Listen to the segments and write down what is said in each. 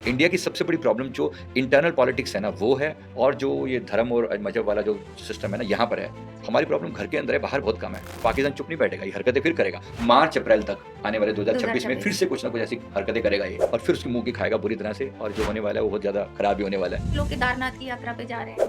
India की सबसे बड़ी प्रॉब्लम जो इंटरनल पॉलिटिक्स है ना वो है, और जो ये धर्म और मजहब वाला जो सिस्टम है ना यहाँ पर है। हमारी प्रॉब्लम घर के अंदर है, बाहर बहुत कम है। पाकिस्तान चुप नहीं बैठेगा, ये हरकतें फिर करेगा। मार्च अप्रैल तक आने वाले 2026 में फिर से कुछ ना कुछ ऐसी हरकतें करेगा ये, और फिर उसकी मुंह की खाएगा बुरी तरह से, और जो होने वाला है वो बहुत ज्यादा खराब भी होने वाला है। लोग केदारनाथ की यात्रा पे जा रहे हैं,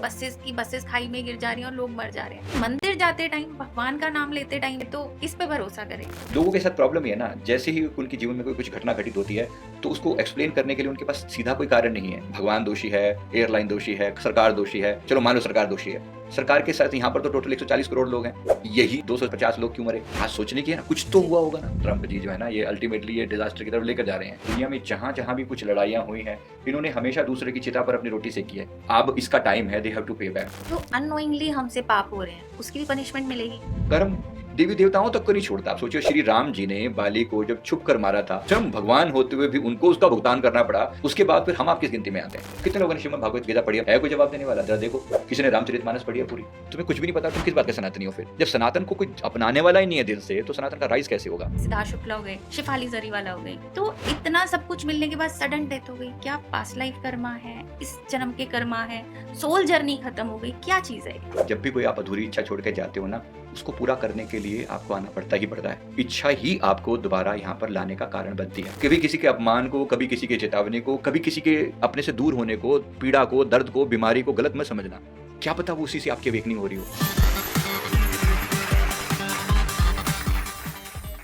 बसेस खाई में गिर जा रही हैं और लोग मर जा रहे हैं। मंदिर जाते टाइम, भगवान का नाम लेते टाइम तो किस पे भरोसा करें? लोगों के साथ प्रॉब्लम ये है ना, जैसे ही उनके जीवन में कोई कुछ घटना घटित होती है तो उसको एक्सप्लेन करने के लिए उनके पास सीधा कोई कारण नहीं है। भगवान दोषी है, एयरलाइन दोषी है, सरकार दोषी है। चलो मान लो सरकार दोषी है, सरकार के साथ यहाँ पर तो टोटल 140 करोड़ लोग हैं, यही 250 लोग क्यों मरे? आज सोचने की है ना, कुछ तो हुआ होगा ना। ट्रम्प जी जो है ना, ये अल्टीमेटली ये डिजास्टर की तरफ लेकर जा रहे हैं। दुनिया में जहां जहां भी कुछ लड़ाइयां हुई हैं, इन्होंने हमेशा दूसरे की चिता पर अपनी रोटी सेकी है। अब इसका टाइम है, दे हैव टू पे बैक। जो अननोइंगली हमसे पाप हो रहे हैं उसकी भी पनिशमेंट मिलेगी। कर्म देवी देवताओं तक को नहीं छोड़ता। आप सोचिए, श्री राम जी ने बाली को जब छुप कर मारा था, स्वयं भगवान होते हुए भी उनको उसका भुगतान करना पड़ा। उसके बाद फिर हम आपकी गिनती में आते हैं। कितने लोगों ने श्रीमद् भागवत गीता पढ़ी है? कोई जवाब देने वाला? जरा देखो, किसी ने रामचरितमानस पढ़ी है पूरी? तुम्हें कुछ भी नहीं पता, तुम किस बात के सनातनी हो? फिर जब सनातन को कोई अपनाने वाला ही नहीं है दिल से, तो सनातन का राइज कैसे होगा? सिद्धार्थ शुक्ला हो गए, शिफाली जरीवाला हो गई, तो इतना सब कुछ मिलने के बाद सडन डेथ हो गई। क्या पास्ट लाइफ कर्मा है, इस जन्म के कर्मा है, सोल जर्नी खत्म हो गई? क्या चीज है? जब भी कोई आप अधूरी इच्छा छोड़ के जाते हो ना, उसको पूरा करने के लिए आपको आना पड़ता ही पड़ता है। इच्छा ही आपको दोबारा यहाँ पर लाने का कारण बनती है। कभी किसी के अपमान को, कभी किसी के चेतावनी को, कभी किसी के अपने से दूर होने को, पीड़ा को, दर्द को, बीमारी को गलत मत समझना। क्या पता वो उसी से आपकी अवेकनिंग हो रही हो।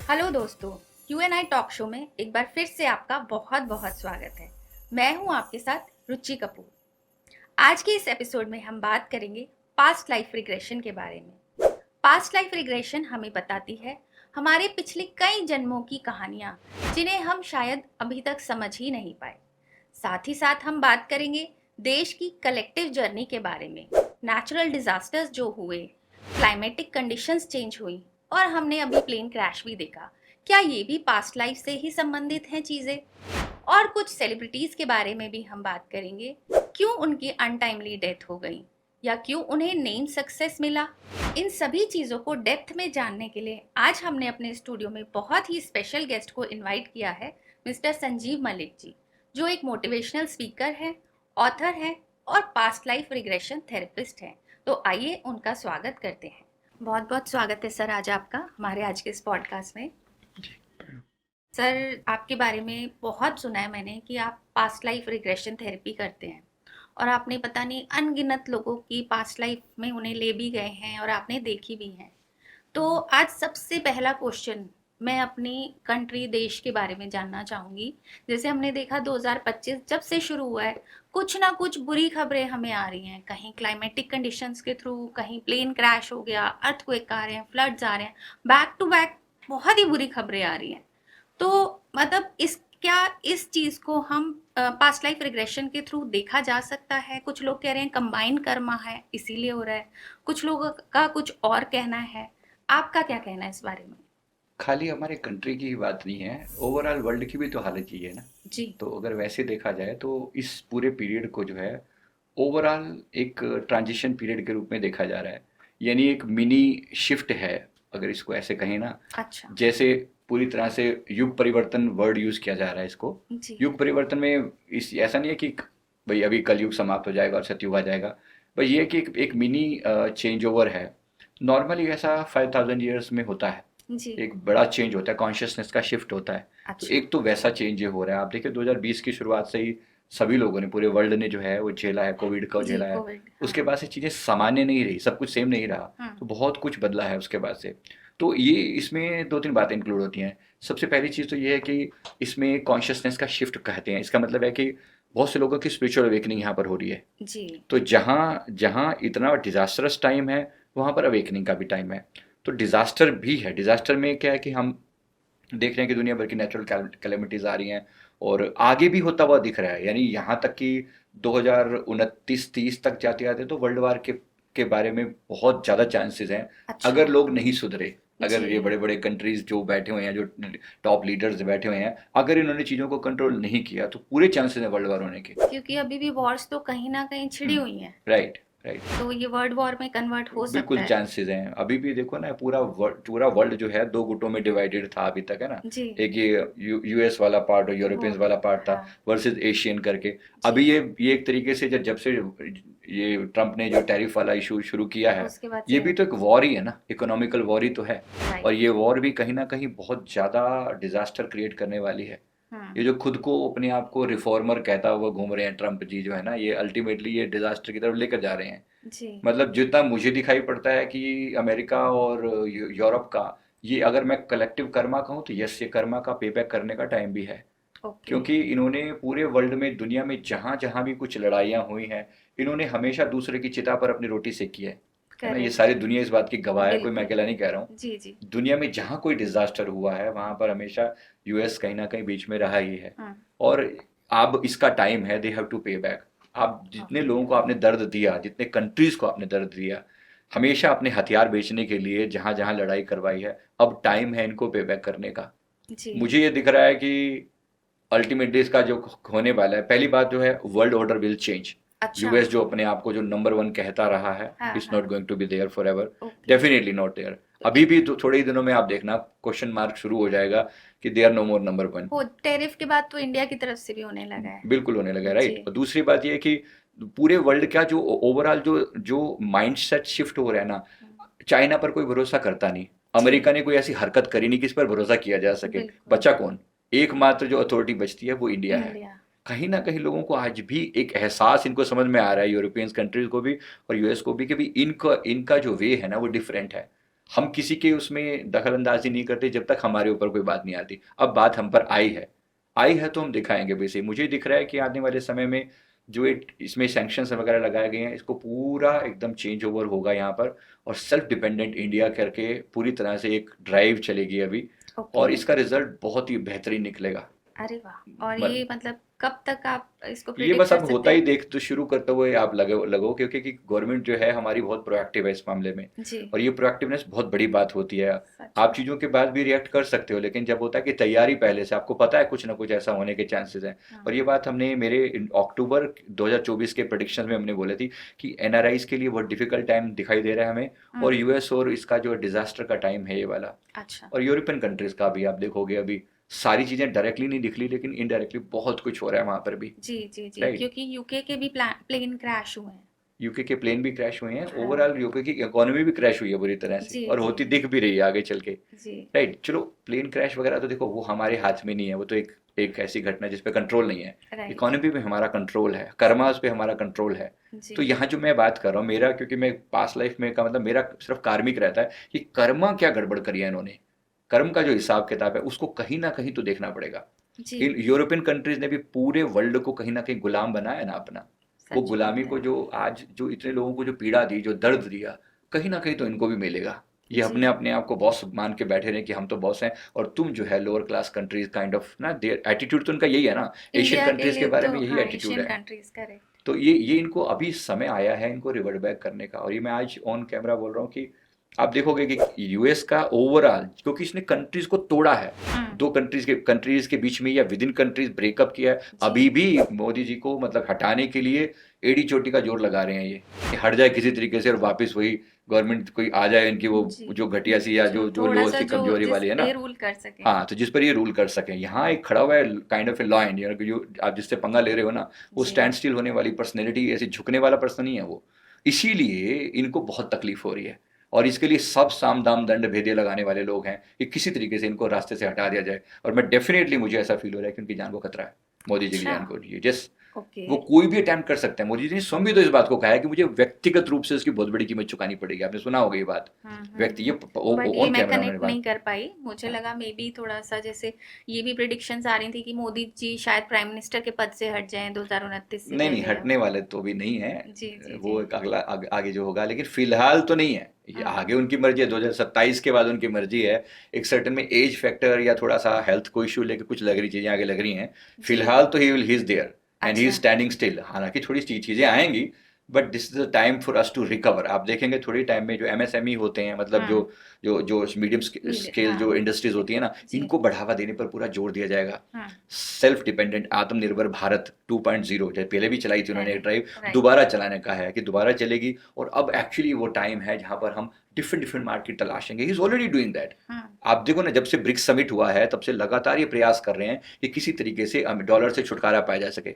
हेलो दोस्तों, Q&A टॉक शो में एक बार फिर से आपका बहुत बहुत स्वागत है। मैं हूं आपके साथ रुचि कपूर। आज के इस एपिसोड में हम बात करेंगे पास्ट लाइफ रिग्रेशन के बारे में। पास्ट लाइफ रिग्रेशन हमें बताती है हमारे पिछले कई जन्मों की कहानियां, जिन्हें हम शायद अभी तक समझ ही नहीं पाए। साथ ही साथ हम बात करेंगे देश की कलेक्टिव जर्नी के बारे में। नेचुरल डिजास्टर्स जो हुए, क्लाइमेटिक कंडीशंस चेंज हुई, और हमने अभी प्लेन क्रैश भी देखा। क्या ये भी पास्ट लाइफ से ही संबंधित हैं चीज़ें? और कुछ सेलिब्रिटीज़ के बारे में भी हम बात करेंगे। क्यों उनकी अनटाइमली डेथ हो गई, या क्यों उन्हें नेम सक्सेस मिला? इन सभी चीज़ों को डेप्थ में जानने के लिए आज हमने अपने स्टूडियो में बहुत ही स्पेशल गेस्ट को इनवाइट किया है, मिस्टर संजीव मलिक जी, जो एक मोटिवेशनल स्पीकर है, ऑथर है और पास्ट लाइफ रिग्रेशन थेरेपिस्ट हैं। तो आइए उनका स्वागत करते हैं। बहुत बहुत स्वागत है सर आज आपका हमारे आज के इस पॉडकास्ट में। सर, आपके बारे में बहुत सुना है मैंने कि आप पास्ट लाइफ रिग्रेशन थेरेपी करते हैं, और आपने पता नहीं अनगिनत लोगों की पास्ट लाइफ में उन्हें ले भी गए हैं और आपने देखी भी हैं। तो आज सबसे पहला क्वेश्चन मैं अपनी कंट्री, देश के बारे में जानना चाहूँगी। जैसे हमने देखा 2025 जब से शुरू हुआ है, कुछ ना कुछ बुरी खबरें हमें आ रही हैं। कहीं क्लाइमेटिक कंडीशंस के थ्रू, कहीं प्लेन क्रैश हो गया, अर्थक्वेक आ रहे हैं, फ्लड्स आ रहे हैं, बैक टू बैक बहुत ही बुरी खबरें आ रही हैं। तो मतलब इस चीज़ को हम पास्ट लाइफ रिग्रेशन के थ्रू देखा जा सकता है? कुछ लोग कह रहे हैं कंबाइन कर्मा है इसीलिए हो रहा है, कुछ लोगों का कुछ और कहना है। आपका क्या कहना है इस बारे में? खाली हमारे कंट्री की ही बात नहीं है, ओवरऑल वर्ल्ड की भी तो हालत ही है ना जी। तो अगर वैसे देखा जाए तो इस पूरे पीरियड को जो है ओवरऑल एक ट्रांजिशन पीरियड के रूप में देखा जा रहा है। यानी एक मिनी शिफ्ट है, अगर इसको ऐसे कहें ना। अच्छा। जैसे पूरी तरह से युग परिवर्तन वर्ड यूज किया जा रहा है इसको। जी। युग परिवर्तन में इस ऐसा नहीं है कि भाई अभी कलयुग समाप्त हो जाएगा और सतयुग आ जाएगा। भाई ये है कि एक मिनी चेंज ओवर है। नॉर्मली ऐसा 5000 ईयर्स में होता है। जी। एक बड़ा चेंज होता है, कॉन्शियसनेस का शिफ्ट होता है। तो अच्छा। एक तो वैसा चेंज हो रहा है। आप देखिए 2020 की शुरुआत से ही सभी लोगों ने, पूरे वर्ल्ड ने जो है वो झेला है, कोविड का झेला है। उसके बाद से चीज़ें सामान्य नहीं रही, सब कुछ सेम नहीं रहा, तो बहुत कुछ बदला है उसके बाद से। तो ये इसमें दो तीन बातें इंक्लूड होती हैं। सबसे पहली चीज़ तो ये है कि इसमें कॉन्शियसनेस का शिफ्ट कहते हैं। इसका मतलब है कि बहुत से लोगों की स्पिरिचुअल अवेकनिंग यहाँ पर हो रही है। जी। तो जहाँ जहाँ इतना डिजास्टरस टाइम है, वहाँ पर अवेकनिंग का भी टाइम है। तो डिजास्टर भी है। डिजास्टर में क्या है कि हम देख रहे हैं कि दुनिया भर की नेचुरल कैलेमिटीज आ रही हैं, और आगे भी होता हुआ दिख रहा है। यानी यहाँ तक कि 2029-30 तक जाते जाते तो वर्ल्ड वार के बारे में बहुत ज़्यादा चांसेस हैं। अच्छा। अगर लोग नहीं सुधरे, अगर जी। ये बड़े बड़े कंट्रीज जो बैठे हुए हैं, जो टॉप लीडर्स बैठे हुए हैं, अगर इन्होंने चीज़ों को कंट्रोल नहीं किया तो पूरे चांसेस हैं वर्ल्ड वार होने के। क्योंकि अभी भी वॉर्स तो कहीं ना कहीं छिड़ी हुई हैं। राइट। राइट। तो ये वर्ल्ड वॉर में कन्वर्ट हो सकता बिल्कुल है। चांसेस हैं। अभी भी देखो ना, पूरा वर्ल्ड जो है दो गुटों में डिवाइडेड था अभी तक, है ना। जी। एक ये यूएस वाला पार्ट और यूरोपियंस वो वाला पार्ट था, हाँ वर्सेस एशियन करके। जी। अभी ये एक तरीके से जब से ये ट्रम्प ने जो टैरिफ वाला इशू शुरू किया है, उसके बाद ये से भी तो एक वॉर ही है ना, इकोनॉमिकल वॉर ही तो है। और राइट। ये वॉर भी कहीं ना कहीं बहुत ज़्यादा डिजास्टर क्रिएट करने वाली है। ये जो खुद को अपने आप को रिफॉर्मर कहता हुआ घूम रहे हैं ट्रम्प जी जो है ना, ये अल्टीमेटली ये डिजास्टर की तरफ लेकर जा रहे हैं। जी। मतलब जितना मुझे दिखाई पड़ता है कि अमेरिका और यूरोप का, ये अगर मैं कलेक्टिव कर्मा कहूँ तो यस, ये कर्मा का पेबैक करने का टाइम भी है। ओके। क्योंकि इन्होंने पूरे वर्ल्ड में, दुनिया में जहाँ जहाँ भी कुछ लड़ाइयाँ हुई हैं, इन्होंने हमेशा दूसरे की चिता पर अपनी रोटी सेकी है ना। ये करेक्ट। सारी दुनिया इस बात की गवाह है, कोई मैं बिल्कुल। अकेला नहीं कह रहा हूँ। जी जी। दुनिया में जहाँ कोई डिजास्टर हुआ है वहाँ पर हमेशा यूएस कहीं ना कहीं बीच में रहा ही है। हाँ और अब इसका टाइम है, दे हैव टू पे बैक। आप जितने लोगों को आपने दर्द दिया, जितने कंट्रीज को आपने दर्द दिया, हमेशा अपने हथियार बेचने के लिए जहां जहां लड़ाई करवाई है, अब टाइम है इनको पे बैक करने का। जी। मुझे ये दिख रहा है कि अल्टीमेटली इसका जो होने वाला है, पहली बात जो है, वर्ल्ड ऑर्डर विल चेंज। अच्छा। यूएस जो अपने आप को जो नंबर वन कहता रहा है, हाँ इट्स हाँ not going to be there forever, okay. Definitely not there. अभी भी तो थोड़े ही दिनों में आप देखना क्वेश्चन मार्क शुरू हो जाएगा कि they are no more number one. वो टेरिफ के बाद तो इंडिया की तरफ से भी होने लगा है। बिल्कुल होने लगा, जी। राइट। और दूसरी बात ये है कि पूरे वर्ल्ड का जो ओवरऑल जो जो माइंडसेट शिफ्ट हो रहा है ना, चाइना पर कोई भरोसा करता नहीं, अमेरिका ने कोई ऐसी हरकत करी नहीं किस पर भरोसा किया जा सके। बिल्कुल। बचा कौन? एकमात्र जो अथॉरिटी बचती है वो इंडिया है। इंडिया। कहीं ना कहीं लोगों को आज भी एक एहसास इनको समझ में आ रहा है, यूरोपियंस कंट्रीज को भी और यूएस को भी, कि भी इनका इनका जो वे है ना वो डिफरेंट है। हम किसी के उसमें दखल अंदाजी नहीं करते जब तक हमारे ऊपर कोई बात नहीं आती। अब बात हम पर आई है तो हम दिखाएंगे। वैसे मुझे दिख रहा है कि आने वाले समय में जो एक इसमें सैंक्शंस वगैरह लगाए गए हैं, इसको पूरा एकदम चेंज ओवर होगा यहाँ पर, और सेल्फ डिपेंडेंट इंडिया करके पूरी तरह से एक ड्राइव चलेगी अभी। ओके। और इसका रिजल्ट बहुत ही बेहतरीन निकलेगा। अरे वाह। और मत- ये मतलब कब तक आप इसको ये प्रिडिक्ट बस कर अब सकते होता ही हैं? देख तो शुरू करते हुए आप लगो क्योंकि गवर्नमेंट जो है हमारी बहुत प्रोएक्टिव है इस मामले में। जी। और ये प्रोएक्टिवनेस बहुत बड़ी बात होती है। सच आप में। चीज़ों के बाद भी रिएक्ट कर सकते हो, लेकिन जब होता है कि तैयारी पहले से, आपको पता है कुछ ना कुछ ऐसा होने के चांसेस हैं। हाँ और ये बात हमने मेरे अक्टूबर 2024 के प्रेडिक्शन में हमने बोले थी कि एनआरआईज के लिए बहुत डिफिकल्ट टाइम दिखाई दे रहा है हमें, और यूएस और इसका जो डिजास्टर का टाइम है ये वाला। अच्छा। और यूरोपियन कंट्रीज का भी आप देखोगे, अभी सारी चीज़ें डायरेक्टली नहीं दिख रही लेकिन इनडायरेक्टली बहुत कुछ हो रहा है वहाँ पर भी, जी जी जी। राइट। क्योंकि यूके के भी प्लेन क्रैश हुए हैं। यूके के प्लेन भी क्रैश हुए हैं, हाँ ओवरऑल यूके की इकोनॉमी भी क्रैश हुई है बुरी तरह से, जी और जी होती दिख भी रही है आगे चल के, जी। राइट। चलो प्लेन क्रैश वगैरह तो देखो वो हमारे हाथ में नहीं है, वो तो एक एक ऐसी घटना जिस पे कंट्रोल नहीं है। राइट। इकोनॉमी पे हमारा कंट्रोल है, कर्मास पे हमारा कंट्रोल है। जी। तो यहाँ जो मैं बात कर रहा हूँ, मेरा क्योंकि मैं पास्ट लाइफ में का मतलब मेरा सिर्फ कार्मिक रहता है कि कर्मा क्या गड़बड़ करी है इन्होंने, कर्म का जो हिसाब किताब है उसको कहीं ना कहीं तो देखना पड़ेगा। जी। इन यूरोपियन कंट्रीज ने भी पूरे वर्ल्ड को कहीं ना कहीं गुलाम बनाया ना अपना। वो सच गुलामी बात को है। जो आज जो इतने लोगों को जो पीड़ा दी, जो दर्द दिया, कहीं ना कहीं तो इनको भी मिलेगा। ये अपने जी अपने आप को बॉस मान के बैठे रहे कि हम तो बॉस हैं और तुम जो है lower class countries kind of ना, देयर एटीट्यूड तो उनका यही है ना। एशियन इंडिया के कंट्रीज के लिए बारे तो में यही हाँ एटीट्यूड एशियन है। Countries correct. तो ये इनको अभी समय आया है इनको रिवर्ट बैक करने का। और ये मैं आज ऑन कैमरा बोल रहा हूँ कि आप देखोगे कि यूएस का ओवरऑल, क्योंकि इसने कंट्रीज को तोड़ा है, दो कंट्रीज के बीच में या विद इन कंट्रीज ब्रेकअप किया है। अभी भी मोदी जी को मतलब हटाने के लिए एड़ी चोटी का जोर लगा रहे हैं ये, कि हट जाए किसी तरीके से और वापस वही गवर्नमेंट कोई आ जाए इनकी, वो जी। जो घटिया सी या जो जो थोड़ा लोअर सा सी जो कमजोरी जिस वाली है ना, पे रूल कर सके। हाँ, तो जिस पर ये रूल कर सके। यहाँ एक खड़ा हुआ है kind of a law India, जो आप जिससे पंगा ले रहे हो ना, वो जी। स्टैंड स्टिल होने वाली पर्सनैलिटी, ऐसे झुकने वाला पर्सन नहीं है वो। इसीलिए इनको बहुत तकलीफ हो रही है, और इसके लिए सब साम दाम दंड भेदे लगाने वाले लोग हैं कि किसी तरीके से इनको रास्ते से हटा दिया जाए। और मैं डेफिनेटली, मुझे ऐसा फील हो रहा है कि उनकी जान को खतरा है, मोदी जी की अच्छा। जान को लिए। जस ओके। वो कोई भी अटेम्प्ट कर सकते हैं। मोदी जी ने स्वयं भी तो इस बात को कहा है कि मुझे व्यक्तिगत रूप से इसकी बहुत बड़ी कीमत चुकानी पड़ेगी। आपने सुना होगा ये बात, व्यक्ति ये बट ये ऑन मैं कैमरा उन्होंने कनेक्ट बात। नहीं कर पाई। मुझे हाँ। लगा मे बी थोड़ा सा जैसे ये भी प्रिडिक्शंस आ रही थी कि मोदी जी शायद प्राइम मिनिस्टर के पद से हट जाएं 2029 से नहीं पहले। हटने वाले तो भी नहीं है। जी जी वो जी। एक अगला आगे जो होगा, लेकिन फिलहाल तो नहीं है ये। हाँ। आगे उनकी मर्जी है, 2027 के बाद उनकी मर्जी है। एक सर्टन में एज फैक्टर या थोड़ा सा हेल्थ को इश्यू लेके कुछ लग रही चीजें आगे लग रही हैं। जी। फिलहाल तो he is there and he is अच्छा। Standing still. हालांकि थोड़ी चीजें आएंगी, but this is the time for us to recover. आप देखेंगे थोड़ी टाइम में जो एमएसएमई होते हैं, मतलब जो जो जो मीडियम स्केल जो हाँ इंडस्ट्रीज होती है ना, जी। इनको बढ़ावा देने पर पूरा जोर दिया जाएगा। हाँ सेल्फ डिपेंडेंट, आत्मनिर्भर भारत 2.0, जैसे पहले भी चलाई थी उन्होंने एक ड्राइव, राइट। दोबारा चलाने का है कि दोबारा चलेगी। और अब एक्चुअली वो टाइम है जहाँ पर हम डिफरेंट डिफरेंट मार्केट तलाशेंगे। He is already doing that. आप देखो ना, जब से ब्रिक्स समिट हुआ है तब से लगातार ये प्रयास कर रहे हैं कि किसी तरीके से डॉलर से छुटकारा पाया जा सके।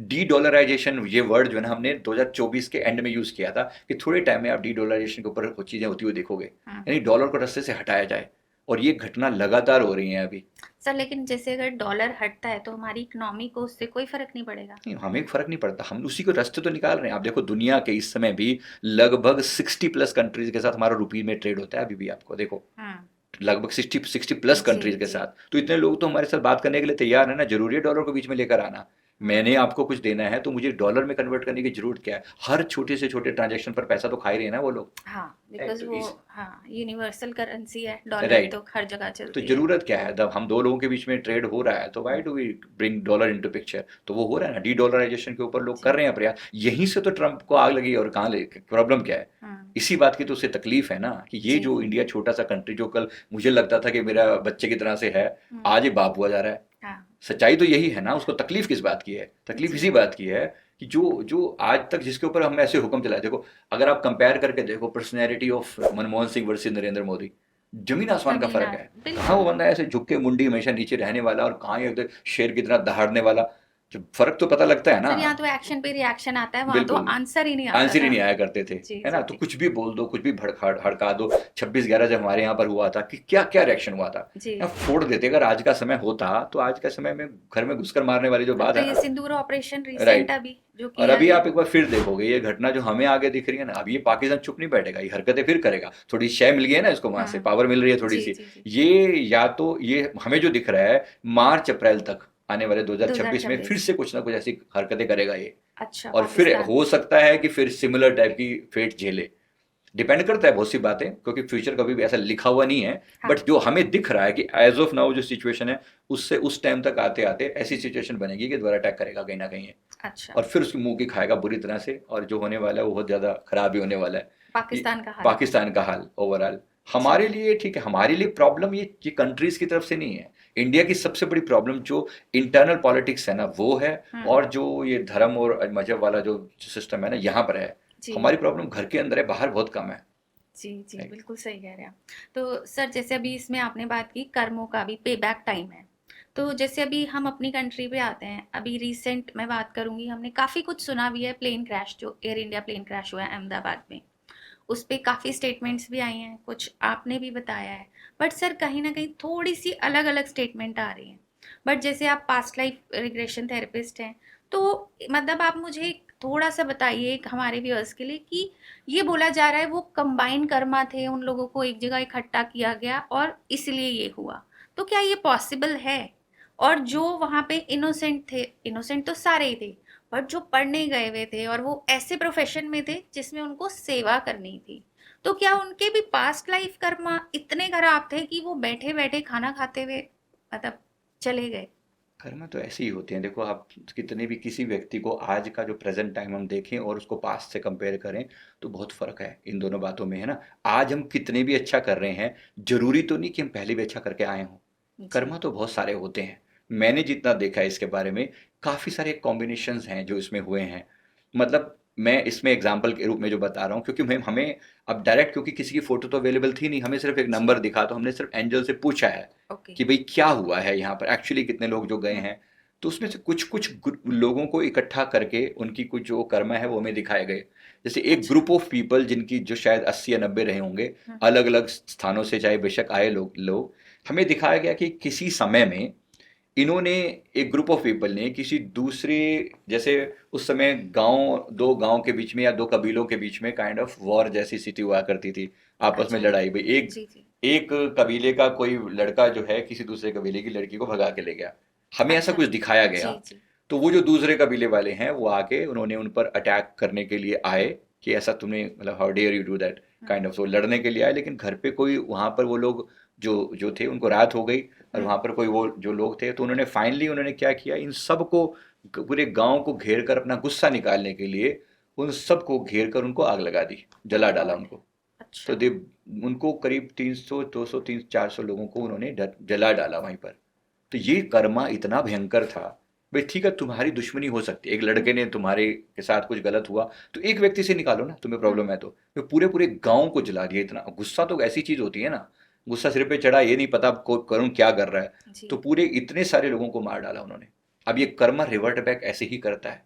डी डॉलराइजेशन, ये वर्ड जो है ना हमने 2024 के एंड में यूज किया था कि थोड़े टाइम में आप डी डॉलराइजेशन के ऊपर कुछ चीजें होती हुई देखोगे, यानी डॉलर को रास्ते से हटाया जाए। और ये घटना लगातार हो रही है अभी। सर लेकिन जैसे अगर डॉलर हटता है तो हमारी इकोनॉमी को उससे कोई फर्क नहीं पड़ेगा? नहीं, हमें फर्क नहीं पड़ता, हम उसी को रास्ते तो निकाल रहे हैं। आप देखो दुनिया के इस समय भी लगभग 60+ कंट्रीज के साथ हमारा रुपये में ट्रेड होता है अभी भी। आपको देखो लगभग 60+ कंट्रीज जी के जी। साथ, तो इतने लोग तो हमारे साथ बात करने के लिए तैयार है ना। जरूरी है डॉलर को बीच में लेकर आना? मैंने आपको कुछ देना है तो मुझे डॉलर में कन्वर्ट करने की जरूरत क्या है? हर छोटे से छोटे ट्रांजैक्शन पर पैसा तो खा ही रहे हैं ना वो लोग। हाँ बिकॉज तो वो इस हाँ यूनिवर्सल करेंसी है डॉलर, राइट, तो हर जगह तो चलती है। जरूरत क्या है? जब हम दो लोगों के बीच में ट्रेड हो रहा है तो why do we bring dollar into picture? तो वो हो रहा है ना, डी डॉलराइजेशन के ऊपर लोग जी। कर रहे हैं प्रयास। यहीं से तो ट्रंप को आग लगी। और कहाँ ले, प्रॉब्लम क्या है? इसी बात की तो उसे तकलीफ है ना कि ये जी। जो इंडिया छोटा सा कंट्री, जो कल मुझे लगता था कि मेरा बच्चे की तरह से है, आज ये बाप हुआ जा रहा है। हाँ सच्चाई तो यही है ना। उसको तकलीफ किस बात की है? तकलीफ जी। इसी बात की है कि जो जो आज तक जिसके ऊपर हम ऐसे हुक्म चलाए, देखो अगर आप कंपेयर करके देखो personality of Manmohan Singh versus Narendra Modi, जमीन आसमान का फर्क है। कहाँ वो बंदा ऐसे झुक के मुंडी हमेशा नीचे रहने वाला, और कहाँ ये एकदम शेर की तरह दहाड़ने वाला। जो फर्क तो पता लगता है ना। सर यहाँ तो एक्शन पे रिएक्शन आता है, वहाँ तो बिल्कुल, आंसर ही नहीं आता आंसर ही था। नहीं आया करते थे, जी है ना। जी तो जी कुछ भी बोल दो, कुछ भी हड़का दो। 26/11 जब हमारे यहाँ पर हुआ था कि क्या क्या रिएक्शन हुआ था, जी। या फोड़ देते। अगर आज का समय होता तो आज के समय में घर में घुसकर मारने वाली जो अब बात तो है ये ना, सिंदूर ऑपरेशन रिसेंट राइट। अभी जो और किया अभी गया। आप एक बार फिर देखोगे ये घटना जो हमें आगे दिख रही है ना, अब ये पाकिस्तान चुप नहीं बैठेगा, ये हरकतें फिर करेगा। थोड़ी शय मिल गई है ना इसको, वहां से पावर मिल रही है थोड़ी जी सी। जी जी। ये या तो ये हमें जो दिख रहा है मार्च अप्रैल तक आने वाले 2026 में 2026 फिर से कुछ ना कुछ ऐसी हरकतें करेगा ये। अच्छा और फिर पाकिस्तान। हो सकता है कि फिर सिमिलर टाइप की फेट झेले। डिपेंड करता है बहुत सी बातें, क्योंकि फ्यूचर कभी भी ऐसा लिखा हुआ नहीं है। हाँ। बट जो हमें दिख रहा है कि एज ऑफ नाउ जो सिचुएशन है, उससे उस टाइम तक आते आते ऐसी सिचुएशन बनेगी कि दोबारा अटैक करेगा कहीं ना कहीं ये। अच्छा और फिर उसकी मुंह की खाएगा बुरी तरह से, और जो होने वाला है वो बहुत ज्यादा खराब ही होने वाला है। पाकिस्तान का हाल। पाकिस्तान का हाल ओवरऑल हमारे लिए ठीक है। हमारे लिए प्रॉब्लम ये कंट्रीज की तरफ से नहीं है। इंडिया की सबसे बड़ी प्रॉब्लम जो इंटरनल पॉलिटिक्स है ना वो है, और जो ये धर्म और मजहब वाला जो सिस्टम है ना यहाँ पर है। जी हमारी प्रॉब्लम घर के अंदर है, बाहर बहुत कम है। जी जी Right. बिल्कुल सही कह रहे हैं आप। तो सर जैसे अभी इसमें आपने बात की कर्मों का भी पे बैक टाइम है, तो जैसे अभी हम अपनी कंट्री पे आते हैं, अभी रिसेंट मैं बात करूंगी, हमने काफ़ी कुछ सुना भी है। प्लेन क्रैश, जो एयर इंडिया प्लेन क्रैश हुआ है अहमदाबाद में, उस पर काफ़ी स्टेटमेंट्स भी आई हैं, कुछ आपने भी बताया है। बट सर कहीं ना कहीं थोड़ी सी अलग अलग स्टेटमेंट आ रही हैं। बट जैसे आप पास्ट लाइफ रिग्रेशन थेरेपिस्ट हैं, तो मतलब आप मुझे थोड़ा सा बताइए एक हमारे व्यूअर्स के लिए कि ये बोला जा रहा है वो कंबाइन कर्मा थे, उन लोगों को एक जगह इकट्ठा किया गया और इसलिए ये हुआ, तो क्या ये पॉसिबल है? और जो वहाँ पे इनोसेंट थे, इनोसेंट तो सारे ही थे, बट जो पढ़ने गए हुए थे और वो ऐसे प्रोफेशन में थे जिसमें उनको सेवा करनी थी, तो क्या उनके भी पास्ट लाइफ कर्मा इतने खराब थे कि वो बैठे बैठे खाना खाते हुए मतलब चले गए? कर्म तो ऐसे ही होते हैं। देखो आप कितने भी किसी व्यक्ति को आज का जो प्रेजेंट टाइम हम देखें और उसको पास्ट से कंपेयर करें तो बहुत फर्क है इन दोनों बातों में, है ना। आज हम कितने भी अच्छा कर रहे हैं, जरूरी तो नहीं कि हम पहले भी अच्छा करके आए हों। जी कर्म तो बहुत सारे होते हैं। मैंने जितना देखा है इसके बारे में, काफ़ी सारे कॉम्बिनेशंस हैं जो इसमें हुए हैं। मतलब मैं इसमें एग्जाम्पल के रूप में जो बता रहा हूँ, क्योंकि हमें अब डायरेक्ट, क्योंकि किसी की फोटो तो अवेलेबल थी नहीं, हमें सिर्फ एक नंबर दिखा, तो हमने सिर्फ एंजल से पूछा है ओके कि भाई क्या हुआ है यहाँ पर, एक्चुअली कितने लोग जो गए हैं। तो उसमें से कुछ कुछ लोगों को इकट्ठा करके उनकी कुछ जो कर्म है वो हमें दिखाए गए। जैसे एक अच्छा। ग्रुप ऑफ पीपल जिनकी जो शायद 80 या 90 रहे होंगे, अलग अलग स्थानों से चाहे बेशक आए लोग हमें दिखाया गया कि किसी समय में इन्होंने, एक ग्रुप ऑफ पीपल ने किसी दूसरे, जैसे उस समय गांव, दो गांव के बीच में या दो कबीलों के बीच में काइंड ऑफ वॉर जैसी स्थिति हुआ करती थी, आपस में अच्छा। लड़ाई। भाई एक जी जी। एक कबीले का कोई लड़का जो है किसी दूसरे कबीले की लड़की को भगा के ले गया, हमें ऐसा अच्छा। कुछ दिखाया गया। जी जी। तो वो जो दूसरे कबीले वाले हैं वो आके उन्होंने उन पर अटैक करने के लिए आए कि ऐसा तुमने, मतलब how dare you do that kind of. वो लड़ने के लिए आए, लेकिन घर पे कोई वहां पर वो लोग जो जो थे उनको रात हो गई, और वहां पर कोई वो जो लोग थे, तो उन्होंने फाइनली उन्होंने क्या किया, इन सब को, पूरे गांव को घेर कर अपना गुस्सा निकालने के लिए उन सबको घेर कर उनको आग लगा दी, जला डाला उनको। अच्छा। तो दे उनको करीब 300 200 300 400 लोगों को उन्होंने जला डाला वहीं पर। तो ये कर्मा इतना भयंकर था, भाई ठीक है, तुम्हारी दुश्मनी हो सकती है, एक लड़के ने तुम्हारे के साथ कुछ गलत हुआ तो एक व्यक्ति से निकालो ना, तुम्हें प्रॉब्लम है तो पूरे पूरे गांव को जला दिया। इतना गुस्सा तो ऐसी चीज होती है ना, गुस्सा सिर पे चढ़ा, ये नहीं पता करुण क्या कर रहा है, जी तो पूरे इतने सारे लोगों को मार डाला उन्होंने। अब ये कर्मा रिवर्ट बैक ऐसे ही करता है।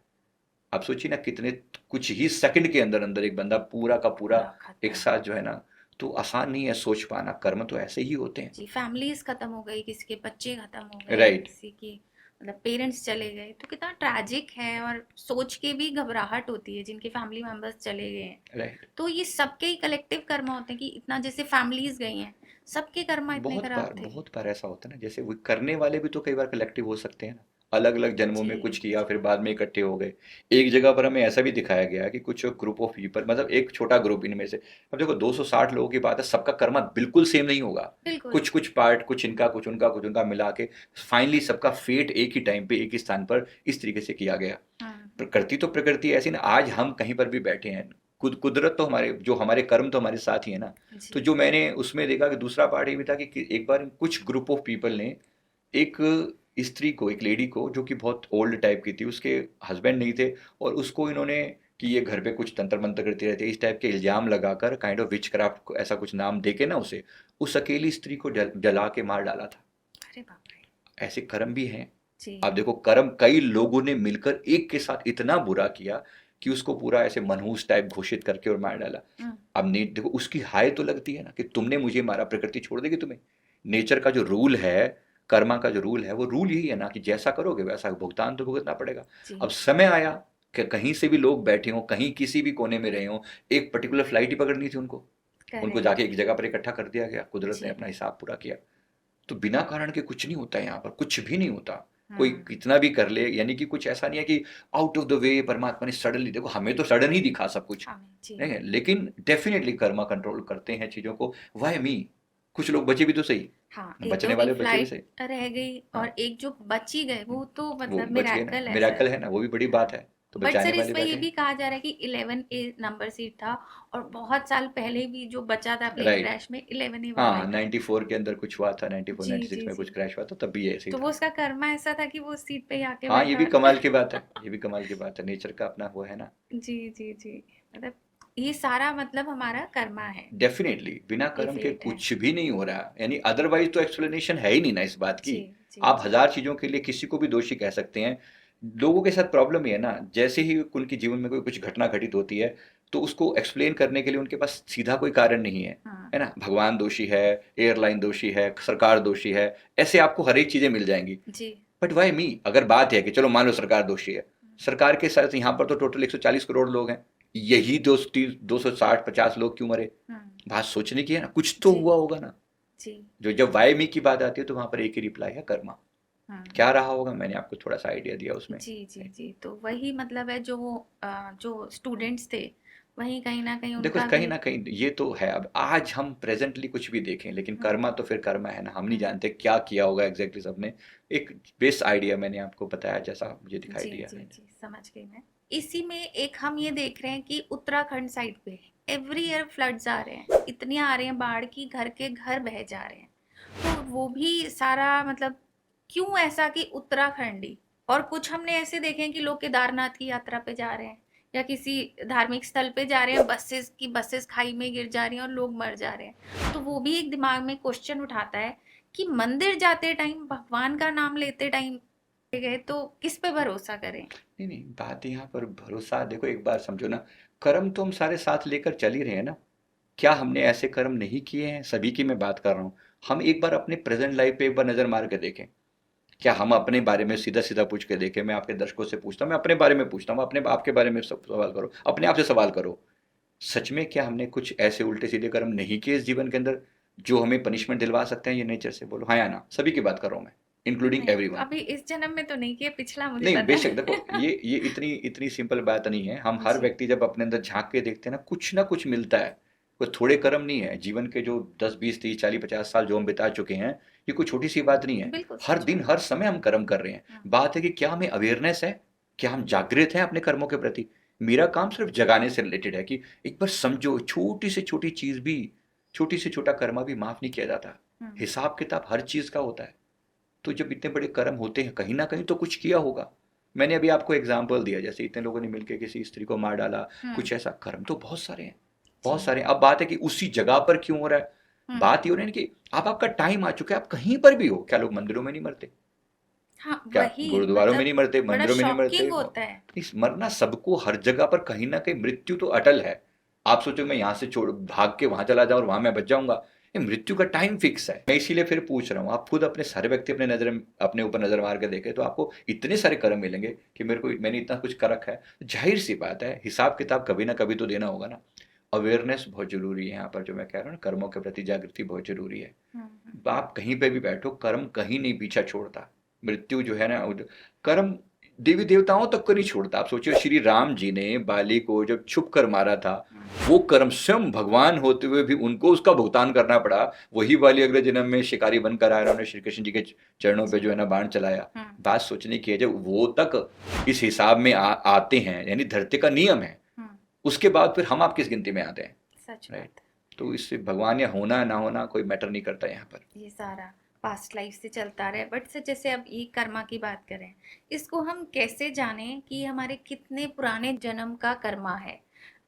आप सोचिए ना, कितने कुछ ही सेकंड के अंदर अंदर एक बंदा पूरा का पूरा पूरा एक खत्म। साथ जो है ना, तो आसान नहीं है सोच पाना। कर्म तो ऐसे ही होते हैं। जी, फैमिलीज खत्म हो गई, किसी के बच्चे खत्म हो गए, राइट। किसी की मतलब पेरेंट्स चले गए, तो कितना ट्रैजिक है और सोच के भी घबराहट होती है जिनके फैमिली मेंबर्स चले गए हैं। राइट। तो ये सबके ही कलेक्टिव कर्म होते हैं कि इतना, जैसे फैमिलीज गई हैं, सबके कर्म इतने खराब थे। बहुत बार ऐसा होता है ना, जैसे वो करने वाले भी तो कई बार कलेक्टिव हो सकते हैं ना, अलग अलग जन्मों जी में कुछ किया फिर बाद में इकट्ठे हो गए। एक जगह पर हमें ऐसा भी दिखाया गया है कि कुछ ग्रुप ऑफ पीपल, मतलब एक छोटा ग्रुप इनमें से, अब देखो 260 लोगों की बात है, सबका कर्मा बिल्कुल सेम नहीं होगा। बिल्कुल। कुछ कुछ पार्ट, कुछ इनका कुछ उनका कुछ उनका मिला के फाइनली सबका फेट एक ही टाइम पे एक ही स्थान पर इस तरीके से किया गया। प्रकृति तो प्रकृति ऐसी ना, आज हम कहीं पर भी बैठे हैं, कुदरत तो हमारे, जो हमारे कर्म तो हमारे साथ ही है ना। जी तो जो मैंने उसमें देखा कि दूसरा पार्ट ये भी था कि एक बार कुछ ग्रुप ऑफ पीपल ने एक स्त्री को, एक लेडी को जो कि बहुत ओल्ड टाइप की थी, उसके हस्बैंड नहीं थे, और उसको इन्होंने कि ये घर पे कुछ तंत्र मंत्र करती रहती है, इस टाइप के इल्जाम लगाकर, काइंड ऑफ विच क्राफ्ट को ऐसा कुछ नाम देके ना उसे, उस अकेली स्त्री को जला के मार डाला था। अरे बाप रे। ऐसे कर्म भी हैं। जी आप देखो, कर्म कई लोगों ने मिलकर एक के साथ इतना बुरा किया कि उसको पूरा ऐसे मनहूस टाइप घोषित करके और मार डाला। अब देखो, उसकी हाय तो लगती है ना कि तुमने मुझे मारा, प्रकृति छोड़ देगी तुम्हें? नेचर का जो रूल है, कर्मा का जो रूल है, वो रूल यही है ना कि जैसा करोगे वैसा भुगतान तो भुगतना पड़ेगा। जी अब समय आया कि कहीं से भी लोग बैठे हों, कहीं किसी भी कोने में रहे हों, एक पर्टिकुलर फ्लाइट ही पकड़नी थी उनको, उनको जाके एक जगह पर इकट्ठा कर दिया गया, कुदरत ने जी अपना हिसाब पूरा किया। तो बिना कारण के कुछ नहीं होता है, यहाँ पर कुछ भी नहीं होता। कोई हाँ कितना भी कर ले, यानी कि कुछ ऐसा नहीं है कि आउट ऑफ द वे परमात्मा ने सडनली, देखो हमें तो सडन ही दिखा सब कुछ, हाँ जी नहीं है, लेकिन डेफिनेटली कर्मा कंट्रोल करते हैं चीजों को। वाई मी, कुछ लोग बचे भी तो सही, हाँ। बचने एक वाले बचे भी फ्लाइट सही। रह गई और हाँ, एक जो बची गए वो तो वो मतलब बच गए ना, मिराकल है मिराकल सर। है ना, वो भी बड़ी हाँ। बात है। तो बट बचाने सर वाले इसमें ये बैठे भी हैं। कहा जा रहा है कि 11A नंबर सीट था और बहुत साल पहले भी जो बचा था प्लेन राइट। क्रैश में 11A वाला हाँ, ही था। 94 के अंदर कुछ हुआ था, 94 जी 96 जी में कुछ जी। क्रैश हुआ था, तब भी ऐसे ही तो वो था। उसका कर्मा ऐसा था कि वो उस सीट पे ही आके हाँ, ये भी बैठा। कमाल की बात है, ये भी कमाल की बात है, नेचर का अपना वो है ना। जी जी जी। मतलब ये सारा मतलब हमारा कर्मा है, डेफिनेटली बिना ये कर्म के फेट है। कुछ भी नहीं हो रहा, यानी अदरवाइज तो एक्सप्लेनेशन है ही नहीं ना इस बात की। जी जी आप जी। हजार चीजों के लिए किसी को भी दोषी कह सकते हैं। लोगों के साथ प्रॉब्लम ये है ना, जैसे ही उनके जीवन में कोई कुछ घटना घटित होती है, तो उसको एक्सप्लेन करने के लिए उनके पास सीधा कोई कारण नहीं है। हाँ है ना, भगवान दोषी है, एयरलाइन दोषी है, सरकार दोषी है, ऐसे आपको हर एक चीजें मिल जाएंगी। जी। बट वाई मी, अगर बात है कि चलो मान लो सरकार दोषी है, सरकार के साथ यहाँ पर तो टोटल 140 करोड़ लोग हैं, यही 260-50 लोग क्यों मरे? बात सोचने की है ना, कुछ तो जी हुआ होगा ना। जी। जो जब वाई मी की बात आती है तो वहां पर एक ही रिप्लाई है, कर्मा। हाँ क्या रहा होगा, मैंने आपको थोड़ा सा आइडिया दिया उसमें। जी जी जी। तो वही मतलब है, जो स्टूडेंट्स थे वही कहीं ना कहीं देखो उनका कहीं भी। ना कहीं ये तो है, अब आज हम प्रेजेंटली कुछ भी देखें, लेकिन कर्मा तो फिर कर्मा है ना, हम नहीं जानते क्या किया होगा एग्जैक्टली सबने। एक बेस आइडिया मैंने आपको बताया जैसा मुझे दिखाई जी दिया। जी जी, समझ गई मैं। इसी में एक हम ये देख रहे हैं कि उत्तराखंड साइड पे एवरी ईयर फ्लड्स आ रहे हैं, इतने आ रहे हैं बाढ़ की, घर के घर बह जा रहे हैं। तो वो भी सारा मतलब क्यों ऐसा कि उत्तराखंड ही? और कुछ हमने ऐसे देखे हैं कि लोग केदारनाथ की यात्रा पे जा रहे हैं या किसी धार्मिक स्थल पे जा रहे हैं, बसेस खाई में गिर जा रही हैं और लोग मर जा रहे हैं। तो वो भी एक दिमाग में क्वेश्चन उठाता है कि मंदिर जाते टाइम, भगवान का नाम लेते टाइम गए तो किस पे भरोसा करें? नहीं नहीं, बात यहाँ पर भरोसा, देखो एक बार समझो ना, कर्म तो हम सारे साथ लेकर चल ही रहे हैं ना। क्या हमने ऐसे कर्म नहीं किए हैं? सभी की मैं बात कर रहा हूँ। हम एक बार अपने प्रेजेंट लाइफ पे एक बार नजर मार के देखें। क्या हम अपने बारे में सीधा सीधा पूछ के देखें? मैं आपके दर्शकों से पूछता हूँ, मैं अपने बारे में पूछता हूँ, अपने आपके बारे में सब सवाल करो, अपने आप से सवाल करो। सच में क्या हमने कुछ ऐसे उल्टे सीधे कर्म नहीं किए इस जीवन के अंदर जो हमें पनिशमेंट दिलवा सकते हैं ये नेचर से? बोलो हाँ या ना, सभी की बात कर रहा हूँ मैं, इंक्लूडिंग नहीं, एवरीवन। अभी इस जन्म में तो नहीं किया, पिछला मुझे नहीं पता बेशक, है। देखो ये इतनी इतनी सिंपल बात नहीं है। हम हर जी व्यक्ति जब अपने अंदर झांक के देखते हैं ना कुछ मिलता है। कोई थोड़े कर्म नहीं है जीवन के, जो 10 20 30 40 50 साल जो हम बिता चुके हैं, ये कोई छोटी सी बात नहीं है। बिल्कुल हर सच दिन बात हर समय हम कर्म कर रहे हैं। है। बात है कि क्या हमें अवेयरनेस है, क्या हम जागृत हैं अपने कर्मों के प्रति? मेरा काम सिर्फ जगाने से रिलेटेड है कि एक बार समझो, छोटी से छोटी चीज भी, छोटी से छोटा कर्म भी माफ नहीं किया जाता। हम्म, हिसाब किताब हर चीज का होता है। तो जब इतने बड़े कर्म होते हैं, कहीं ना कहीं तो कुछ किया होगा। मैंने अभी आपको एग्जाम्पल दिया, जैसे इतने लोगों ने मिलकर किसी स्त्री को मार डाला, हम्म, कुछ ऐसा, कर्म तो बहुत सारे हैं, बहुत जी, सारे हैं। अब बात है कि उसी जगह पर क्यों हो रहा है। बात ये हो रही है कि आप, आपका टाइम आ चुका है, आप कहीं पर भी हो। क्या लोग मंदिरों में नहीं मरते? हाँ क्या वही गुरुद्वारों में मतलब नहीं मरते? बड़ा मंदिरों में नहीं मरते? शॉकिंग होता है। इस मरना सबको, हर जगह पर कहीं ना कहीं मृत्यु तो अटल है। आप सोचो मैं यहाँ से छोड़ भाग के वहां चला जाऊं और वहां मैं बच जाऊंगा, ये मृत्यु का टाइम फिक्स है। मैं इसीलिए फिर पूछ रहा हूँ, आप खुद अपने सारे व्यक्ति अपने ऊपर नजर मार के देखें तो आपको इतने सारे कर्म मिलेंगे कि मैंने इतना कुछ कर रखा है। जाहिर सी बात है, हिसाब किताब कभी ना कभी तो देना होगा ना। अवेयरनेस बहुत जरूरी है यहाँ पर, जो मैं कह रहा हूँ ना, कर्मों के प्रति जागृति बहुत जरूरी है। आप कहीं पे भी बैठो, कर्म कहीं नहीं पीछा छोड़ता। मृत्यु जो है ना, कर्म देवी देवताओं तक को नहीं छोड़ता। आप सोचिए, श्री राम जी ने बाली को जब छुप कर मारा था, वो कर्म स्वयं भगवान होते हुए भी उनको उसका भुगतान करना पड़ा। वही बाली अगले जन्म में शिकारी बनकर आया, उन्होंने श्री कृष्ण जी के चरणों पे जो है ना बाण चलाया। बात सोचने की है, जब वो तक इस हिसाब में आते हैं, यानी धरती का नियम है, उसके बाद फिर हम आप किस गिनती में आते हैं? सच राइट। बात है। तो इससे भगवान या होना ना होना कोई मैटर नहीं करता यहाँ पर। ये सारा पास्ट लाइफ से चलता रहे, बट से जैसे अब ये कर्मा की बात करें, इसको हम कैसे जानें कि हमारे कितने पुराने जन्म का कर्मा है।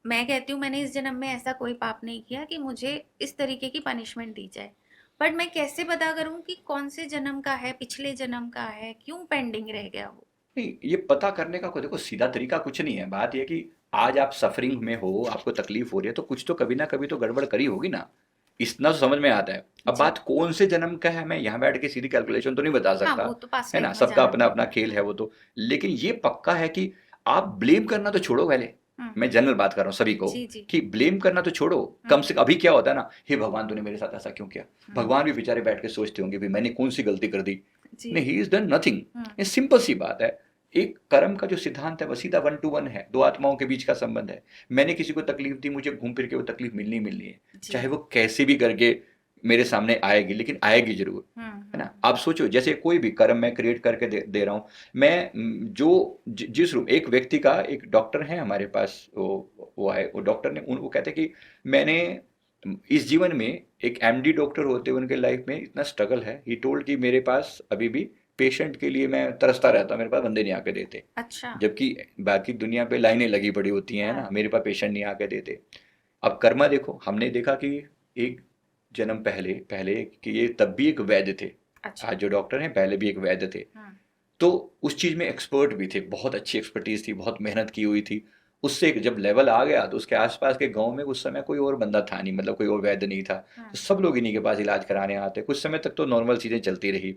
मैं कहती हूँ मैंने इस जन्म में ऐसा कोई पाप नहीं किया कि मुझे इस तरीके की पनिशमेंट दी जाए, बट मैं कैसे पता करूँ कि कौन से जन्म का है, पिछले जन्म का है, क्यों पेंडिंग रह गया वो। नहीं, ये पता करने का कोई देखो सीधा तरीका कुछ नहीं है। बात ये कि आज आप सफरिंग में हो, आपको तकलीफ हो रही है, तो कुछ तो कभी ना कभी तो गड़बड़ करी होगी ना। इतना तो समझ में आता है। अब जी बात कौन से जन्म का है, मैं यहाँ बैठ के सीधी कैलकुलेशन तो नहीं बता हाँ, सकता, वो तो पास्ट है ना, लाइफ में सबका जाना अपना अपना पड़ेगा। खेल है वो तो। लेकिन ये पक्का है कि आप ब्लेम करना तो छोड़ो पहले। मैं जनरल बात कर रहा हूँ सभी को, जी जी। कि ब्लेम करना तो छोड़ो। कम से कम अभी क्या होता है ना, हे भगवान तूने मेरे साथ ऐसा क्यों किया। भगवान भी बेचारे बैठ के सोचते होंगे भी मैंने कौन सी गलती कर दी। जी नहीं, ही इज डन नथिंग। ये सिंपल सी बात है। एक कर्म का जो सिद्धांत है वो सीधा 1 to 1 है, दो आत्माओं के बीच का संबंध है। मैंने किसी को तकलीफ दी, मुझे घूम फिर के वो तकलीफ मिलनी ही मिलनी है, जी। चाहे वो कैसे भी करके मेरे सामने आएगी, लेकिन आएगी जरूर, है ना। आप सोचो, जैसे कोई भी कर्म मैं क्रिएट करके दे रहा हूँ। मैं जिस रूप, एक व्यक्ति का, एक डॉक्टर है हमारे पास, वो आए, वो डॉक्टर ने वो कहते हैं कि मैंने इस जीवन में, एक एमडी डॉक्टर होते हुए उनके लाइफ में इतना स्ट्रगल है। ही टोल्ड कि मेरे पास अभी भी पेशेंट के लिए मैं तरसता रहता, मेरे पास बंदे नहीं आके देते। अच्छा। जबकि बाकी दुनिया पे लाइनें लगी पड़ी होती हैं ना, मेरे पास पेशेंट नहीं आके देते। अब कर्मा देखो, हमने देखा कि एक जन्म पहले पहले कि ये तब भी एक वैद्य थे। अच्छा। आज जो डॉक्टर हैं पहले भी एक वैद्य थे। तो उस चीज़ में एक्सपर्ट भी थे, बहुत अच्छी एक्सपर्टीज थी, बहुत मेहनत की हुई थी। उससे जब लेवल आ गया तो उसके आसपास के गांव में उस समय कोई और बंदा था नहीं, मतलब कोई और वैद्य नहीं था। तो सब लोग इन्हीं के पास इलाज कराने आते। कुछ समय तक तो नॉर्मल चीज़ें चलती रही,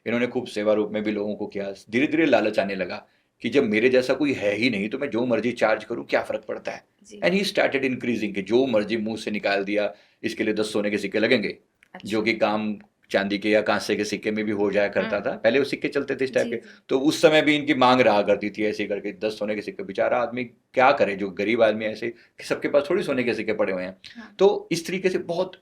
इन्होंने खूब सेवा रूप में भी लोगों को किया। धीरे धीरे लालच आने लगा कि जब मेरे जैसा कोई है ही नहीं तो मैं जो मर्जी चार्ज करूं, क्या फर्क पड़ता है। एंड ही स्टार्टेड इंक्रीजिंग, कि जो मर्जी मुंह से निकाल दिया, इसके लिए 10 सोने के सिक्के लगेंगे। जो कि काम चांदी के या कांसे के सिक्के में भी हो जाया करता था, पहले वो सिक्के चलते थे इस टाइप के। तो उस समय भी इनकी मांग रहा करती थी ऐसे करके 10 सोने के सिक्के। बेचारा आदमी क्या करे, जो गरीब आदमी ऐसे कि सबके पास थोड़ी सोने के सिक्के पड़े हुए हैं। तो इस तरीके से बहुत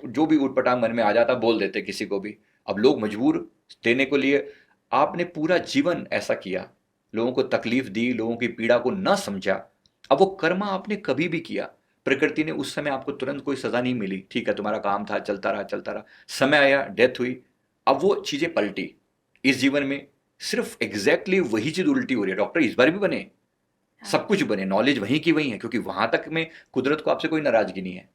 जो भी उटपटांग मन में आ जाता बोल देते किसी को भी। अब लोग मजबूर देने को लिए। आपने पूरा जीवन ऐसा किया, लोगों को तकलीफ दी, लोगों की पीड़ा को न समझा। अब वो कर्मा आपने कभी भी किया, प्रकृति ने उस समय आपको तुरंत कोई सजा नहीं मिली, ठीक है तुम्हारा काम था, चलता रहा चलता रहा, समय आया, डेथ हुई। अब वो चीजें पलटी इस जीवन में, सिर्फ एग्जैक्टली वही चीज उल्टी हो रही है। डॉक्टर इस बार भी बने, सब कुछ बने, नॉलेज वहीं की वहीं है, क्योंकि वहां तक में कुदरत को आपसे कोई नाराजगी नहीं है।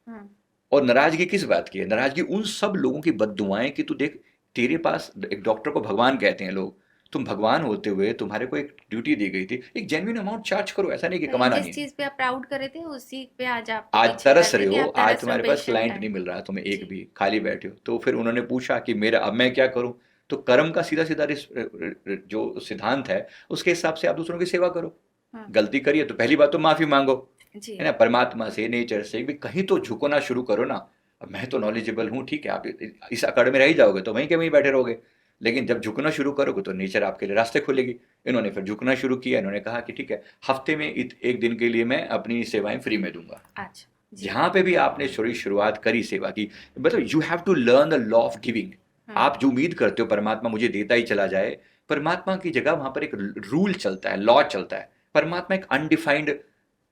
और नाराजगी किस बात की है? नाराजगी उन सब लोगों की बद्दुआएं कि तू देख, तेरे पास, एक डॉक्टर को भगवान कहते हैं लोग, तुम भगवान होते हुए तुम्हारे को एक ड्यूटी दी गई थी, एक जेन्युइन अमाउंट चार्ज करो, ऐसा नहीं कि कमाना जिस नहीं है। चीज पे आप प्राउड कर रहे थे उसी पे आज आप आज पीछे तरस कर रहे कि हो, आप आज तरस रहे हो, तुम्हारे पास पेशेंट क्लाइंट है। नहीं मिल रहा तुम्हें एक जी। भी, खाली बैठे हो। तो फिर उन्होंने पूछा कि मेरा अब मैं क्या करूं। तो कर्म का सीधा सीधा जो सिद्धांत है उसके हिसाब से आप दूसरों की सेवा करो। गलती करिए तो पहली बात तो माफी मांगो, जी है ना, परमात्मा से, नेचर से भी कहीं तो झुकना शुरू करो ना। अब मैं तो नॉलेजेबल हूँ, ठीक है, आप इस अकड़ में रह ही जाओगे तो वहीं के वहीं बैठे रहोगे। लेकिन जब झुकना शुरू करोगे तो नेचर आपके लिए रास्ते खोलेगी। इन्होंने फिर झुकना शुरू किया, इन्होंने कहा कि ठीक है, हफ्ते में एक दिन के लिए मैं अपनी सेवाएं फ्री में दूंगा। अच्छा जी। जहां पे भी आपने शुरुआत करी सेवा की, मतलब you have to learn the law of giving. आप जो उम्मीद करते हो परमात्मा मुझे देता ही चला जाए, परमात्मा की जगह वहां पर एक रूल चलता है, लॉ चलता है। परमात्मा एक अनडिफाइंड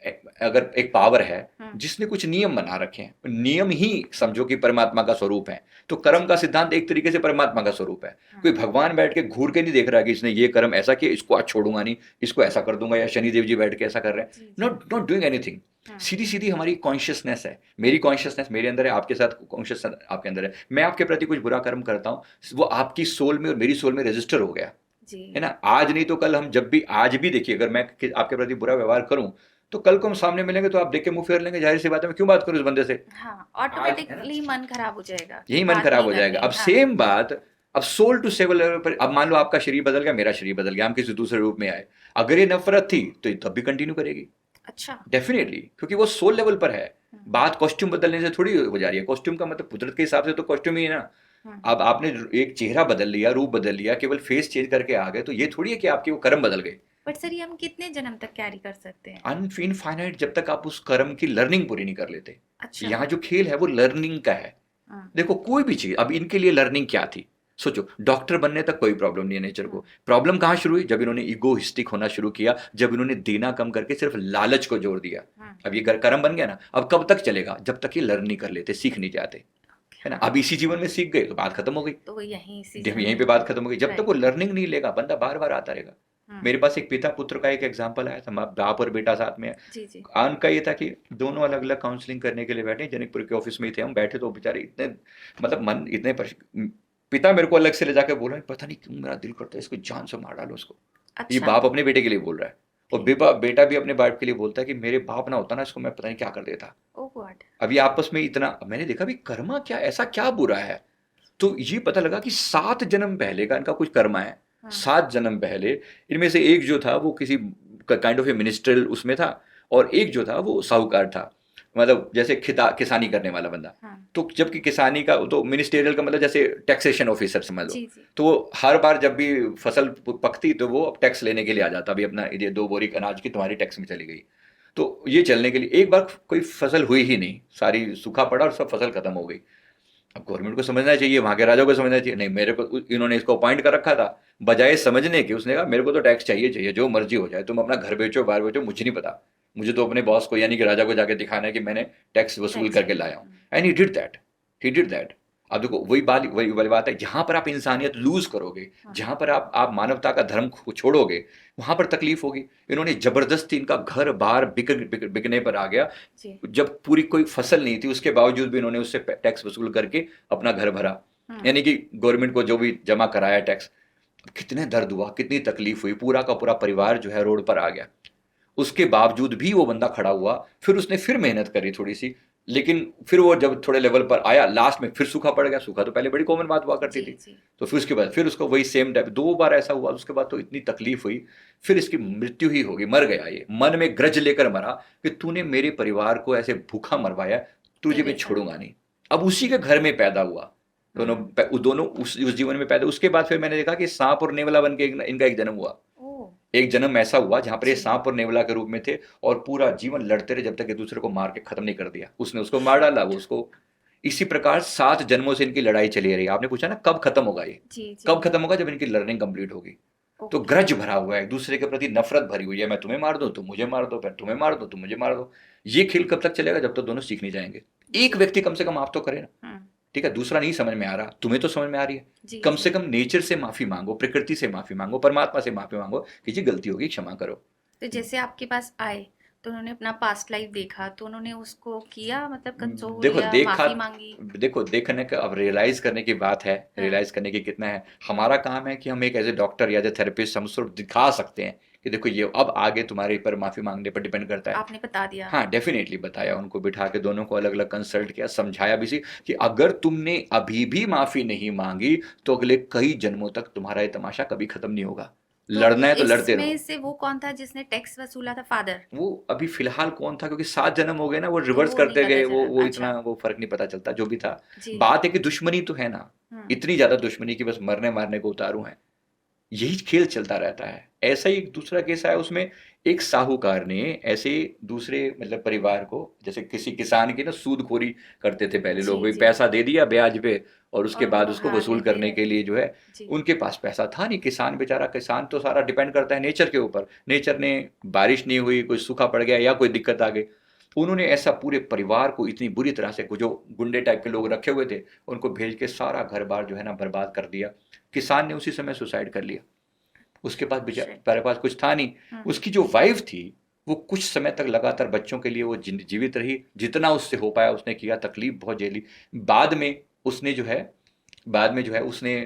अगर एक पावर है हम्म, जिसने कुछ नियम बना रखे हैं, नियम ही समझो कि परमात्मा का स्वरूप है, तो कर्म का सिद्धांत एक तरीके से परमात्मा का स्वरूप है। कोई भगवान बैठ के घूर के नहीं देख रहा कि इसने ये कर्म ऐसा किया, इसको आज छोड़ूंगा नहीं, इसको ऐसा कर दूंगा, या शनिदेव जी बैठ के ऐसा कर रहे हैं। जी, जी, नॉट नॉट डूइंग एनीथिंग। सीधी सीधी हमारी कॉन्शियसनेस है, मेरी कॉन्शियसनेस मेरे अंदर है, आपके साथ कॉन्शियसनेस आपके अंदर है। मैं आपके प्रति कुछ बुरा कर्म करता हूँ, वो आपकी सोल में और मेरी सोल में रजिस्टर हो गया, जी, है ना। आज नहीं तो कल हम जब भी, आज भी देखिए, अगर मैं आपके प्रति बुरा व्यवहार करूं तो कल को हम सामने मिलेंगे तो आप देख के मुंह फेर लेंगे, जाहिर सी बात है, मैं क्यों बात करूं इस बंदे से। हाँ, आज है ना, ऑटोमेटिकली मन खराब हो जाएगा कि यही मन बात खराब नहीं हो जाएगा। करनी। अब हाँ, सेम बात, अब सोल टू सेवल लेवल पर, अब मान लो आपका शरीर बदल गया, मेरा शरीर बदल गया, हम किसी दूसरे रूप में आए, अगर ये नफरत थी तो ये तब भी कंटिन्यू करेगी अच्छा, डेफिनेटली, क्योंकि वो सोल लेवल पर है। हम्म, बात कॉस्ट्यूम बदलने से थोड़ी हो जा रही है, कॉस्ट्यूम का मतलब कुदरत के हिसाब से तो कॉस्ट्यूम ही है ना। अब आपने एक चेहरा बदल लिया, रूप बदल लिया, केवल फेस चेंज करके आ गए, तो ये थोड़ी है कि आपके वो कर्म बदल गए। बट सर ये हम कितने जन्म तक कैरी कर सकते हैं? अनफिनाइट, जब तक आप उस कर्म की लर्निंग पूरी नहीं कर लेते। अच्छा, यहाँ जो खेल है वो लर्निंग का है। हाँ, देखो कोई भी चीज, अब इनके लिए लर्निंग क्या थी, सोचो, डॉक्टर बनने तक कोई प्रॉब्लम नहीं है नेचर को। प्रॉब्लम कहाँ शुरू हुई, जब इन्होंने ईगोइस्टिक होना शुरू किया, जब इन्होंने देना कम करके सिर्फ लालच को जोड़ दिया। हाँ, अब ये कर्म बन गया ना, अब कब तक चलेगा, जब तक ये लर्न नहीं कर लेते, सीख नहीं जाते, है ना। अब इसी जीवन में सीख गए तो बात खत्म हो गई, तो यहीं से यहीं पे बात खत्म हो गई। जब तक वो लर्निंग नहीं लेगा, बंदा बार बार आता रहेगा। मेरे पास एक पिता पुत्र का एक एग्जाम्पल आया था, बाप और बेटा साथ में है। जी, जी, उनका ये था कि दोनों अलग अलग काउंसलिंग करने के लिए बैठे, जनकपुर के ऑफिस में ही थे, हम बैठे तो बेचारे इतने, मतलब मन इतने पिता मेरे को अलग से ले जाके बोल रहे हैं, पता नहीं क्यों मेरा दिल करता है इसको जान से मार डालो उसको। ये अच्छा, बाप अपने बेटे के लिए बोल रहा है, और बेटा भी अपने बाप के लिए बोलता है कि मेरे बाप ना होता ना, इसको मैं पता नहीं क्या कर देता। ओ गॉड, अभी आपस में इतना, मैंने देखा भी कर्मा क्या, ऐसा क्या बुरा है। तो ये पता लगा कि 7 जन्म पहले का इनका कुछ कर्मा है। हाँ, 7 जन्म पहले इनमें से एक जो था वो किसी काइंड ऑफ ए मिनिस्ट्रियल उसमें था, और एक जो था वो साहूकार था, मतलब जैसे किसानी करने वाला बंदा। हाँ, तो जबकि किसानी का तो मिनिस्टेरियल का मतलब जैसे टैक्सेशन ऑफिसर समझ लो। जी, जी, तो वो हर बार जब भी फसल पकती तो वो अब टैक्स लेने के लिए आ जाता, अभी अपना ये 2 बोरी अनाज की तुम्हारी टैक्स में चली गई। तो ये चलने के लिए एक बार कोई फसल हुई ही नहीं, सारी सूखा पड़ा और सब फसल खत्म हो गई। अब गवर्नमेंट को समझना चाहिए, वहां के राजा को समझना चाहिए, नहीं मेरे को इन्होंने इसको अपॉइंट कर रखा था, बजाय समझने के उसने कहा मेरे को तो टैक्स चाहिए चाहिए, जो मर्जी हो जाए, तुम अपना घर बेचो बाहर बेचो, मुझे नहीं पता, मुझे तो अपने बॉस को यानी कि राजा को जाके दिखाना है कि मैंने टैक्स वसूल टैक्स, करके लाया हूँ। And he did that. अब देखो वही वाली बात है, जहां पर आप इंसानियत लूज करोगे, हाँ, जहां पर आप मानवता का धर्म को छोड़ोगे, वहां पर तकलीफ होगी। इन्होंने जबरदस्ती, इनका घर बार बिकने पर आ गया, जी, जब पूरी कोई फसल नहीं थी उसके बावजूद भी इन्होंने उससे टैक्स वसूल करके अपना घर भरा, हाँ, यानी कि गवर्नमेंट को जो भी जमा कराया टैक्स। कितने दर्द हुआ, कितनी तकलीफ हुई, पूरा का पूरा परिवार जो है रोड पर आ गया। उसके बावजूद भी वो बंदा खड़ा हुआ, फिर उसने फिर मेहनत करी थोड़ी सी, लेकिन फिर वो जब थोड़े लेवल पर आया, लास्ट में फिर सूखा पड़ गया। सूखा तो पहले बड़ी कॉमन बात हुआ करती जी, थी। जी, तो फिर उसके बाद फिर उसको वही सेम टाइप 2 बार ऐसा हुआ, उसके बाद तो इतनी तकलीफ हुई, फिर इसकी मृत्यु ही होगी, मर गया ये, मन में ग्रज लेकर मरा कि तूने मेरे परिवार को ऐसे भूखा मरवाया, तुझे मैं तेरे साथ, छोड़ूंगा नहीं। अब उसी के घर में पैदा हुआ, दोनों उस जीवन में पैदा। उसके बाद फिर मैंने देखा कि सांप और नेवला बन के इनका एक जन्म हुआ। ओ, एक जन्म ऐसा हुआ जहां पर ये जी, सांप और नेवला के रूप में थे, और पूरा जीवन लड़ते रहे जब तक एक दूसरे को मार के खत्म नहीं कर दिया। उसने उसको मार डाला, वो उसको। इसी प्रकार 7 जन्मों से इनकी लड़ाई चली रही। आपने पूछा ना कब खत्म होगा ये, जी, जी, कब खत्म होगा, जब इनकी लर्निंग कंप्लीट होगी। तो ओके, ग्रज भरा हुआ है, एक दूसरे के प्रति नफरत भरी हुई है, मैं तुम्हें मार दूं तुम मुझे मार दो, मैं तुम्हें मार दूं तुम मुझे मार दो। ये खेल कब तक चलेगा, जब तक दोनों सीख नहीं जाएंगे। एक व्यक्ति कम से कम माफ तो करे ना, हाँ, ठीक है, दूसरा नहीं समझ में आ रहा, तुम्हें तो समझ में आ रही है, जी, कम जी, से कम नेचर से माफी मांगो, प्रकृति से माफी मांगो, परमात्मा से माफी मांगो कि जी गलती होगी, क्षमा करो। तो जैसे आपके पास आए तो उन्होंने अपना पास्ट लाइफ देखा, तो उन्होंने उसको किया, मतलब कंसोल देखो या देखा, माफी मांगी? देखो देखने का, अब रियलाइज करने की बात है, हाँ, रियलाइज करने की कितना है। हमारा काम है कि हम एक एज ए डॉक्टर या एज ए थेरेपिस्ट हम उसको दिखा सकते हैं कि देखो ये अब आगे तुम्हारे पर माफी मांगने पर डिपेंड करता है। आपने बता दिया, हाँ डेफिनेटली बताया, उनको बिठा के दोनों को अलग अलग कंसल्ट किया, समझाया भी सी कि अगर तुमने अभी भी माफी नहीं मांगी तो अगले कई जन्मों तक तुम्हारा ये तमाशा कभी खत्म नहीं होगा। तो लड़ना है तो लड़ते रहो। इसमें से वो कौन था जिसने टैक्स वसूला था? फादर? वो अभी फिलहाल कौन था, क्योंकि 7 जन्म हो गए ना, वो तो रिवर्स वो नहीं करते पता गए, चला, वो अच्छा, इतना वो फर्क नहीं पता चलता जो भी था। जी, बात है कि दुश्मनी तो है ना, हाँ, इतनी ज्यादा दुश्मनी कि बस मरने मारने को उतारू है। यही खेल चलता रहता है। ऐसा ही एक दूसरा केस आया, उसमें एक साहूकार ने ऐसे दूसरे मतलब परिवार को, जैसे किसी किसान की ना सूदखोरी करते थे पहले लोग, जी भाई जी। पैसा दे दिया ब्याज पे और उसके और बाद वो उसको हार वसूल लेते करने के रहते। लिए जो है जी उनके पास पैसा था नहीं। किसान बेचारा, किसान तो सारा डिपेंड करता है नेचर के ऊपर, नेचर ने बारिश नहीं हुई, कोई सूखा पड़ गया या कोई दिक्कत आ गई, उन्होंने ऐसा पूरे परिवार को इतनी बुरी तरह से, जो गुंडे टाइप के लोग रखे हुए थे उनको भेज के सारा घर बार जो है ना बर्बाद कर दिया। किसान ने उसी समय सुसाइड कर लिया, उसके पास शिट। बेचारे पास कुछ था नहीं। हम्म। उसकी जो वाइफ थी वो कुछ समय तक लगातार बच्चों के लिए वो जीवित रही, जितना उससे हो पाया उसने किया, तकलीफ बहुत झेली। बाद में उसने जो है बाद में जो है उसने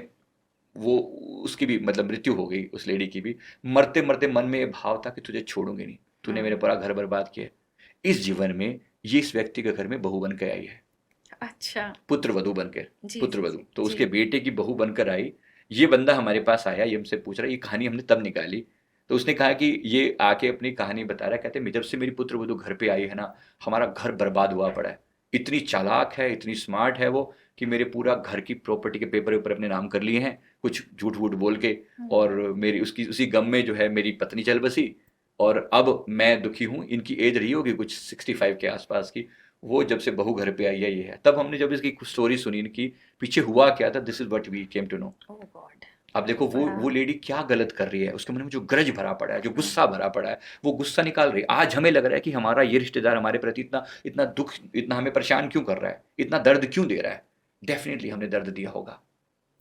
वो उसकी भी मतलब मृत्यु हो गई, उस लेडी की भी। मरते मरते मन में ये भाव था कि तुझे छोड़ूंगी नहीं, तूने मेरे पूरा घर बर्बाद किया। इस जीवन में ये इस व्यक्ति के घर में बहू बन के आई है, अच्छा। पुत्र वधू बनकर। जी पुत्र जी वधू जी तो जी। उसके बेटे की बहू बनकर आई। ये बंदा हमारे पास आया, ये हमसे पूछ रहा है, ये कहानी हमने तब निकाली। तो उसने कहा कि ये आके अपनी कहानी बता रहा है, कहते जब से मेरी पुत्र वधू घर पे आई है ना, हमारा घर बर्बाद हुआ पड़ा है। इतनी चालाक है, इतनी स्मार्ट है वो, कि मेरे पूरा घर की प्रॉपर्टी के पेपर ऊपर अपने नाम कर लिए हैं, कुछ झूठ वूठ बोल के। और मेरी उसकी उसी गम में जो है मेरी पत्नी चल बसी, और अब मैं दुखी हूँ। इनकी एज रही होगी कुछ 65 के आसपास की। वो जब से बहू घर पे आई है, ये है। तब हमने जब इसकी स्टोरी सुनी इनकी, पीछे हुआ क्या था, this is what we came to know. Oh God. अब देखो वो लेडी क्या गलत कर रही है, उसके मन में जो ग्रज भरा पड़ा है, जो गुस्सा भरा पड़ा है, वो गुस्सा निकाल रही है। आज हमें लग रहा है कि हमारा ये रिश्तेदार हमारे प्रति इतना इतना दुख, इतना हमें परेशान क्यों कर रहा है, इतना दर्द क्यों दे रहा है। डेफिनेटली हमने दर्द दिया होगा।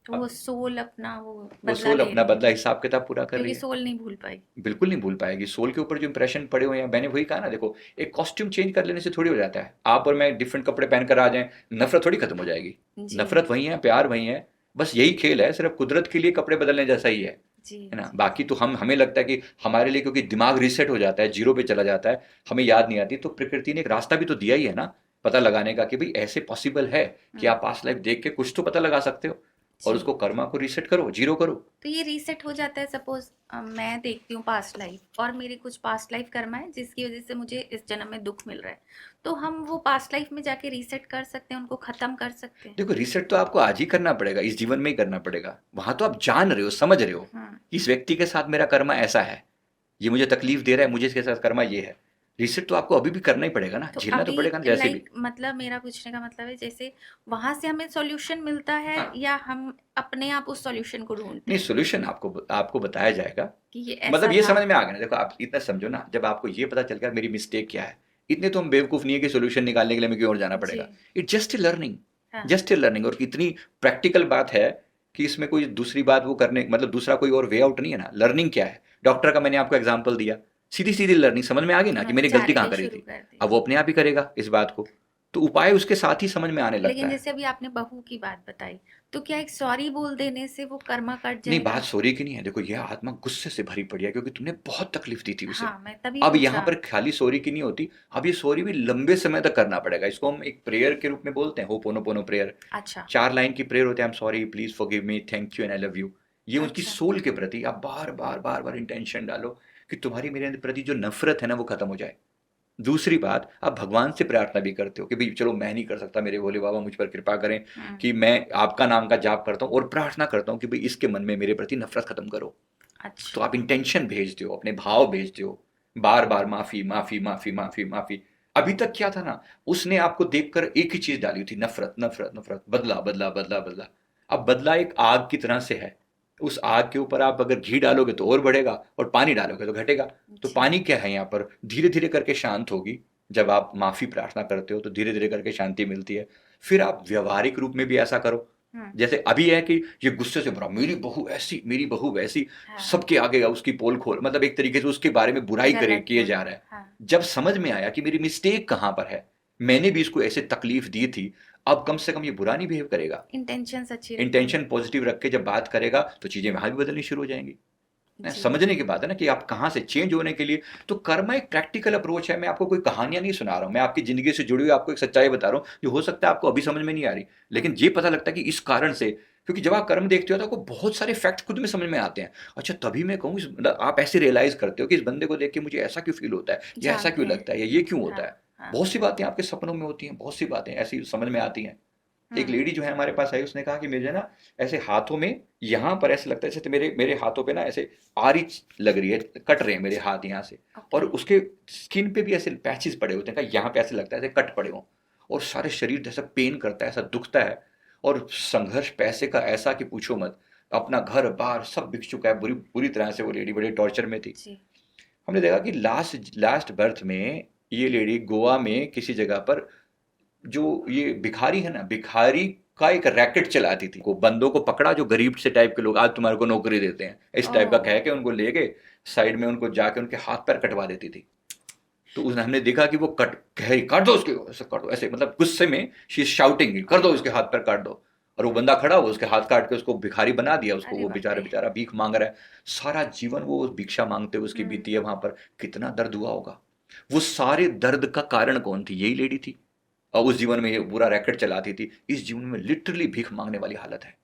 तो वो सोल अपना वो वो बदला सोल ले अपना रही है, बदला, हिसाब किताब पूरा कर रही क्योंकि है। सोल नहीं भूल पाएगी। बिल्कुल नहीं भूल पाएगी। सोल के ऊपर जो इंप्रेशन पड़े हुए हैं, मैंने वही कहा ना, देखो एक कॉस्ट्यूम चेंज कर लेने से थोड़ी हो जाता है। आप और मैं डिफरेंट कपड़े पहनकर आ जाएं, नफरत थोड़ी खत्म हो जाएगी। जी नफरत वही है, प्यार वही है। बस यही खेल है, सिर्फ कुदरत के लिए कपड़े बदलने जैसा ही जी है ना। जी। बाकी तो हमें लगता है कि हमारे लिए, क्योंकि दिमाग रीसेट हो जाता है, जीरो पे चला जाता है, हमें याद नहीं आती। तो प्रकृति ने एक रास्ता भी तो दिया ही है ना, पता लगाने का, कि भाई ऐसे पॉसिबल है कि आप पास्ट लाइफ देख के कुछ तो पता लगा सकते हो, और जी। उसको कर्मा को रीसेट करो, जीरो करो। तो ये रीसेट हो जाता है, सपोज मैं देखती हूँ पास्ट लाइफ और मेरी कुछ पास्ट लाइफ कर्मा है जिसकी वजह से मुझे इस जन्म में दुख मिल रहा है, तो हम वो पास्ट लाइफ में जाके रीसेट कर सकते हैं, उनको खत्म कर सकते हैं। देखो रीसेट तो आपको आज ही करना पड़ेगा, इस जीवन में ही करना पड़ेगा। वहां तो आप जान रहे हो, समझ रहे हो हाँ। कि इस व्यक्ति के साथ मेरा कर्मा ऐसा है, ये मुझे तकलीफ दे रहा है, मुझे इसके साथ कर्मा ये है। रीसेट तो आपको अभी भी करना ही पड़ेगा ना, तो झेलना तो अभी पड़ेगा ना जैसे भी। मतलब मेरा पूछने का मतलब है, जैसे वहां से हमें सॉल्यूशन मिलता है हाँ। या हम अपने आप उस सॉल्यूशन को ढूंढते नहीं, हैं सोल्यूशन आपको बताया जाएगा। कि ये ऐसा मतलब ये ना समझ हो। में आ गया ना। देखो आप इतना समझो ना, जब आपको ये पता चल गया मेरी मिस्टेक क्या है, इतने तो हम बेवकूफ नहीं है कि सोल्यूशन निकालने के लिए हमें क्यों और जाना जी। पड़ेगा। इट्स जस्ट ए लर्निंग, हाँ। Just a learning. और इतनी प्रैक्टिकल बात है कि इसमें कोई दूसरी बात वो करने, मतलब दूसरा कोई और वे आउट नहीं है ना। लर्निंग क्या है, डॉक्टर का मैंने आपको एग्जाम्पल दिया, सीधी सीधी लर्निंग समझ में आ गई ना कि हाँ, मैंने गलती कहाँ जानते करी शुरू थी। कर दी। अब वो अपने आप ही करेगा इस बात को, तो उपाय उसके साथ ही समझ में आने लगता लेकिन है। जैसे अभी आपने बहू की बात बताई, तो क्या एक सॉरी बोल देने से वो कर्मा कट नहीं, जाएगा? बात सॉरी की नहीं है। देखो यह आत्मा गुस्से से भरी पड़ी है, क्योंकि तुमने बहुत तकलीफ दी थी उसे। हाँ, मैं तभी अब यहाँ पूछा। पर खाली सॉरी की नहीं होती, अब ये सॉरी भी लंबे समय तक करना पड़ेगा। इसको हम एक प्रेयर के रूप में बोलते हैं, होपोनोपोनो प्रेयर। अच्छा 4 लाइन की प्रेयर होते हैं, I am sorry, please forgive me, thank you and I love you. ये उनकी अच्छा। सोल के प्रति आप बार बार बार बार इंटेंशन डालो कि तुम्हारी मेरे प्रति जो नफरत है ना वो खत्म हो जाए। दूसरी बात, आप भगवान से प्रार्थना भी करते हो कि भाई चलो मैं नहीं कर सकता, मेरे भोले बाबा मुझ पर कृपा करें, कि मैं आपका नाम का जाप करता हूँ और प्रार्थना करता हूँ कि भाई इसके मन में मेरे प्रति नफरत खत्म करो। तो अच्छा। आप इंटेंशन भेजते हो, अपने भाव भेजते हो, बार बार माफी माफी माफी माफी माफी। अभी तक क्या था ना, उसने आपको देखकर एक ही चीज डाली थी, नफरत नफरत नफरत, बदला बदला बदला बदला। अब बदला एक आग की तरह से है, उस आग के ऊपर आप अगर घी डालोगे तो और बढ़ेगा, और पानी डालोगे तो घटेगा। तो जी। पानी क्या है यहाँ पर, धीरे धीरे करके शांत होगी। जब आप माफी प्रार्थना करते हो तो धीरे धीरे करके शांति मिलती है। फिर आप व्यवहारिक रूप में भी ऐसा करो, जैसे अभी है कि ये गुस्से से भरा, मेरी बहू ऐसी, मेरी बहू वैसी, हाँ, सबके आगे उसकी पोल खोल, मतलब एक तरीके से उसके बारे में बुराई करे गलत किए बोल। जा रहा है। हाँ, जब समझ में आया कि मेरी मिस्टेक कहाँ पर है, मैंने भी इसको ऐसे तकलीफ दी थी, अब कम से कम ये बुरा नहीं बिहेव करेगा। इंटेंशंस अच्छी रखनी इंटेंशन पॉजिटिव रख के जब बात करेगा तो चीजें वहां भी बदलनी शुरू हो जाएंगी। है। जी। समझने की बात है ना कि आप कहाँ से चेंज होने के लिए। तो कर्म एक प्रैक्टिकल अप्रोच है। मैं आपको कोई कहानियां नहीं सुना रहा हूँ, मैं आपकी जिंदगी से जुड़ी हुई आपको एक सच्चाई बता रहा हूँ, जो हो सकता है आपको अभी समझ में नहीं आ रही, लेकिन ये पता लगता है कि इस कारण से, क्योंकि जब आप कर्म देखते हो तो आपको बहुत सारे फैक्ट खुद में समझ में आते हैं। अच्छा, तभी मैं कहूँ मतलब आप ऐसे रियलाइज करते हो कि इस बंदे को देख के मुझे ऐसा क्यों फील होता है, या ऐसा जानते क्यों हैं। लगता है, या ये क्यों होता हाँ, है। हाँ। बहुत सी बातें आपके सपनों में होती हैं, बहुत सी बातें ऐसी समझ में आती हैं। एक लेडी जो है हमारे पास आई, उसने कहा कि मुझे ना ऐसे हाथों में यहाँ पर ऐसे लगता है जैसे मेरे मेरे हाथों पे ना ऐसे आरी लग रही है, कट रहे हैं मेरे हाथ यहाँ से, और ओके। उसके स्किन पे भी ऐसे पैचेस पड़े होते हैं, कहा यहाँ पे ऐसे लगता है ऐसे कट पड़े हों, और सारे शरीर जैसा पेन करता है, ऐसा दुखता है, और संघर्ष पैसे का ऐसा कि पूछो मत, अपना घर बार सब बिक चुका है, बुरी बुरी तरह से वो लेडी बड़े टॉर्चर में थी। जी। हमने देखा कि लास्ट लास्ट बर्थ में ये लेडी गोवा में किसी जगह पर, जो ये भिखारी है ना, भिखारी का एक रैकेट चलाती थी, को बंदों को पकड़ा जो गरीब से टाइप के लोग आज तुम्हारे को नौकरी देते हैं, इस टाइप का ओह। कह के उनको ले गए साइड में, उनको जाके उनके हाथ पैर कटवा देती थी। तो उसने हमने देखा कि वो कट कह रही काट दो उसके, ऐसे काट दो, ऐसे मतलब गुस्से में शी इज शाउटिंग, कर दो उसके हाथ पैर काट दो, और वो बंदा खड़ा हुआ उसके हाथ काट के उसको भिखारी बना दिया उसको, अरे वो बाप बेचारा रे। बेचारा भीख मांग रहा है, सारा जीवन वो भिक्षा मांगते हुए उसकी हम्म। बीती है वहां पर, कितना दर्द हुआ होगा। वो सारे दर्द का कारण कौन थी? यही लेडी थी। और उस जीवन में ये पूरा रैकेट चलाती थी, इस जीवन में लिटरली भीख मांगने वाली हालत है,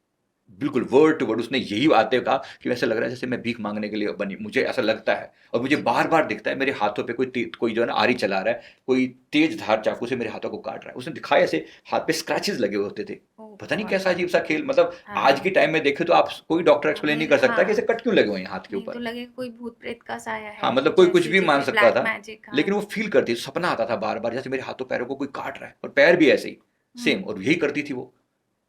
बिल्कुल वर्ड टू वर्ड उसने यही बातें कहा कि वैसे लग रहा है जैसे मैं भीख मांगने के लिए बनी, मुझे ऐसा लगता है, और मुझे बार बार दिखता है मेरे हाथों पे कोई जो है ना आरी चला रहा है, कोई तेज धार चाकू से मेरे हाथों को काट रहा है। उसने दिखाया ऐसे हाथ पे स्क्रैचेस लगे होते थे, ओह पता नहीं गॉड। कैसा अजीब सा खेल, मतलब हाँ। आज के टाइम में देखे तो आप कोई डॉक्टर एक्सप्लेन नहीं हमें कर सकता कि हाँ, ऐसे कट क्यों लगे हुए हैं हाथ के नहीं तो ऊपर। लगे कोई भूत प्रेत का साया हाँ, है मतलब कुछ कोई कुछ ऐसी भी मान चीजें, सकता ब्लैक था, मैजिक। हाँ। लेकिन वो फील करती, सपना आता था बार बार जैसे मेरे हाथों पैरों को कोई काट रहा है, और पैर भी ऐसे ही सेम, हम्म। और यही करती थी वो।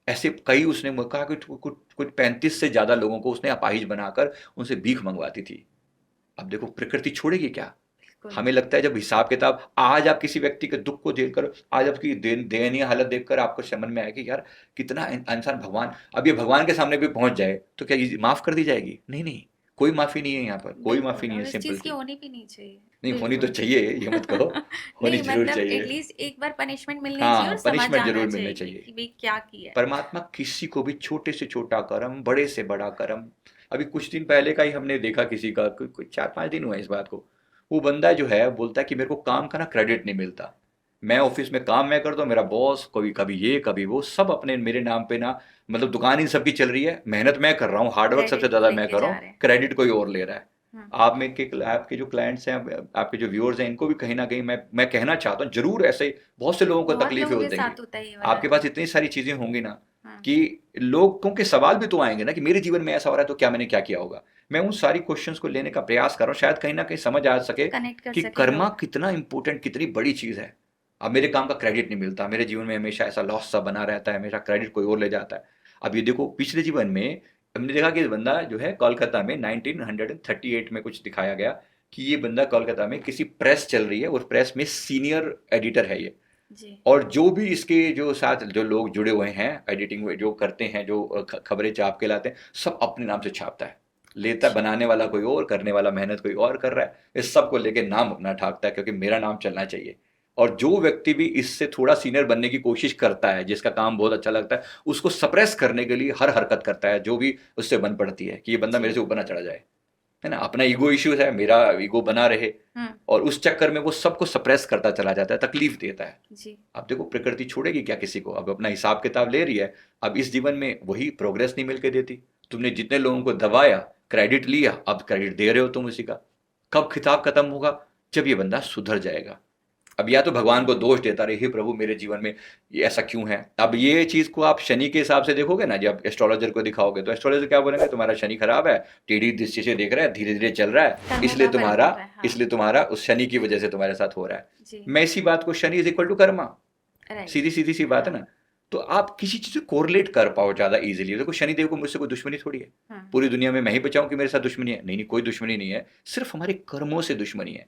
ऐसे कई उसने कहा कि कुछ कुछ 35 से ज्यादा लोगों को उसने अपाहिज बनाकर उनसे भीख मंगवाती थी। अब देखो प्रकृति छोड़ेगी क्या? बिल्कुल। हमें लगता है जब हिसाब किताब, आज आप किसी व्यक्ति के दुख को देखकर, आज आपकी दयनीय हालत देखकर आपको समझ में आएगी यार कितना इंसान, भगवान अब ये भगवान के सामने भी पहुंच जाए तो क्या ये माफ कर दी जाएगी? नहीं नहीं, कोई माफी नहीं है यहाँ पर, कोई माफी बिल्कुल, नहीं है, और इस सिंपल चीज की सी। होनी भी नहीं चाहिए। नहीं होनी तो बिल्कुल। चाहिए, ये मत कहो, होनी नहीं जरूर मतलब चाहिए। एटलीस्ट एक बार पनिशमेंट मिलनी चाहिए और हाँ, समझ पनिशमेंट आना जरूर मिलनी चाहिए चाहिए। कि भाई क्या किया है। परमात्मा किसी को भी छोटे से छोटा कर्म, बड़े से बड़ा कर्म, अभी कुछ दिन पहले का ही हमने देखा किसी का, कोई 4-5 दिन हुआ इस बात को, वो बंदा जो है बोलता है कि मेरे को काम का ना क्रेडिट नहीं मिलता, मैं ऑफिस में काम मैं करता हूँ, मेरा बॉस कोई कभी ये कभी वो सब अपने मेरे नाम पे ना, मतलब दुकान इन सबकी चल रही है, मेहनत मैं कर रहा हूँ, हार्डवर्क सबसे क्रेडिट ज़्यादा मैं लेके कर रहा जा हूँ, रहे हैं। क्रेडिट कोई और ले रहा है। हम्म। आप में के आपके जो क्लाइंट्स हैं, आपके जो व्यूअर्स हैं, इनको भी कहीं ना कहीं मैं कहना चाहता हूँ, जरूर ऐसे बहुत से लोगों को बहुत तकलीफें लोगों के होती हैं, साथ होता है ये वाला। आपके पास इतनी सारी चीज़ें होंगी ना हाँ। कि लोगों के सवाल भी तो आएंगे ना कि मेरे जीवन में ऐसा हो रहा है तो क्या मैंने क्या किया होगा। मैं उन सारी क्वेश्चंस को लेने का प्रयास कर रहा हूँ, शायद कहीं ना कहीं समझ आ सके कनेक्ट कर कि सके कर्मा लोग। कितना इंपॉर्टेंट, कितनी बड़ी चीज़ है। अब मेरे काम का क्रेडिट नहीं मिलता, मेरे जीवन में हमेशा ऐसा लॉस सा बना रहता है, हमेशा क्रेडिट कोई और ले जाता है। अब ये देखो पिछले जीवन में हमने देखा कि बंदा जो है कोलकाता में 1938 में कुछ दिखाया गया कि ये बंदा कोलकाता में किसी प्रेस चल रही है, उस प्रेस में सीनियर एडिटर है ये, जी। और जो भी इसके जो साथ जो लोग जुड़े हुए हैं एडिटिंग जो करते हैं, जो खबरें छाप के लाते हैं, सब अपने नाम से छापता है, लेता है, अच्छा। बनाने वाला कोई और, करने वाला मेहनत कोई और कर रहा है, इस सब को लेके नाम अपना ठाकता है क्योंकि मेरा नाम चलना चाहिए। और जो व्यक्ति भी इससे थोड़ा सीनियर बनने की कोशिश करता है, जिसका काम बहुत अच्छा लगता है, उसको सप्रेस करने के लिए हर हरकत करता है जो भी उससे बन पड़ती है कि ये बंदा जी। मेरे से ऊपर ना चढ़ा जाए, है ना, अपना ईगो इश्यूज है, मेरा ईगो बना रहे, हम्म। और उस चक्कर में वो सबको सप्रेस करता चला जाता है, तकलीफ देता है। जी। अब देखो प्रकृति छोड़ेगी क्या किसी को? अब अपना हिसाब किताब ले रही है, अब इस जीवन में वही प्रोग्रेस नहीं मिलके देती, तुमने जितने लोगों को दबाया, क्रेडिट लिया, अब क्रेडिट दे रहे हो तुम उसी का। कब खिताब खत्म होगा? जब ये बंदा सुधर जाएगा। अब या तो भगवान को दोष देता रहे, हे प्रभु मेरे जीवन में ये ऐसा क्यों है। अब ये चीज को आप शनि के हिसाब से देखोगे ना, जब एस्ट्रोलॉजर को दिखाओगे तो एस्ट्रोलॉजर क्या बोलेंगे, तुम्हारा शनि खराब है, टेढ़ी दृष्टि से देख रहा है, धीरे धीरे चल रहा है, कर्मों इसलिए का फल तुम्हारा मिल रहा है। हाँ। इसलिए तुम्हारा उस शनि की वजह से तुम्हारे साथ हो रहा है। जी। मैं इसी बात को, Shani is equal to karma, right. सीधी सीधी सी बात है ना। तो आप किसी चीज से कोरिलेट कर पाओ ज्यादा इजीली। देखो शनिदेव को मुझसे कोई दुश्मनी थोड़ी है, हाँ। पूरी दुनिया में मैं ही बचाऊं कि मेरे साथ दुश्मनी है? नहीं नहीं, कोई दुश्मनी नहीं है, सिर्फ हमारे कर्मों से दुश्मनी है।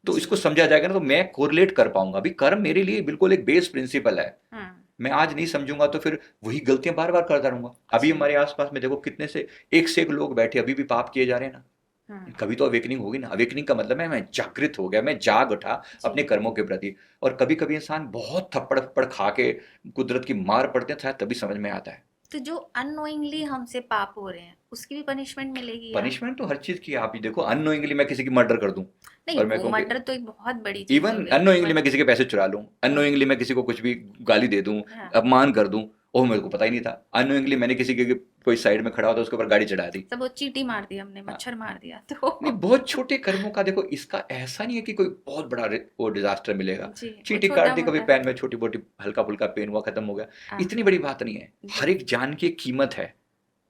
तो जी। इसको समझा जाएगा ना तो मैं कोरिलेट कर पाऊंगा। अभी कर्म मेरे लिए बिल्कुल एक बेस प्रिंसिपल है, हाँ। मैं आज नहीं समझूंगा तो फिर वही गलतियां बार बार करता रहूंगा। अभी जी। हमारे आसपास में देखो कितने से एक लोग बैठे अभी भी पाप किए जा रहे हैं ना। हाँ। कभी तो अवेकनिंग होगी ना। अवेकनिंग का मतलब है मैं जागृत हो गया, मैं जाग उठा अपने जी। कर्मों के प्रति। और कभी कभी इंसान बहुत थप्पड़ थप्पड़ खा के कुदरत की मार पड़ते हैं, शायद तभी समझ में आता है। तो जो अननोइंगली हमसे पाप हो रहे हैं उसकी भी पनिशमेंट मिलेगी यार? पनिशमेंट तो हर चीज की है। आप ही देखो अननोइंगली मैं किसी की मर्डर कर दूं, नहीं, और मैं वो कहूँ कि मर्डर तो एक बहुत बड़ी चीज हो इवन गई, अननोइंगली बट मैं किसी के पैसे चुरा लूं, अननोइंगली मैं किसी को कुछ भी गाली दे दूं, हाँ। अपमान कर दूं, ओह मेरे को पता ही नहीं था, अनोइंगली मैंने किसी के कोई साइड में खड़ा होता उसके ऊपर गाड़ी चढ़ा दी। सब वो चींटी मार दी हमने, हाँ, मच्छर मार दिया तो नहीं बहुत छोटे कर्मों का देखो, इसका ऐसा नहीं है कि कोई बहुत बड़ा वो डिजास्टर मिलेगा। जी, वो चींटी छोटा काट दी, कभी मोटा। पैन में छोटी मोटी हल्का फुल्का पेन हुआ, खत्म हो गया, हाँ, इतनी बड़ी बात नहीं है। जी, हर एक जान की एक कीमत है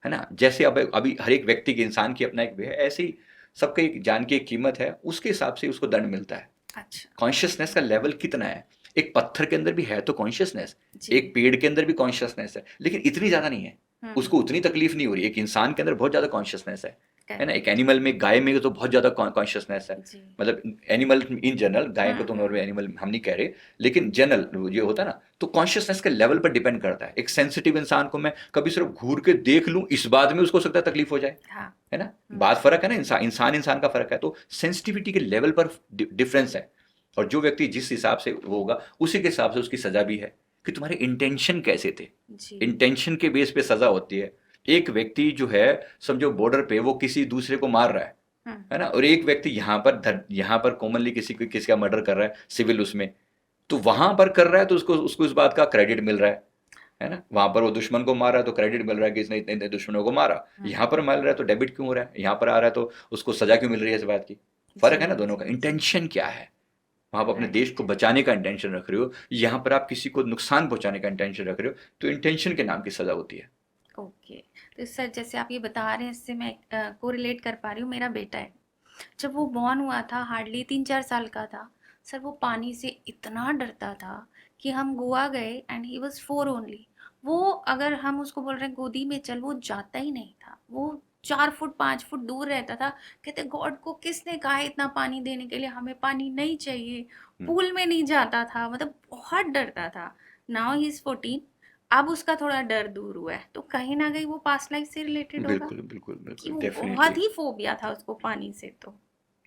ना। जैसे अब अभी हर एक व्यक्ति के, इंसान की अपना एक वे है, ऐसे ही सबके एक जान की एक कीमत है, उसके हिसाब से उसको दंड मिलता है। अच्छा, कॉन्शियसनेस का लेवल कितना है, एक पत्थर के अंदर भी है तो कॉन्शियसनेस, जी, एक पेड़ के अंदर भी कॉन्शियसनेस है, लेकिन इतनी ज्यादा नहीं है, उसको उतनी तकलीफ नहीं हो रही। एक इंसान के अंदर बहुत ज्यादा कॉन्शियसनेस है ना। एक एनिमल में, गाय में तो बहुत ज्यादा कॉन्शियसनेस है, जी, मतलब एनिमल इन जनरल, गाय को तो हम्म, नॉर्मल एनिमल हम नहीं कह रहे, लेकिन जनरल ये होता है ना, तो कॉन्शियसनेस के लेवल पर डिपेंड करता है। एक सेंसिटिव इंसान को मैं कभी सिर्फ घूर के देख लूं, इस बात में उसको हो सकता है तकलीफ हो जाए, हाँ, है ना। बात फर्क है ना, इंसान का फर्क है, तो सेंसिटिविटी के लेवल पर डिफरेंस है। और जो व्यक्ति जिस हिसाब से वो होगा, उसी के हिसाब से उसकी सजा भी है, कि तुम्हारे इंटेंशन कैसे थे। जी, इंटेंशन के बेस पे सजा होती है। एक व्यक्ति जो है, समझो बॉर्डर पे वो किसी दूसरे को मार रहा है ना, और एक व्यक्ति यहाँ पर कॉमनली किसी का मर्डर कर रहा है सिविल उसमें, तो वहां पर कर रहा है तो उसको उसको इस बात का क्रेडिट मिल रहा है ना। वहां पर वो दुश्मन को मार रहा है तो क्रेडिट मिल रहा है कि इसने इतने इतने दुश्मनों को मारा। यहाँ पर मिल रहा है तो डेबिट क्यों हो रहा है, यहाँ पर आ रहा है तो उसको सजा क्यों मिल रही है, इस बात की फर्क है ना दोनों का। इंटेंशन क्या है, वहां आप अपने देश को राइट, बचाने का इंटेंशन रख रहे हो, यहाँ पर आप किसी को नुकसान पहुंचाने का इंटेंशन रख रहे हो, तो इंटेंशन के नाम की सजा होती है। ओके। तो सर जैसे आप ये बता रहे हैं, इससे मैं कोरिलेट कर पा रही हूँ। मेरा बेटा है, जब वो बॉर्न हुआ था हार्डली 3-4 साल का था, सर वो पानी से इतना डरता था कि हम गोवा गए एंड ही वाज 4 ओनली। वो अगर हम उसको बोल रहे हैं गोदी में चल, वो जाता ही नहीं था। वो 4 फुट 5 फुट दूर रहता था। कहते गॉड को किसने कहा है इतना पानी देने के लिए, हमें पानी नहीं चाहिए। हम्म, पूल में नहीं जाता था, मतलब बहुत डरता था। Now he is 14। अब उसका थोड़ा डर दूर हुआ है, तो कहीं ना कहीं वो पास्ट लाइफ से रिलेटेड होगा बिल्कुल बिल्कुल कि बिल्कुल, वो बहुत डेफिनेटली। ही फोबिया था उसको पानी से। तो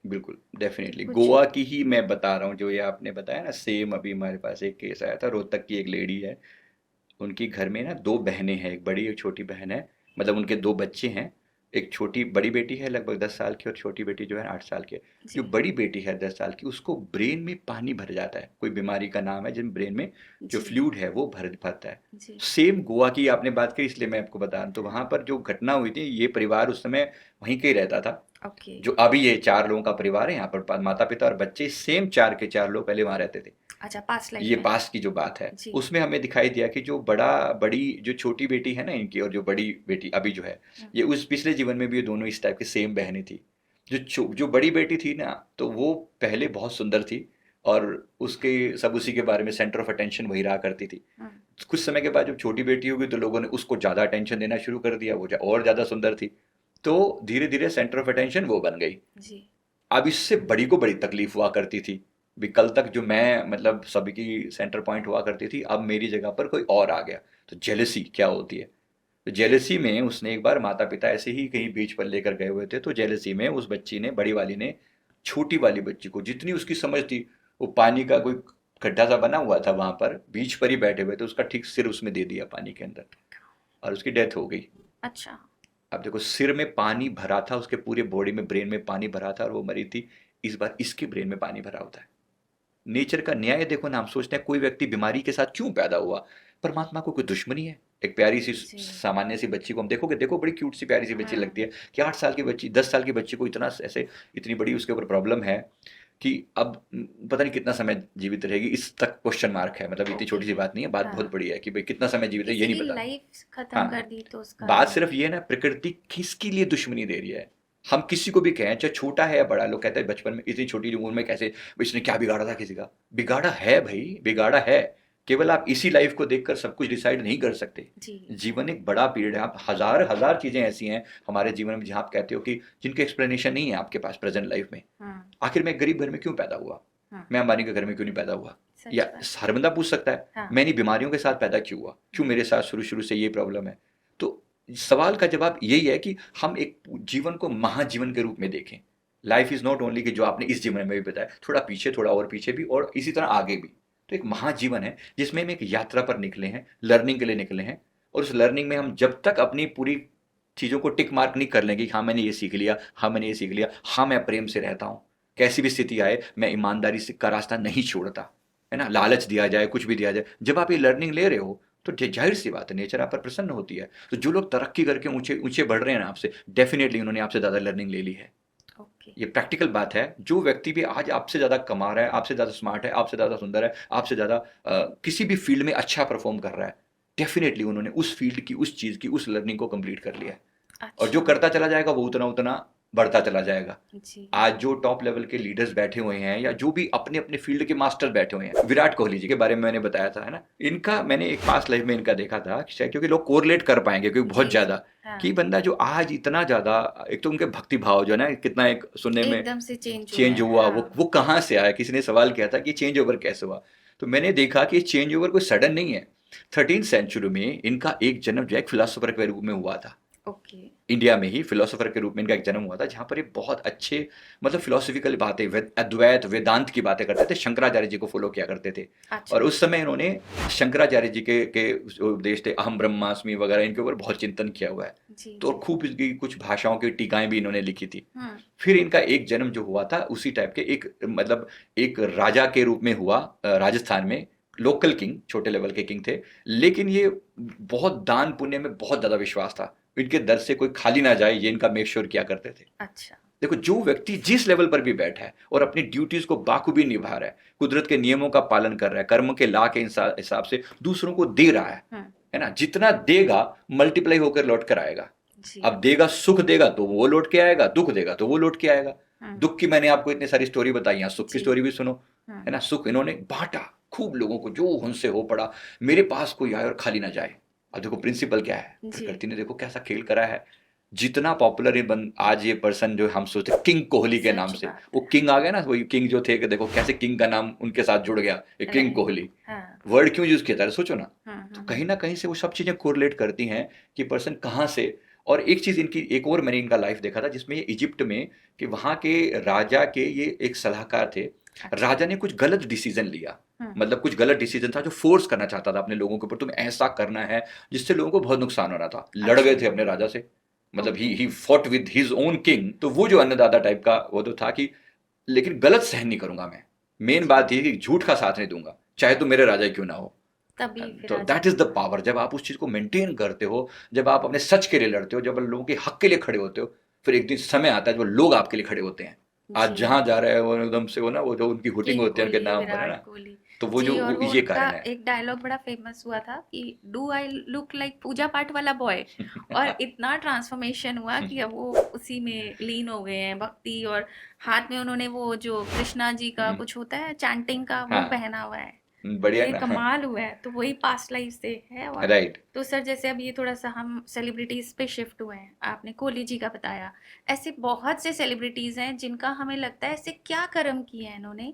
बिल्कुल डेफिनेटली, कुछ गोवा की ही मैं बता रहा हूँ, जो ये आपने बताया ना, सेम अभी हमारे पास एक केस आया था। रोहतक की एक लेडी है, उनकी घर में ना दो बहनें हैं, एक बड़ी एक छोटी बहन है, मतलब उनके दो बच्चे हैं। एक छोटी बड़ी बेटी है लगभग 10 साल की, और छोटी बेटी जो है 8 साल की है। जो जी, बड़ी बेटी है 10 साल की, उसको ब्रेन में पानी भर जाता है, कोई बीमारी का नाम है, जिन ब्रेन में जो जी, फ्लूइड है वो भरता है। जी, सेम गोवा की आपने बात की, इसलिए मैं आपको बता रहा हूँ। तो वहाँ पर जो घटना हुई थी, ये परिवार उस समय वहीं के ही रहता था। ओके, जो अभी ये 4 लोगों का परिवार है, यहाँ पर माता पिता और बच्चे, सेम 4 के 4 लोग पहले वहाँ रहते थे। अच्छा, पास्ट लाइफ ये में, पास्ट की जो बात है, जी, उसमें हमें दिखाई दिया कि जो बड़ी जो छोटी बेटी है ना इनकी, और जो बड़ी बेटी अभी जो है, ये उस पिछले जीवन में भी ये दोनों इस टाइप की सेम बहनें थी। जो बड़ी बेटी थी ना, तो वो पहले बहुत सुंदर थी, और उसके सब उसी के बारे में सेंटर ऑफ अटेंशन वही रहा करती थी। कुछ समय के बाद जब छोटी बेटी होगी, तो लोगों ने उसको ज़्यादा अटेंशन देना शुरू कर दिया, वो और ज़्यादा सुंदर थी, तो धीरे धीरे सेंटर ऑफ अटेंशन वो बन गई। जी, अब इससे बड़ी को बड़ी तकलीफ हुआ करती थी, भी कल तक जो मैं मतलब सभी की सेंटर पॉइंट हुआ करती थी, अब मेरी जगह पर कोई और आ गया। तो जेलसी क्या होती है, तो जेलसी में उसने एक बार, माता पिता ऐसे ही कहीं बीच पर लेकर गए हुए थे, तो जेलसी में उस बच्ची ने, बड़ी वाली ने, छोटी वाली बच्ची को, जितनी उसकी समझ थी, वो पानी का कोई गड्ढा सा बना हुआ था वहां पर, बीच पर ही बैठे हुए थे, उसका ठीक सिर उसमें दे दिया पानी के अंदर, और उसकी डेथ हो गई। अच्छा, अब देखो, सिर में पानी भरा था, उसके पूरे बॉडी में, ब्रेन में पानी भरा था, और वो मरी थी। इस बार इसके ब्रेन में पानी भरा होता है। नेचर का न्याय देखो ना, हम सोचते हैं कोई व्यक्ति बीमारी के साथ क्यों पैदा हुआ। परमात्मा को कोई दुश्मनी है। एक प्यारी सी जी, सामान्य सी बच्ची को हम देखोगे, देखो बड़ी क्यूट सी प्यारी सी बच्ची हाँ, लगती है, कि 8 साल की बच्ची, 10 साल की बच्ची को इतना ऐसे, इतनी बड़ी उसके ऊपर प्रॉब्लम है, कि अब पता नहीं कितना समय जीवित रहेगी, इस तक क्वेश्चन मार्क है। मतलब इतनी छोटी सी ओके, बात नहीं है, बात बहुत हाँ, बड़ी है, कि भाई कितना समय जीवित है ये किसी नहीं की पता। लाइफ खत्म कर हाँ, दी तो उसका बात तो, सिर्फ ये है ना, प्रकृति किसके लिए दुश्मनी दे रही है। हम किसी को भी कहें, चाहे छोटा है या बड़ा, लोग कहते हैं बचपन में, इतनी छोटी उम्र में कैसे, इसने क्या बिगाड़ा था किसी का। बिगाड़ा है भाई, बिगाड़ा है। केवल आप इसी लाइफ को देखकर सब कुछ डिसाइड नहीं कर सकते। जी, जीवन एक बड़ा पीरियड है, आप हजार हजार चीजें ऐसी हैं हमारे जीवन में, जहाँ आप कहते हो कि जिनके एक्सप्लेनेशन नहीं है आपके पास प्रेजेंट लाइफ में। हाँ, आखिर मैं गरीब घर में क्यों पैदा हुआ, हाँ, मैं अंबानी के घर में क्यों नहीं पैदा हुआ, सच या बात, हर बंदा पूछ सकता है, हाँ, मैं इन्हीं बीमारियों के साथ पैदा क्यों हुआ, क्यों मेरे साथ शुरू शुरू से ये प्रॉब्लम है। तो सवाल का जवाब यही है कि हम एक जीवन को महाजीवन के रूप में देखें। लाइफ इज नॉट ओनली कि जो आपने इस जीवन में भी बताया, थोड़ा पीछे, थोड़ा और पीछे भी, और इसी तरह आगे भी। तो एक महाजीवन है, जिसमें हम एक यात्रा पर निकले हैं, लर्निंग के लिए निकले हैं। और उस लर्निंग में हम जब तक अपनी पूरी चीज़ों को टिक मार्क नहीं कर लेंगे कि हाँ मैंने ये सीख लिया, हाँ मैंने ये सीख लिया, हाँ मैं प्रेम से रहता हूँ, कैसी भी स्थिति आए मैं ईमानदारी से का रास्ता नहीं छोड़ता, है ना, लालच दिया जाए, कुछ भी दिया जाए, जब आप ये लर्निंग ले रहे हो, तो जाहिर सी बात है नेचर आप पर प्रसन्न होती है। तो जो लोग तरक्की करके ऊंचे ऊंचे बढ़ रहे हैं ना आपसे, डेफिनेटली उन्होंने आपसे ज़्यादा लर्निंग ले ली है। ओके। ये प्रैक्टिकल बात है। जो व्यक्ति भी आज आपसे ज़्यादा कमा रहा है, आपसे ज़्यादा स्मार्ट है, आपसे ज़्यादा सुंदर है, आपसे ज़्यादा किसी भी फील्ड में अच्छा परफॉर्म कर रहा है, डेफिनेटली उन्होंने उस फील्ड की, उस चीज़ की, उस लर्निंग को कंप्लीट कर लिया है। और जो अच्छा। करता चला जाएगा वो उतना उतना बढ़ता चला जाएगा। जी। आज जो टॉप लेवल के लीडर्स बैठे हुए हैं या जो भी अपने अपने फील्ड के मास्टर बैठे हुए हैं, विराट कोहली जी के बारे में मैंने बताया था, है ना, इनका मैंने एक पास्ट लाइफ में इनका देखा था कि शायद क्योंकि लोग कोरिलेट कर पाएंगे क्योंकि बहुत जी, ज़्यादा हाँ। कि बंदा जो आज इतना ज़्यादा, एक तो उनके भक्ति भाव जो है ना कितना एक सुनने में एकदम से चेंज चेंज हुआ, वो कहाँ से आया। किसी ने सवाल किया था कि चेंज ओवर कैसे हुआ, तो मैंने देखा कि चेंज ओवर कोई सडन नहीं है। 13th सेंचुरी में इनका एक जन्म जो है एक फिलोसोफर के रूप में हुआ था। ओके। इंडिया में ही फिलोसोफर के रूप में इनका एक जन्म हुआ था, जहाँ पर ये बहुत अच्छे मतलब फिलोसफिकल बातें, अद्वैत वेदांत की बातें करते थे, शंकराचार्य जी को फॉलो किया करते थे। अच्छा। और उस समय इन्होंने शंकराचार्य जी के जो उपदेश थे, अहम ब्रह्मास्मि वगैरह, इनके ऊपर बहुत चिंतन किया हुआ है। जी, तो जी। खूब इसकी कुछ भाषाओं की टीकाएं भी इन्होंने लिखी थी। हम्म। फिर इनका एक जन्म जो हुआ था उसी टाइप के एक मतलब एक राजा के रूप में हुआ, राजस्थान में लोकल किंग, छोटे लेवल के किंग थे। लेकिन ये बहुत दान पुण्य में बहुत ज़्यादा विश्वास था, इनके दर से कोई खाली ना जाए ये इनका मेक श्योर किया करते थे। अच्छा। देखो जो व्यक्ति जिस लेवल पर भी बैठा है और अपनी ड्यूटीज को बाखूबी निभा रहा है, कुदरत के नियमों का पालन कर रहा है, कर्म के ला के हिसाब से दूसरों को दे रहा है ना, जितना देगा मल्टीप्लाई होकर लौट कर आएगा। जी। अब देगा, सुख देगा तो वो लौट के आएगा, दुख देगा तो वो लौट के आएगा। दुख की मैंने आपको इतनी सारी स्टोरी बताई, यहाँ सुख की जी। स्टोरी भी सुनो, है ना। सुख इन्होंने बांटा खूब लोगों को, जो उनसे हो पड़ा, मेरे पास कोई आए और खाली ना जाए। अब देखो प्रिंसिपल क्या है, जी। प्रकृति ने देखो कैसा खेल करा है। जितना पॉपुलर आज ये पर्सन जो हम सोचते किंग कोहली के सच नाम से, बात वो किंग आ गया ना, वही किंग जो थे कि देखो कैसे किंग का नाम उनके साथ जुड़ गया, ये किंग राइट। कोहली हाँ। वर्ड क्यों यूज किया था, सोचो ना। तो हाँ। कहीं ना कहीं से वो सब चीजें कोरिलेट करती हैं कि पर्सन कहाँ से। और एक चीज इनकी, एक और मैंने इनका लाइफ देखा था जिसमें ये इजिप्ट में, कि वहाँ के राजा के ये एक सलाहकार थे। अच्छा। राजा ने कुछ गलत डिसीजन लिया, मतलब कुछ गलत डिसीजन था जो फोर्स करना चाहता था अपने लोगों के ऊपर, तुम्हें ऐसा करना है, जिससे लोगों को बहुत नुकसान हो रहा था। लड़ गए थे अपने राजा से, मतलब he fought with his own king. तो वो जो अन्नदाता टाइप का वो तो था कि लेकिन गलत सहन नहीं करूंगा मैं, मेन बात ये कि झूठ का साथ नहीं दूंगा, चाहे तो मेरे राजा क्यों ना हो। तभी तो दैट इज द पावर, जब आप उस चीज को मेंटेन करते हो, जब आप अपने सच के लिए लड़ते हो, जब लोगों के हक के लिए खड़े होते हो, फिर एक दिन समय आता है जब लोग आपके लिए खड़े होते हैं। आज जहां जा रहे हैं वो एकदम से वो ना, वो जो उनकी हुटिंग होती है उनके नाम पर, है ना, तो वो जो और ये कारण है। एक डायलॉग बड़ा फेमस हुआ था कि डू आई लुक लाइक पूजा पाठ वाला बॉय, और इतना ट्रांसफॉर्मेशन हुआ कि अब वो उसी में लीन हो गए हैं, भक्ति, और हाथ में उन्होंने वो जो कृष्णा जी का कुछ होता है चैंटिंग का, वो पहना हुआ है। बढ़िया ये ना, कमाल हुआ है। तो वही पास्ट लाइफ से है। और राइट। तो सर जैसे अब ये थोड़ा सा हम सेलिब्रिटीज पे शिफ्ट हुए हैं, आपने कोहली जी का बताया, ऐसे बहुत से सेलिब्रिटीज हैं जिनका हमें लगता है ऐसे क्या कर्म किए हैं इन्होंने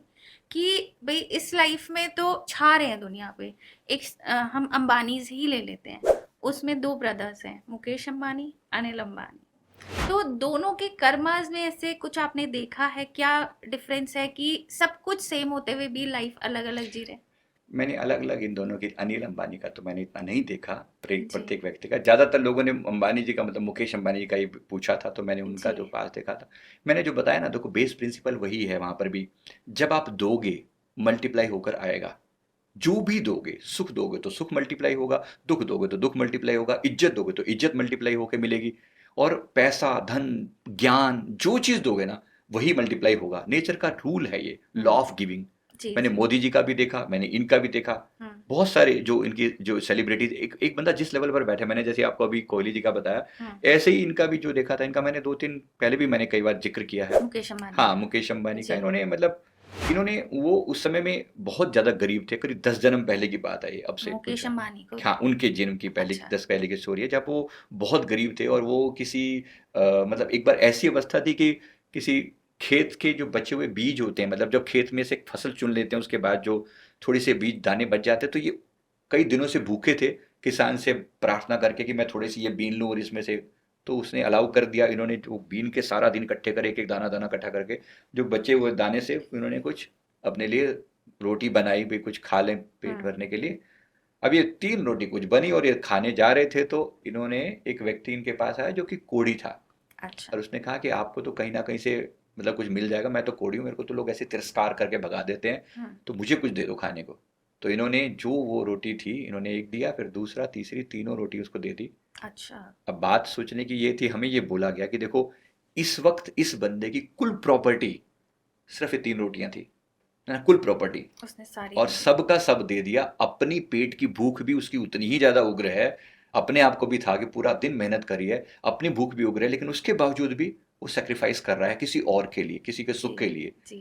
कि भाई इस लाइफ में तो छा रहे हैं दुनिया पे। एक हम अंबानीज ही ले लेते हैं, उसमें 2 ब्रदर्स हैं, मुकेश अंबानी, अनिल अंबानी। तो दोनों के कर्मास में ऐसे कुछ आपने देखा है, क्या डिफरेंस है कि सब कुछ सेम होते हुए भी लाइफ अलग अलग जी रहे? मैंने अलग अलग इन दोनों की, अनिल अंबानी का तो मैंने इतना नहीं देखा, प्रत्येक व्यक्ति का। ज़्यादातर लोगों ने अंबानी जी का मतलब मुकेश अंबानी जी का ही पूछा था, तो मैंने उनका जो पास देखा था। मैंने जो बताया ना, देखो बेस प्रिंसिपल वही है वहाँ पर भी। जब आप दोगे मल्टीप्लाई होकर आएगा, जो भी दोगे, सुख दोगे तो सुख मल्टीप्लाई होगा, दुख दोगे तो दुख मल्टीप्लाई होगा, इज्जत दोगे तो इज्जत मल्टीप्लाई होकर मिलेगी। और पैसा, धन, ज्ञान, जो चीज़ दोगे ना वही मल्टीप्लाई होगा। नेचर का रूल है ये, लॉ ऑफ गिविंग। मैंने मोदी जी का भी देखा, मैंने इनका भी देखा, बहुत सारे जो इनकी जो सेलिब्रिटीज, एक बंदा जिस लेवल पर बैठे, मैंने जैसे आपको अभी कोहली जी का बताया, ऐसे ही इनका भी जो देखा था। इनका मैंने 2-3 पहले भी मैंने कई बार जिक्र किया है, मुकेश अंबानी। हाँ, मुकेश अंबानी का। इन्होंने मतलब इन्होंने वो उस समय में बहुत ज्यादा गरीब थे, करीब 10 जन्म पहले की बात है ये, अब से मुकेश अंबानी को, हाँ, उनके जन्म की पहले 10 पहले की स्टोरी है, जब वो बहुत गरीब थे। और वो किसी मतलब एक बार ऐसी अवस्था थी कि किसी खेत के जो बचे हुए बीज होते हैं, मतलब जब खेत में से फसल चुन लेते हैं उसके बाद जो थोड़ी से बीज दाने बच जाते हैं, तो ये कई दिनों से भूखे थे, किसान से प्रार्थना करके कि मैं थोड़ी सी ये बीन लूँ और इसमें से, तो उसने अलाउ कर दिया। इन्होंने जो बीन के सारा दिन इकट्ठे करे, एक एक दाना दाना इकट्ठा करके, जो बचे हुए दाने से इन्होंने कुछ अपने लिए रोटी बनाई भी, कुछ खा लें पेट भरने के लिए। अब ये 3 रोटी कुछ बनी और ये खाने जा रहे थे, तो इन्होंने, एक व्यक्ति इनके पास आया जो कि कोढ़ी था। अच्छा। और उसने कहा कि आपको तो कहीं ना कहीं से मतलब कुछ मिल जाएगा, मैं तो कोढ़ी हूँ, मेरे को तो लोग ऐसे तिरस्कार करके भगा देते हैं, तो मुझे कुछ दे दो खाने को। तो इन्होंने जो वो रोटी थी इन्होंने एक दिया, फिर दूसरा, तीसरी, तीनों रोटी उसको दे दी। अच्छा। अब बात सोचने की ये थी, हमें ये बोला गया कि देखो इस वक्त इस बंदे की कुल प्रॉपर्टी सिर्फ ये 3 रोटियां थी, है ना, कुल प्रॉपर्टी, उसने सारी और दे दी। सब का सब दे दिया। अपनी पेट की भूख भी उसकी उतनी ही ज्यादा उग्र है, अपने आप को भी था कि पूरा दिन मेहनत करी है, अपनी भूख भी उग्र है, लेकिन उसके बावजूद भी वो सेक्रीफाइस कर रहा है किसी और के लिए, किसी के सुख जी। के लिए, जी।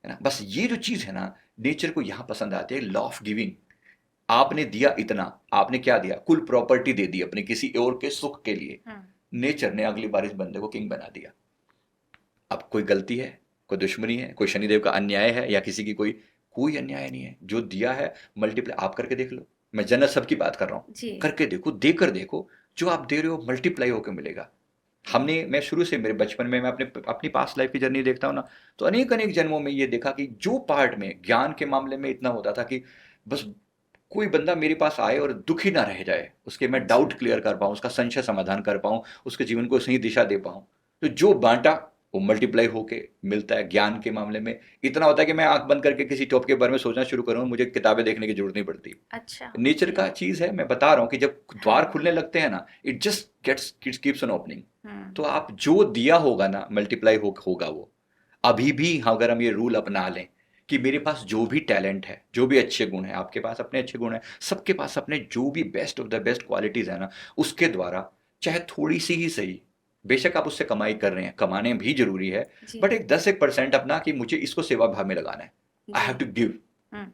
है ना। बस ये जो चीज है ना, नेचर को यहाँ पसंद आती है, लॉ ऑफ गिविंग। आपने दिया इतना, आपने क्या दिया, कुल प्रॉपर्टी दे दी अपने किसी और के सुख के लिए। नेचर ने अगली बार इस बंदे को किंग बना दिया। अब कोई गलती है, कोई दुश्मनी है, कोई शनिदेव का अन्याय है, या किसी की कोई अन्याय नहीं है। जो दिया है मल्टीप्लाई आप करके देख लो। मैं जन्नत सबकी बात कर रहा हूँ, जी। करके देखो, देकर देखो, जो आप दे रहे हो मल्टीप्लाई होकर मिलेगा। मैं शुरू से, मेरे बचपन में मैं अपनी पास्ट लाइफ की जर्नी देखता हूँ ना, तो अनेक अनेक जन्मों में ये देखा कि जो पार्ट में ज्ञान के मामले में इतना होता था कि बस कोई बंदा मेरे पास आए और दुखी ना रह जाए, उसके मैं अच्छा। डाउट क्लियर कर पाऊँ, उसका संशय समाधान कर पाऊँ, उसके जीवन को सही दिशा दे पाऊँ, तो जो बांटा वो मल्टीप्लाई होके मिलता है। ज्ञान के मामले में इतना होता है कि मैं आंख बंद करके किसी टॉपिक के बारे में सोचना शुरू करूँ, मुझे किताबें देखने की जरूरत नहीं पड़ती। अच्छा। Nature okay. का चीज है, मैं बता रहा हूँ कि जब द्वार हाँ। खुलने लगते हैं ना, it just gets keeps on opening. Hmm. तो आप जो दिया होगा ना, मल्टीप्लाई होगा वो। अभी भी अगर हम ये रूल अपना लें कि मेरे पास जो भी टैलेंट है, जो भी अच्छे गुण है, आपके पास अपने अच्छे गुण है, सबके पास अपने जो भी best of the best qualities है ना, उसके द्वारा चाहे थोड़ी सी ही सही, बेशक आप उससे कमाई कर रहे हैं, कमाने भी जरूरी है, जी। बट एक 10-1% अपना कि मुझे इसको सेवा भाव में लगाना है, आई हैव जी। To give hmm.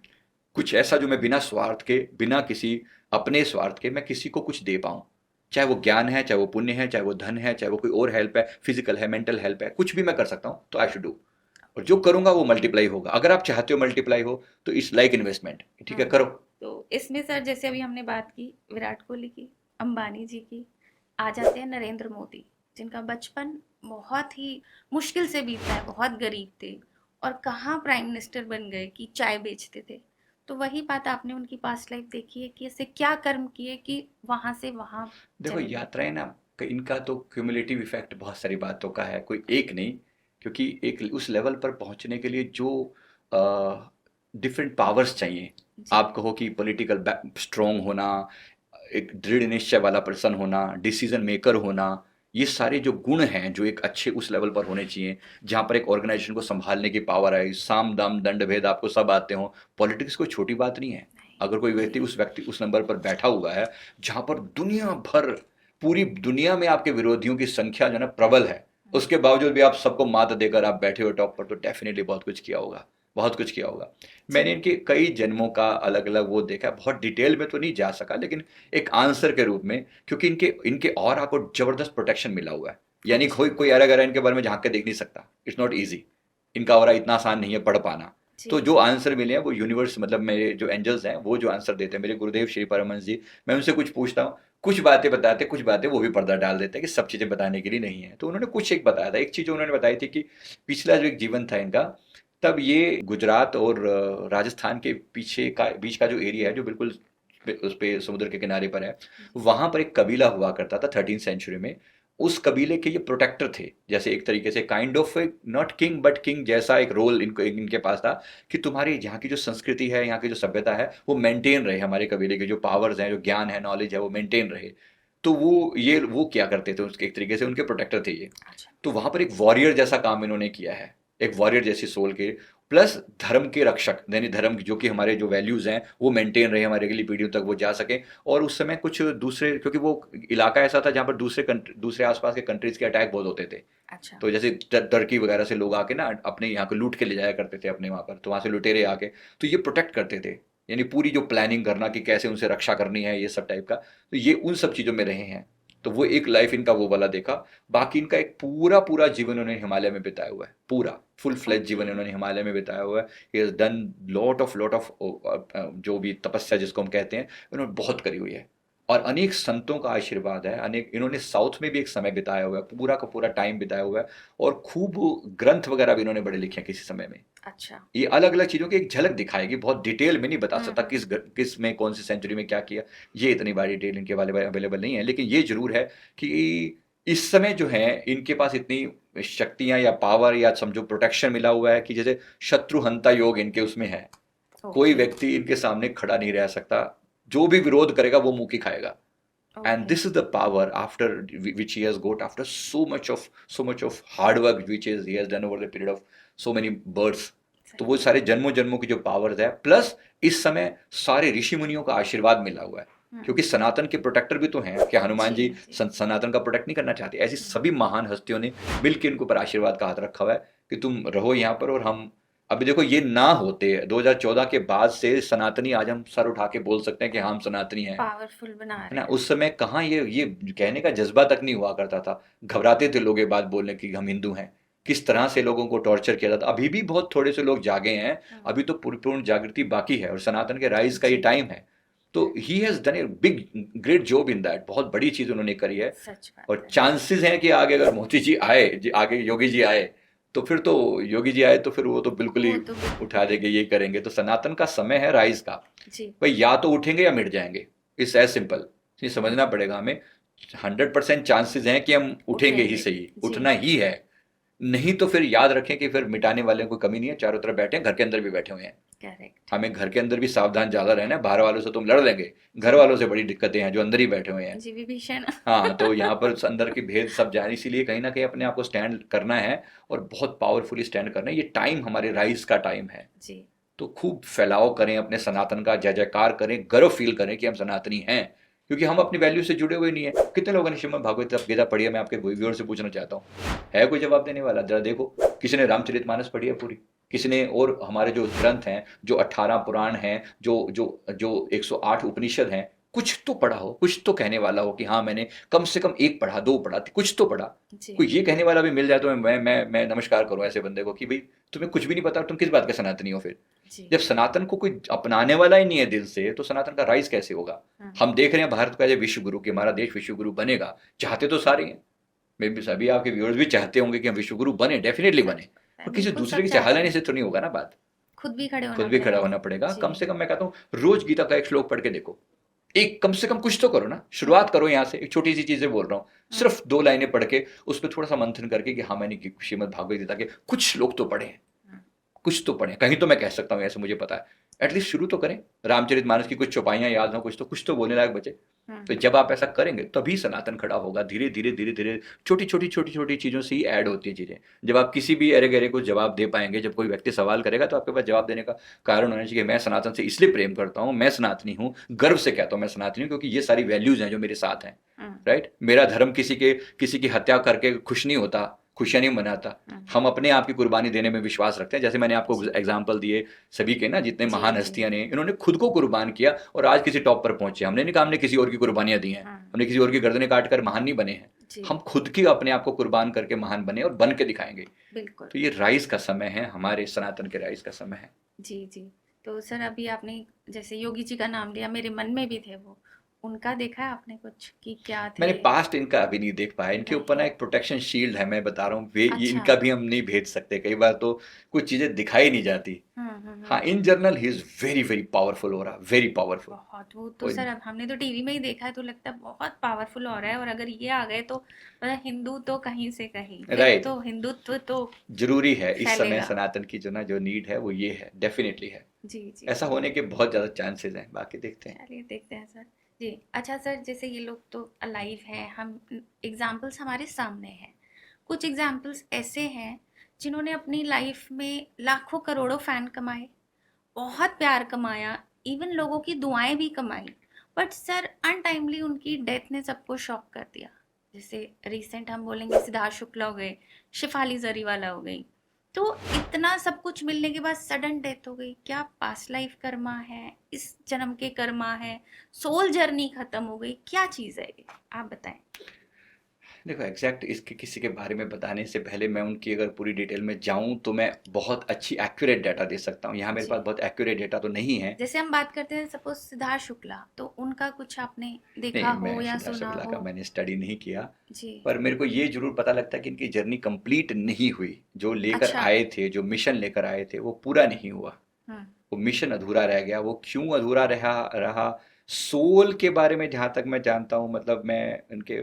कुछ ऐसा जो मैं बिना स्वार्थ के, बिना किसी अपने स्वार्थ के मैं किसी को कुछ दे पाऊं। चाहे वो ज्ञान है, चाहे वो पुण्य है, चाहे वो धन है, चाहे वो कोई और हेल्प है, फिजिकल है, मेंटल हेल्प है, कुछ भी मैं कर सकता हूं, तो आई शुड डू। और जो करूंगा वो मल्टीप्लाई होगा। अगर आप चाहते हो मल्टीप्लाई हो तो इट्स लाइक इन्वेस्टमेंट, ठीक है, हम्म। करो। तो इसमें सर जैसे अभी हमने बात की विराट कोहली की, अंबानी जी की, आ जाते हैं नरेंद्र मोदी, जिनका बचपन बहुत ही मुश्किल से बीता है, बहुत गरीब थे और कहाँ प्राइम मिनिस्टर बन गए कि चाय बेचते थे। तो वही बात आपने उनकी पास्ट लाइफ देखी है कि ऐसे क्या कर्म किए कि वहां से वहां देखो चले गए। यात्राएं ना, इनका तो क्यूमुलेटिव इफेक्ट बहुत सारी बातों का है, कोई एक नहीं। क्योंकि एक उस लेवल पर पहुंचने के लिए जो डिफरेंट पावर्स चाहिए, जी। आप कहो कि पॉलिटिकल स्ट्रोंग होना, एक दृढ़ निश्चय वाला पर्सन होना, डिसीजन मेकर होना, ये सारे जो गुण हैं जो एक अच्छे उस लेवल पर होने चाहिए, जहाँ पर एक ऑर्गेनाइजेशन को संभालने की पावर है, साम दाम दंड भेद आपको सब आते हो। पॉलिटिक्स कोई छोटी बात नहीं है। अगर कोई व्यक्ति उस नंबर पर बैठा हुआ है जहाँ पर दुनिया भर, पूरी दुनिया में आपके विरोधियों की संख्या जो है ना प्रबल है, उसके बावजूद भी आप सबको मात देकर आप बैठे हो टॉप पर, तो डेफिनेटली बहुत कुछ किया होगा, बहुत कुछ किया होगा। मैंने इनके कई जन्मों का अलग अलग वो देखा, बहुत डिटेल में तो नहीं जा सका, लेकिन एक आंसर के रूप में, क्योंकि इनके इनके और आपको जबरदस्त प्रोटेक्शन मिला हुआ है। यानी अच्छा। कोई कोई अलग इनके बारे में झांक के देख नहीं सकता, इट्स नॉट ईजी। इनका और इतना आसान नहीं है पढ़ पाना। जी। तो जो आंसर मिले हैं वो यूनिवर्स, मतलब मेरे जो एंजल्स हैं वो जो आंसर देते हैं, मेरे गुरुदेव श्री परमहंस जी, मैं उनसे कुछ पूछता हूँ, कुछ बातें बताते, कुछ बातें वो भी पर्दा डाल देते हैं कि सब चीज़ें बताने के लिए नहीं है। तो उन्होंने कुछ एक बताया था, एक चीज़ उन्होंने बताई थी कि पिछला जो एक जीवन था इनका, तब ये गुजरात और राजस्थान के पीछे का बीच का जो एरिया है, जो बिल्कुल उस पे समुद्र के किनारे पर है, वहां पर एक कबीला हुआ करता था 13th सेंचुरी में। उस कबीले के ये प्रोटेक्टर थे, जैसे एक तरीके से kind of not king but king जैसा एक रोल इनके पास था, कि तुम्हारी यहाँ की जो संस्कृति है, यहाँ की जो सभ्यता है, वो मेंटेन रहे, हमारे कबीले के जो पावर्स हैं, जो ज्ञान है, नॉलेज है, वो मेंटेन रहे। तो वो क्या करते थे, उसके एक तरीके से उनके प्रोटेक्टर थे ये। अच्छा। तो वहां पर एक वॉरियर जैसा काम इन्होंने किया है, एक वॉरियर जैसी सोल के, प्लस धर्म के रक्षक, यानी धर्म जो कि हमारे जो वैल्यूज हैं वो मेंटेन रहे, हमारे अगली पीढ़ियों तक वो जा सके। और उस समय कुछ दूसरे, क्योंकि वो इलाका ऐसा था जहाँ पर दूसरे आसपास के कंट्रीज के अटैक बहुत होते थे। अच्छा। तो जैसे टर्की वगैरह से लोग आके ना अपने यहाँ को लूट के ले जाया करते थे अपने वहाँ पर, तो वहाँ से लुटेरे आके, तो ये प्रोटेक्ट करते थे। यानी पूरी जो प्लानिंग करना कि कैसे उनसे रक्षा करनी है, ये सब टाइप का, तो ये उन सब चीज़ों में रहे हैं। तो वो एक लाइफ इनका वो वाला देखा। बाकी इनका एक पूरा पूरा जीवन उन्होंने हिमालय में बिताया हुआ है, पूरा फुल फ्लेज जीवन उन्होंने हिमालय में बिताया हुआ है। He has done lot of जो भी तपस्या जिसको हम कहते हैं, उन्होंने बहुत करी हुई है। और अनेक संतों का आशीर्वाद है, अनेक, इन्होंने साउथ में भी एक समय बिताया हुआ है, पूरा का पूरा टाइम बिताया हुआ है। और खूब ग्रंथ वगैरह भी इन्होंने बड़े लिखे हैं किसी समय में। अच्छा। ये अलग अलग चीज़ों की एक झलक दिखाएगी, बहुत डिटेल में नहीं बता सकता हम्म। किस में कौन सी सेंचुरी में क्या किया, ये इतनी बड़ी डिटेल इनके वाले अवेलेबल नहीं है। लेकिन ये जरूर है कि इस समय जो है इनके पास इतनी शक्तियां या पावर या समझो प्रोटेक्शन मिला हुआ है कि जैसे शत्रुहंता योग इनके उसमें है। कोई व्यक्ति इनके सामने खड़ा नहीं रह सकता, जो भी विरोध करेगा वो मुंह की खाएगा। And this is the power after which he has got after so much of hard work which is he has done over the period of so many births. तो वो सारे जन्मों जन्मों की जो पावर्स है, प्लस इस समय सारे ऋषि मुनियों का आशीर्वाद मिला हुआ है, क्योंकि सनातन के प्रोटेक्टर भी तो हैं। क्या हनुमान जी सनातन का प्रोटेक्ट नहीं करना चाहते? ऐसी सभी महान हस्तियों ने मिलकर इनके ऊपर आशीर्वाद का हाथ रखा हुआ है कि तुम रहो यहाँ पर। और हम अभी देखो, ये ना होते 2014 के बाद से सनातनी आज हम सर उठा के बोल सकते हैं कि हम सनातनी हैं, पावरफुल बना रहे है ना। उस समय कहाँ ये कहने का जज्बा तक नहीं हुआ करता था, घबराते थे लोग ये बात बोलने की हम हिंदू हैं। किस तरह से लोगों को टॉर्चर किया जाता। अभी भी बहुत थोड़े से लोग जागे हैं, अभी तो पूर्ण जागृति बाकी है, और सनातन के राइज का ये टाइम है। तो he has done a big great job in that, बहुत बड़ी चीज उन्होंने करी है। और चांसेस हैं कि आगे अगर मोदी जी आए, आगे योगी जी आए, तो फिर तो योगी जी आए तो फिर वो तो बिल्कुल ही उठा देंगे, ये करेंगे। तो सनातन का समय है राइज का भाई, या तो उठेंगे या मिट जाएंगे, इट्स एज सिंपल। ये समझना पड़ेगा हमें। 100% चांसेस हैं कि हम उठेंगे ही सही, उठना ही है। नहीं तो फिर याद रखें कि फिर मिटाने वाले कोई कमी नहीं है, चारों तरफ बैठे हैं, घर के अंदर भी बैठे हुए हैं। करेक्ट। हमें घर के अंदर भी सावधान ज्यादा रहना है। बाहर वालों से तुम लड़ लेंगे, घर वालों से बड़ी दिक्कतें हैं जो अंदर ही बैठे हुए हैं। जी विभीषण। हाँ, तो यहाँ पर अंदर के भेद सब जाने, इसीलिए कहीं ना कहीं अपने आप को स्टैंड करना है, और बहुत पावरफुली स्टैंड करना है। ये टाइम हमारे राइज का टाइम है जी। तो खूब फैलाव करें अपने सनातन का, जय जयकार करें, गर्व फील करें कि हम सनातनी हैं, क्योंकि हम अपनी वैल्यू से जुड़े हुए नहीं है। कितने लोगों ने श्रीमद् भागवत गीता पढ़ी है? मैं आपके व्यूअर से पूछना चाहता हूँ, है कोई जवाब देने वाला? जरा देखो, किसी ने रामचरितमानस पढ़ी है पूरी? किसी ने? और हमारे जो ग्रंथ हैं, जो 18 पुराण हैं, जो 108 उपनिषद हैं, कुछ तो पढ़ा हो, कुछ तो कहने वाला हो कि हाँ मैंने कम से कम 1 पढ़ा, 2 पढ़ा, कुछ तो पढ़ा। कोई ये कहने वाला भी मिल जाए तो मैं नमस्कार करूँ ऐसे बंदे को कि भाई तुम्हें कुछ भी नहीं पता, तुम किस बात के सनातनी हो? फिर जब सनातन को कोई अपनाने वाला ही नहीं है दिल से, तो सनातन का राइज कैसे होगा? हम देख रहे हैं भारत का विश्व गुरु, कि हमारा देश विश्व गुरु बनेगा, चाहते तो सारे हैं। मे भी सभी आपके व्यूअर्स भी चाहते होंगे कि हम विश्व गुरु बने, डेफिनेटली बने, और किसी दूसरे की चाहने से तो नहीं होगा ना बात। खुद भी खड़ा होना पड़ेगा। कम से कम मैं कहता हूँ रोज गीता का 1 श्लोक पढ़ के देखो, एक कम से कम कुछ तो करो ना, शुरुआत करो यहाँ से। एक छोटी सी चीजें बोल रहा हूँ, सिर्फ 2 लाइनें पढ़ के उस पर थोड़ा सा मंथन करके कि हाँ मैंने श्रीमद् भागवत गीता के कुछ श्लोक तो पढ़े हैं, कुछ तो पढ़े, कहीं तो मैं कह सकता हूँ ऐसे, मुझे पता है। एटलीस्ट शुरू तो करें। रामचरितमानस की कुछ चौपाइयां याद हो, कुछ तो बोलने लायक बचे। तो जब आप ऐसा करेंगे तभी सनातन खड़ा होगा। धीरे धीरे छोटी छोटी चीजों से ही ऐड होती है चीजें। जब आप किसी भी अरे गहरे को जवाब दे पाएंगे, जब कोई व्यक्ति सवाल करेगा तो आपके पास जवाब देने का कारण होना चाहिए। मैं सनातन से इसलिए प्रेम करता हूँ, मैं सनातनी हूँ, गर्व से कहता हूँ मैं सनातनी हूँ, क्योंकि ये सारी वैल्यूज हैं जो मेरे साथ हैं। राइट। मेरा धर्म किसी की हत्या करके खुश नहीं होता, खुशियां नहीं मनाता। हम अपने आप की कुर्बानी देने में विश्वास रखते हैं। जैसे मैंने आपको एग्जांपल दिए सभी के ना, जितने महान हस्तियां ने, इन्होंने खुद को कुर्बान किया और आज किसी टॉप पर पहुंचे। हमने नहीं कहा हमने किसी और की कुर्बानियां दी हैं, हमने किसी और की गर्दनें काट कर महान नहीं बने हैं। हम खुद की अपने आप को कुर्बान करके महान बने और बन के दिखाएंगे। तो ये राइज का समय है, हमारे सनातन के राइज का समय है। जी जी। तो सर अभी आपने जैसे योगी जी का नाम लिया, मेरे मन में भी थे वो, उनका देखा है आपने कुछ कि क्या थे? मैंने पास्ट इनका अभी नहीं देख पाया। इनके ऊपर ना एक प्रोटेक्शन शील्ड है, मैं बता रहा हूँ। इनका भी हम नहीं भेज सकते, कई बार तो कुछ चीजें दिखाई नहीं जाती। हाँ, in general he is very very powerful हो रहा, वेरी पावरफुल बहुत। वो तो सर अब हमने तो टीवी में ही देखा है, तो लगता है बहुत पावरफुल हो रहा है। और अगर ये आ गए तो मतलब हिंदू तो कहीं से कहीं, राइट, तो हिंदुत्व तो जरूरी है इस समय। सनातन की जो नीड है वो ये है, डेफिनेटली है। जी जी, ऐसा होने के बहुत ज्यादा चांसेस हैं। बाकी देखते हैं। चलिए देखते हैं सर। जी अच्छा सर, जैसे ये लोग तो अलाइव हैं, हम एग्जाम्पल्स हमारे सामने हैं। कुछ एग्जाम्पल्स ऐसे हैं जिन्होंने अपनी लाइफ में लाखों करोड़ों फैन कमाए, बहुत प्यार कमाया, इवन लोगों की दुआएं भी कमाई, बट सर अनटाइमली उनकी डेथ ने सबको शॉक कर दिया। जैसे रिसेंट हम बोलेंगे सिद्धार्थ शुक्ला हो गए, शिफाली जरीवाला हो गई। तो इतना सब कुछ मिलने के बाद सडन डेथ हो गई। क्या पास्ट लाइफ कर्मा है, इस जन्म के कर्मा है, सोल जर्नी खत्म हो गई, क्या चीज़ है ये, आप बताएं। देखो एग्जैक्ट इसके किसी के बारे में बताने से पहले मैं उनकी अगर पूरी डिटेल में जाऊं तो मैं बहुत अच्छी एक्यूरेट डाटा दे सकता हूं। यहाँ मेरे पास बहुत एक्यूरेट डाटा तो नहीं है। जैसे हम बात करते हैं सपोज सिद्धार्थ शुक्ला, तो उनका कुछ आपने देखा हो या सुना हो? का मैंने स्टडी नहीं किया जी, पर मेरे को ये जरूर पता लगता है कि इनकी जर्नी कंप्लीट नहीं हुई। जो लेकर आए थे, जो मिशन लेकर आए थे, वो पूरा नहीं हुआ। वो मिशन अधूरा रह गया। वो क्यों अधूरा रहा? सोल के बारे में जहाँ तक मैं जानता हूँ, मतलब मैं उनके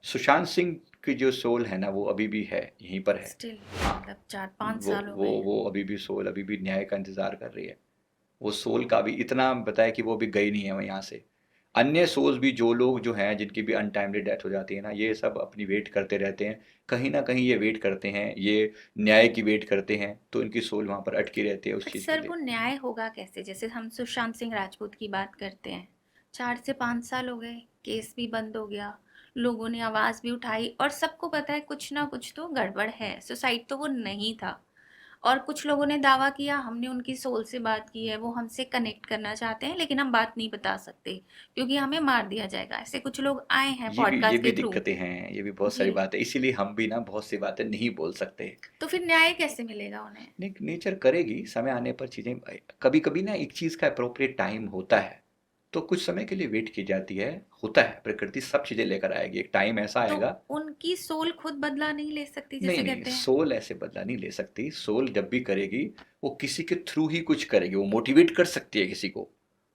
सुशांत सिंह की जो सोल है ना, वो अभी भी है, यहीं पर है। मतलब 4-5 साल हो गए। वो अभी भी सोल अभी भी न्याय का इंतजार कर रही है। वो सोल का भी इतना बताया कि वो भी गई नहीं है वो यहाँ से। अन्य सोल्स भी जो लोग जो हैं जिनकी भी अनटाइमली डेथ हो जाती है ना, ये सब अपनी वेट करते रहते हैं, कहीं ना कहीं ये वेट करते हैं, ये न्याय की वेट करते हैं, तो इनकी सोल वहाँ पर अटकी रहती है उस बट चीज़ के सर लिए। वो न्याय होगा कैसे? जैसे हम सुशांत सिंह राजपूत की बात करते हैं, 4 से 5 साल हो गए, केस भी बंद हो गया, लोगों ने आवाज भी उठाई और सबको पता है कुछ ना कुछ तो गड़बड़ है, सुसाइड तो वो नहीं था। और कुछ लोगों ने दावा किया हमने उनकी सोल से बात की है, वो हमसे कनेक्ट करना चाहते हैं लेकिन हम बात नहीं बता सकते क्योंकि हमें मार दिया जाएगा। ऐसे कुछ लोग आए हैं ये पॉडकास्ट भी के थ्रू। दिक्कतें हैं, ये भी बहुत जी। सारी बातें, इसीलिए हम भी ना बहुत सी बातें नहीं बोल सकते। तो फिर न्याय कैसे मिलेगा उन्हें? नेचर करेगी समय आने पर चीज़ें। कभी कभी ना एक चीज़ का अप्रोप्रिएट टाइम होता है, तो कुछ समय के लिए वेट की जाती है। होता है, प्रकृति सब चीज़ें लेकर आएगी, एक टाइम ऐसा तो आएगा। उनकी सोल खुद बदला नहीं ले सकती नहीं जैसे नहीं, कहते हैं? सोल ऐसे बदला नहीं ले सकती। सोल जब भी करेगी वो किसी के थ्रू ही कुछ करेगी, वो मोटिवेट कर सकती है किसी को,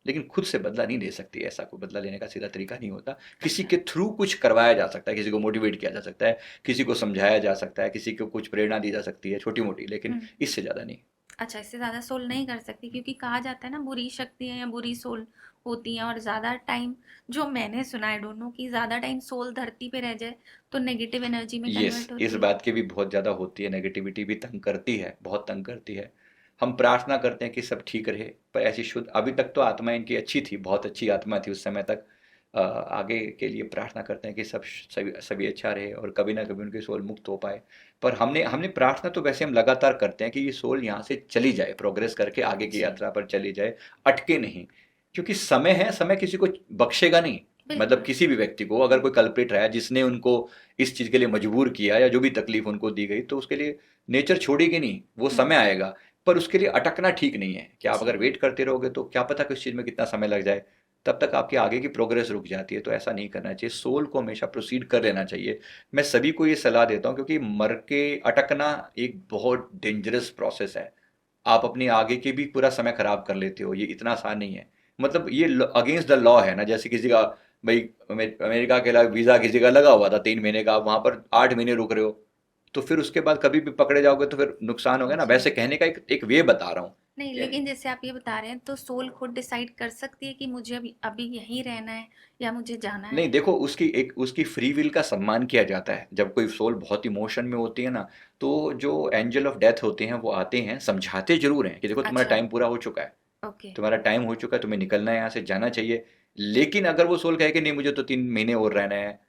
लेकिन खुद से बदला नहीं ले सकती। ऐसा कोई बदला लेने का सीधा तरीका नहीं होता। किसी अच्छा। के थ्रू कुछ करवाया जा सकता है, किसी को मोटिवेट किया जा सकता है, किसी को समझाया जा सकता है, किसी को कुछ प्रेरणा दी जा सकती है छोटी मोटी, लेकिन हम्म। इससे ज़्यादा नहीं। अच्छा, इससे ज़्यादा सोल नहीं कर सकती क्योंकि कहा जाता है ना बुरी शक्तियाँ या बुरी सोल होती हैं और ज़्यादा टाइम, जो मैंने सुना है दोनों की, ज़्यादा टाइम सोल धरती पे रह जाए तो नेगेटिव एनर्जी में यस, कन्वर्ट इस होती है। बात की भी बहुत ज़्यादा होती है, नेगेटिविटी भी तंग करती है, बहुत तंग करती है। हम प्रार्थना करते हैं कि सब ठीक रहे, पर ऐसी शुद्ध अभी तक तो आत्मा इनकी अच्छी थी, बहुत अच्छी आत्मा थी उस समय तक। आगे के लिए प्रार्थना करते हैं कि सब सभी सभी अच्छा रहे और कभी ना कभी उनकी सोल मुक्त हो पाए। पर हमने हमने प्रार्थना तो वैसे हम लगातार करते हैं कि ये सोल यहाँ से चली जाए, प्रोग्रेस करके आगे की जी। यात्रा पर चली जाए, अटके नहीं। क्योंकि समय है, समय किसी को बख्शेगा नहीं। मतलब बिल्कुल। किसी भी व्यक्ति को अगर कोई कल्प्रिट रहा है जिसने उनको इस चीज़ के लिए मजबूर किया या जो भी तकलीफ उनको दी गई, तो उसके लिए नेचर छोड़ेगी नहीं, वो समय आएगा। पर उसके लिए अटकना ठीक नहीं है कि आप जी। अगर वेट करते रहोगे तो क्या पता किस चीज़ में कितना समय लग जाए, तब तक आपकी आगे की प्रोग्रेस रुक जाती है। तो ऐसा नहीं करना चाहिए, सोल को हमेशा प्रोसीड कर लेना चाहिए। मैं सभी को ये सलाह देता हूँ, क्योंकि मर के अटकना एक बहुत डेंजरस प्रोसेस है। आप अपनी आगे के भी पूरा समय खराब कर लेते हो, ये इतना आसान नहीं है। मतलब ये अगेंस्ट द लॉ है ना, जैसे किसी का भाई अमेरिका के लिए वीज़ा किसी का लगा हुआ था 3 महीने का, आप वहाँ पर 8 महीने रुक रहे हो, तो फिर उसके बाद कभी भी पकड़े जाओगे तो फिर नुकसान हो गया ना। जी। वैसे कहने का एक वे बता रहा हूँ। नहीं, क्या- लेकिन जैसे आप ये बता रहे हैं तो सोल खुद डिसाइड कर सकती है कि मुझे अभी अभी यहीं रहना है या मुझे जाना नहीं है? देखो, उसकी फ्री विल का सम्मान किया जाता है। जब कोई सोल बहुत इमोशन में होती है ना, तो जो एंजल ऑफ डेथ होते हैं वो आते हैं, समझाते जरूर हैं कि देखो तुम्हारा अच्छा। टाइम पूरा हो चुका है, ओके। तुम्हारा टाइम हो चुका है, तुम्हें निकलना है यहाँ से, जाना चाहिए। लेकिन अगर वो सोल कहे कि नहीं मुझे तो 3 महीने और रहना है,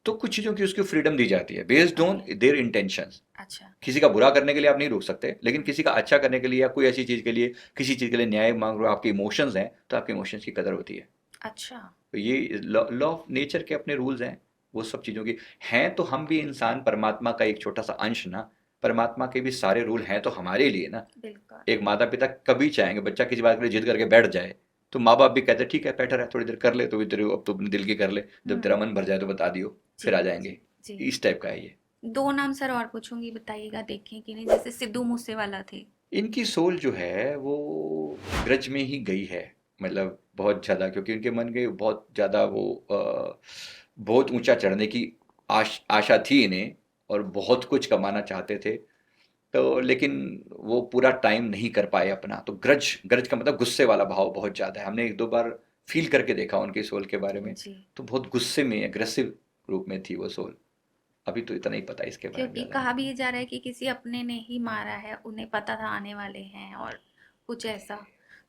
तो कुछ चीज़ों की उसको फ्रीडम दी जाती है based on okay. Their intentions. अच्छा। किसी का बुरा करने के लिए आप नहीं रोक सकते, लेकिन हम्म। किसी का अच्छा करने के लिए या कोई ऐसी चीज़ के लिए, किसी चीज़ के लिए न्याय मांग रहे हो, आपके इमोशंस हैं, तो आपके इमोशंस की कदर होती है। अच्छा। तो ये लॉ लॉ ऑफ नेचर के अपने रूल्स हैं, वो सब चीज़ों की हैं। तो हम भी इंसान परमात्मा का एक छोटा सा अंश ना, परमात्मा के भी सारे रूल हैं तो हमारे लिए ना। बिल्कुल। एक माता पिता कभी चाहेंगे बच्चा किसी बात के लिए जिद करके बैठ जाए, तो माँ बाप भी कहते हैं ठीक है बैठा रहे, थोड़ी देर कर ले, तो भी तेरे अब तो अपने दिल की कर ले, जब तेरा हम्म। मन भर जाए तो बता दियो, जी। फिर आ जाएंगे। जी। इस टाइप का है ये। दो नाम सर और पूछूंगी, बताइएगा देखें कि नहीं, जैसे सिद्धू मूसेवाला थे। इनकी सोल जो है वो ग्रज में ही गई है, मतलब बहुत ज़्यादा, क्योंकि उनके मन के बहुत ज़्यादा वो बहुत ऊंचा चढ़ने की आशा थी इन्हें, और बहुत कुछ कमाना चाहते थे। तो लेकिन वो पूरा टाइम नहीं कर पाए अपना, तो ग्रज ग्रज का मतलब गुस्से वाला भाव बहुत ज़्यादा है। हमने एक दो बार फील करके देखा उनकी सोल के बारे में, जी। तो बहुत गुस्से में एग्रेसिव रूप में थी वो सोल। अभी तो इतना ही पता है, इसके बारे में क्योंकि ज़्यादा नहीं। कहा भी ये जा रहा है कि किसी अपने ने ही मारा है, उन्हें पता था आने वाले हैं और कुछ ऐसा।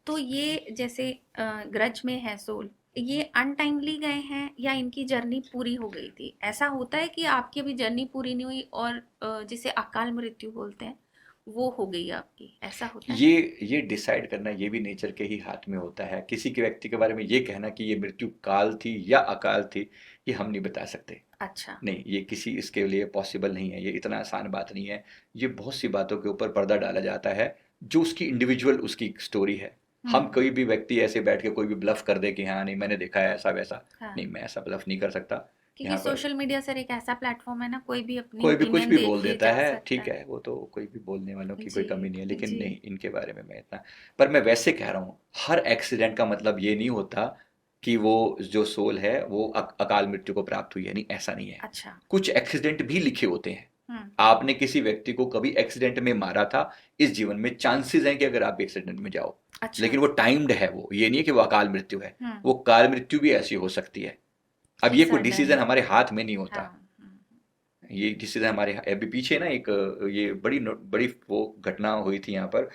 तो ये जैसे ग्रज में है सोल, ये अनटाइमली गए हैं या इनकी जर्नी पूरी हो गई थी? ऐसा होता है कि आपकी अभी जर्नी पूरी नहीं हुई और जिसे अकाल मृत्यु बोलते हैं वो हो गई आपकी, ऐसा होता है? ये डिसाइड करना ये भी नेचर के ही हाथ में होता है। किसी के व्यक्ति के बारे में ये कहना कि ये मृत्यु काल थी या अकाल थी, ये हम नहीं बता सकते। अच्छा। नहीं, ये किसी इसके लिए पॉसिबल नहीं है, ये इतना आसान बात नहीं है। ये बहुत सी बातों के ऊपर पर्दा डाला जाता है, जो उसकी इंडिविजुअल उसकी स्टोरी है। हम हम्म। कोई भी व्यक्ति ऐसे बैठ के कोई भी ब्लफ कर दे कि हाँ नहीं मैंने देखा है ऐसा वैसा, हाँ। नहीं मैं ऐसा ब्लफ नहीं कर सकता। क्योंकि यहाँ पर सोशल मीडिया सर एक ऐसा प्लेटफॉर्म है ना, कोई भी अपनी कोई भी कुछ ओपिनियन भी दे बोल के देता जा है, सकता ठीक है। है, वो तो कोई भी बोलने वालों की कोई जी। कमी नहीं है, लेकिन जी। नहीं इनके बारे में मैं इतना। पर मैं वैसे कह रहा हूँ, हर एक्सीडेंट का मतलब ये नहीं होता कि वो जो सोल है वो अकाल मृत्यु को प्राप्त हुई है, नहीं ऐसा नहीं है। अच्छा। कुछ एक्सीडेंट भी लिखे होते हैं आपने किसी व्यक्ति को कभी एक्सीडेंट में मारा था, इस जीवन में चांसेस हैं कि अगर आप एक्सीडेंट में जाओ। अच्छा। लेकिन वो टाइम्ड है, वो ये नहीं है कि वो अकाल मृत्यु है। वो काल मृत्यु भी ऐसी हो सकती है। अब ये कोई डिसीजन हमारे हाथ में नहीं होता। ये डिसीजन हमारे अभी पीछे ना एक ये बड़ी वो घटना हुई थी यहाँ पर।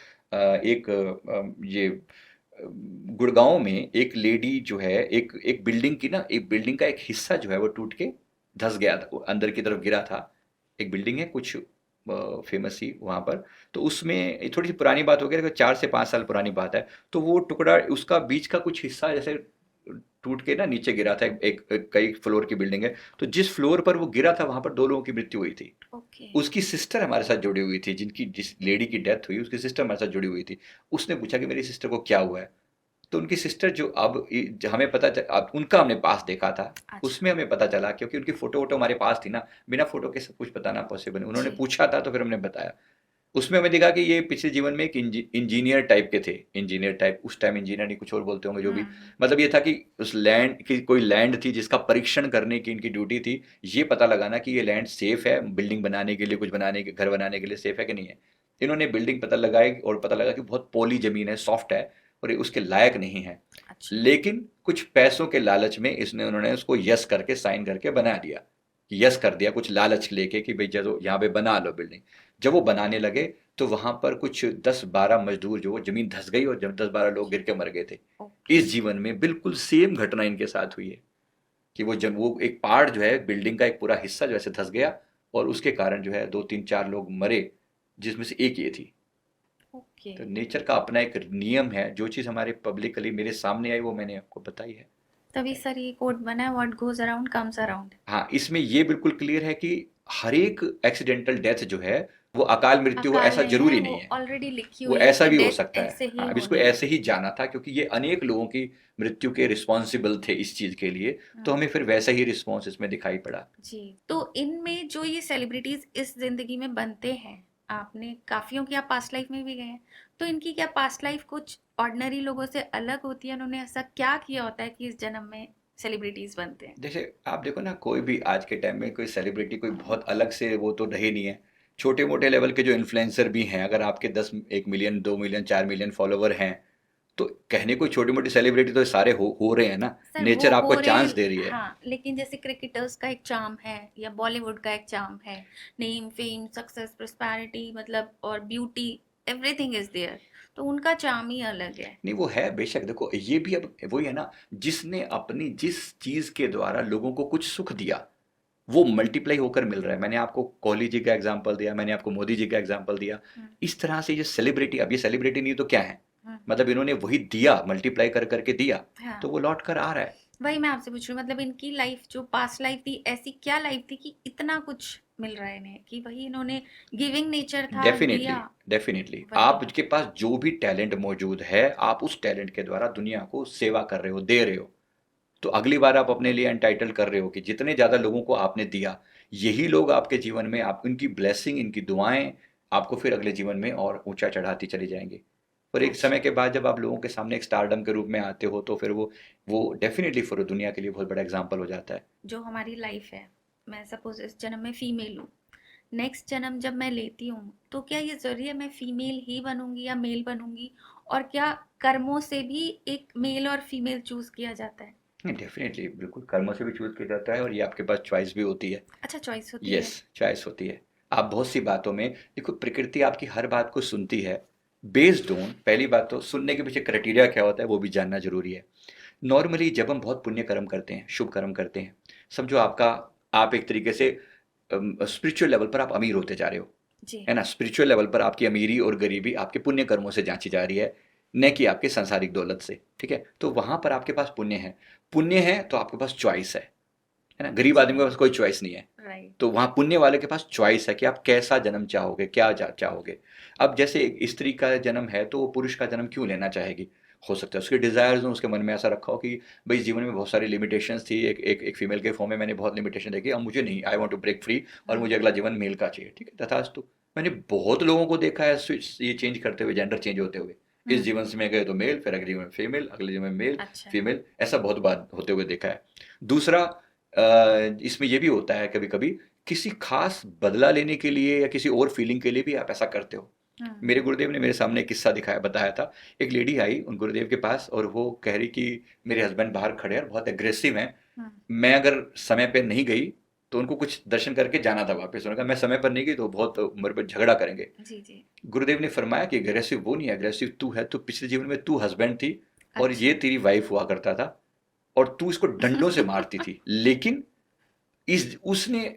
एक ये गुड़गांव में एक लेडी जो है, एक एक बिल्डिंग की ना, एक बिल्डिंग का एक हिस्सा जो है वो टूट के धंस गया था, वो अंदर की तरफ गिरा था। एक बिल्डिंग है कुछ फेमस ही वहाँ पर। तो उसमें ये थोड़ी सी पुरानी बात हो गई, 4 से 5 साल पुरानी बात है। तो वो टुकड़ा, उसका बीच का कुछ हिस्सा जैसे टूट के ना नीचे गिरा था। कई फ्लोर की बिल्डिंग है। तो जिस फ्लोर पर वो गिरा था वहां पर 2 लोगों की मृत्यु हुई थी। उसकी सिस्टर हमारे साथ जुड़ी हुई थी, जिस लेडी की डेथ हुई उसकी सिस्टर हमारे साथ जुड़ी हुई थी। उसने पूछा कि मेरी सिस्टर को क्या हुआ है। तो उनकी सिस्टर जो हमें अब उनका हमने पास देखा था। अच्छा। उसमें हमें पता चला, क्योंकि उनकी फोटो वोटो हमारे पास थी ना, बिना फोटो के सब कुछ बताना पॉसिबल नहीं। उन्होंने पूछा था तो फिर हमने बताया। उसमें हमें देखा कि ये पिछले जीवन में एक इंजीनियर टाइप के थे। इंजीनियर टाइप, उस टाइम इंजीनियर नहीं कुछ और बोलते होंगे जो भी। मतलब ये था कि उस लैंड की कोई लैंड थी जिसका परीक्षण करने की इनकी ड्यूटी थी। ये पता लगाना कि ये लैंड सेफ है बिल्डिंग बनाने के लिए, कुछ बनाने के, घर बनाने के लिए सेफ है कि नहीं है। इन्होंने बिल्डिंग पता लगाई और पता लगा कि बहुत पोली जमीन है, सॉफ्ट है और ये उसके लायक नहीं है। अच्छा। लेकिन कुछ पैसों के लालच में उन्होंने उसको यस करके, साइन करके बना दिया। यस कर दिया कुछ लालच लेके कि भाई चलो यहाँ पे बना लो बिल्डिंग। जब वो बनाने लगे तो वहां पर कुछ 10-12 मजदूर, जो जमीन धंस गई और जब 10-12 लोग गिर के मर गए थे। इस जीवन में बिल्कुल सेम घटना इनके साथ हुई है कि वो एक पार्ट जो है बिल्डिंग का, एक पूरा हिस्सा जो ऐसे धंस गया और उसके कारण जो है 2-3-4 लोग मरे, जिसमें से एक ये थी। तो नेचर का अपना एक नियम है। जो चीज हमारे पब्लिकली मेरे सामने आई वो मैंने आपको बताई है। तभी सर ये कोट बना है, what goes around comes around. हाँ, इसमें ये बिल्कुल क्लियर है कि हर एक एक्सीडेंटल डेथ जो है वो अकाल मृत्यु हो ऐसा जरूरी नहीं है। ऑलरेडी लिखी वो हुई है ऐसा कि भी हो death सकता ऐसे है। ही हाँ, अब इसको होनी है। ऐसे ही जाना था क्योंकि ये अनेक लोगों की मृत्यु के रिस्पॉन्सिबल थे इस चीज के लिए। तो हमें फिर वैसा ही रिस्पॉन्स इसमें दिखाई पड़ा। जी। तो इनमें जो ये सेलिब्रिटीज इस जिंदगी में बनते हैं, आपने काफियों की आप पास्ट लाइफ में भी गए हैं, तो इनकी क्या पास्ट लाइफ कुछ ऑर्डिनरी लोगों से अलग होती है? उन्होंने ऐसा क्या किया होता है कि इस जन्म में सेलिब्रिटीज बनते हैं? जैसे आप देखो ना, कोई भी आज के टाइम में कोई सेलिब्रिटी कोई बहुत अलग से वो तो रहे नहीं है। छोटे मोटे लेवल के जो इन्फ्लुएंसर भी हैं, अगर आपके 1 मिलियन 2 मिलियन 4 मिलियन फॉलोवर हैं, तो कहने कोई छोटी मोटी सेलिब्रिटी तो सारे हो रहे हैं ना। नेचर आपको चांस दे रही है। हाँ, लेकिन जैसे क्रिकेटर्स का एक चार्म है या बॉलीवुड का एक चार्म है, नेम, फेम, सक्सेस, प्रॉस्पेरिटी, मतलब और ब्यूटी, एवरीथिंग इज देयर। तो उनका चार्म ही अलग है। नहीं, वो है बेशक। देखो ये भी अब वही है ना, जिसने अपनी जिस चीज के द्वारा लोगों को कुछ सुख दिया वो मल्टीप्लाई होकर मिल रहा है। मैंने आपको कोहली जी का एग्जांपल दिया, मैंने आपको मोदी जी का एग्जांपल दिया। इस तरह से ये सेलिब्रिटी, अब ये सेलिब्रिटी नहीं तो क्या है, मतलब इन्होंने वही दिया, मल्टीप्लाई कर करके दिया। हाँ। तो वो लौट कर आ रहा है। वही मैं आपसे पूछ रही हूँ, मतलब इनकी लाइफ जो पास्ट लाइफ थी, ऐसी क्या लाइफ थी कि इतना कुछ मिल रहा है इन्हें, कि वही इन्होंने गिविंग नेचर था, डेफिनेटली दिया। डेफिनेटली वही। आपके पास जो भी टैलेंट मौजूद है, आप उस टैलेंट के द्वारा दुनिया को सेवा कर रहे हो, दे रहे हो। तो अगली बार आप अपने लिए एंटाइटल कर रहे हो कि जितने ज़्यादा लोगों को आपने दिया, यही लोग आपके जीवन में, आप उनकी ब्लेसिंग, इनकी दुआएं आपको फिर अगले जीवन में और ऊंचा चढ़ाती चली जाएंगी। और एक समय के बाद जब आप लोगों के सामने एक स्टारडम के रूप में आते हो तो फिर वो डेफिनेटली फिर दुनिया के लिए बहुत बड़ा एग्जाम्पल हो जाता है। जो हमारी लाइफ है, मैं सपोज इस जन्म में फीमेल हूँ, नेक्स्ट जन्म जब मैं लेती हूँ तो क्या ये जरूरी है मैं फीमेल ही बनूंगी या मेल बनूंगी? और क्या कर्मों से भी एक मेल और फीमेल चूज किया जाता है? नहीं, डेफिनेटली बिल्कुल कर्मों से भी चूज किया जाता है और ये आपके पास चॉइस भी होती है। अच्छा, चॉइस होती यस, चॉइस होती है। आप बहुत सी बातों में देखो, प्रकृति आपकी हर बात को सुनती है बेस्ड ऑन, पहली बात तो सुनने के पीछे क्राइटेरिया क्या होता है वो भी जानना जरूरी है। नॉर्मली जब हम बहुत पुण्य कर्म करते हैं, शुभ कर्म करते हैं, समझो आप एक तरीके से स्पिरिचुअल लेवल पर आप अमीर होते जा रहे हो, जी। है ना। स्पिरिचुअल लेवल पर आपकी अमीरी और गरीबी आपके पुण्य कर्मों से जांची जा रही है, न कि आपके सांसारिक दौलत से। ठीक है, तो वहां पर आपके पास पुण्य है तो आपके पास चॉइस है ना। गरीब आदमी के पास कोई चॉइस नहीं है। राइट। तो वहाँ पुण्य वाले के पास चॉइस है कि आप कैसा जन्म चाहोगे, क्या चाहोगे। अब जैसे एक स्त्री का जन्म है तो वो पुरुष का जन्म क्यों लेना चाहेगी? हो सकता है उसके डिजायर्स हो, उसके मन में ऐसा रखा हो कि भाई जीवन में बहुत सारी लिमिटेशंस थी, एक फीमेल के फॉर्म में मैंने बहुत लिमिटेशन देखी, अब मुझे नहीं, I want to break free और मुझे अगला जीवन मेल का चाहिए। ठीक है, तथास्तु। मैंने बहुत लोगों को देखा है ये चेंज करते हुए, जेंडर चेंज होते हुए। इस जीवन से मैं गए तो मेल, फिर अगले जीवन में फीमेल, अगले जीवन में मेल, फीमेल, ऐसा बहुत बार होते हुए देखा है। दूसरा, इसमें ये भी होता है कभी कभी किसी खास बदला लेने के लिए या किसी और फीलिंग के लिए भी आप ऐसा करते हो। मेरे गुरुदेव ने मेरे सामने एक किस्सा बताया था। एक लेडी आई उन गुरुदेव के पास और वो कह रही कि मेरे हस्बैंड बाहर खड़े हैं और बहुत एग्रेसिव हैं, मैं अगर समय पे नहीं गई तो उनको कुछ दर्शन करके जाना था वापस। उन्होंने कहा मैं समय पर नहीं गई तो बहुत मेरे पर झगड़ा करेंगे। जी। गुरुदेव ने फरमाया कि एग्रेसिव वो नहीं है, एग्रेसिव तू है। तो पिछले जीवन में तू हस्बैंड थी और अच्छा। ये तेरी वाइफ हुआ करता था और तू इसको डंडों से मारती थी, लेकिन इस उसने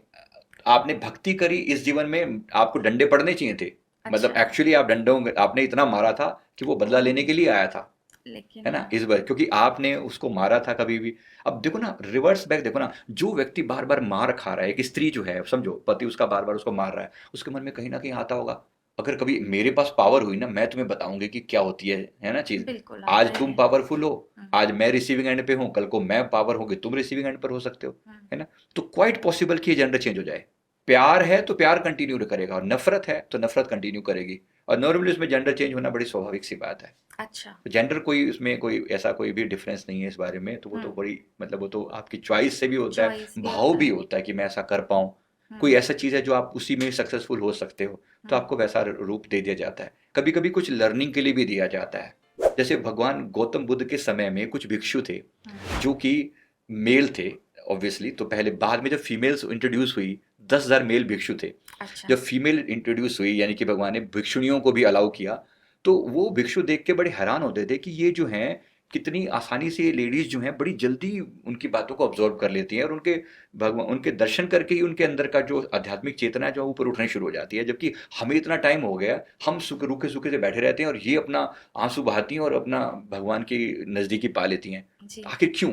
आपने भक्ति करी, इस जीवन में आपको डंडे पड़ने चाहिए थे। मतलब अच्छा। एक्चुअली आप डंडों आपने इतना मारा था कि वो बदला लेने के लिए आया था, लेकिन है ना, इस बार क्योंकि आपने उसको मारा था कभी भी। अब देखो ना, रिवर्स बैक देखो ना, जो व्यक्ति बार बार मार खा रहा है, एक स्त्री जो है, समझो पति उसका बार बार उसको मार रहा है, उसके मन में कहीं ना कहीं आता होगा अगर कभी मेरे पास पावर हुई ना, मैं तुम्हें बताऊंगी कि क्या होती है ना चीज। बिल्कुल आता आज तुम है। पावरफुल हो, आज मैं रिसीविंग एंड पे हूँ, कल को मैं पावर होगी, तुम रिसीविंग एंड पर हो सकते हो, है ना। तो क्वाइट पॉसिबल कि ये जेंडर चेंज हो जाए। प्यार है तो प्यार कंटिन्यू करेगा और नफरत है तो नफरत कंटिन्यू करेगी। और नॉर्मली उसमें जेंडर चेंज होना बड़ी स्वाभाविक सी बात है। अच्छा। जेंडर कोई उसमें कोई ऐसा कोई भी डिफरेंस नहीं है इस बारे में। तो वो तो बड़ी मतलब वो तो आपकी चॉइस से भी होता है, चॉइस भी भाव होता भी है। होता है कि मैं ऐसा कर पाऊँ। कोई ऐसा चीज़ है जो आप उसी में सक्सेसफुल हो सकते हो, तो आपको वैसा रूप दे दिया जाता है। कभी कभी कुछ लर्निंग के लिए भी दिया जाता है। जैसे भगवान गौतम बुद्ध के समय में कुछ भिक्षु थे जो कि मेल थे ऑब्वियसली। तो पहले बाद में जब फीमेल्स इंट्रोड्यूस हुई, 10,000 मेल भिक्षु थे। अच्छा। जब फीमेल इंट्रोड्यूस हुई यानी कि भगवान ने भिक्षुणियों को भी अलाउ किया, तो वो भिक्षु देख के बड़े हैरान होते थे कि ये जो हैं कितनी आसानी से ये लेडीज जो हैं बड़ी जल्दी उनकी बातों को ऑब्जर्व कर लेती हैं और उनके भगवान उनके दर्शन करके ही उनके अंदर का जो आध्यात्मिक चेतना है जो ऊपर उठनी शुरू हो जाती है। जबकि हमें इतना टाइम हो गया, हम रूखे सूखे से बैठे रहते हैं और ये अपना आंसू बहाती हैं और अपना भगवान की नज़दीकी पा लेती हैं। जी। आखिर क्यों?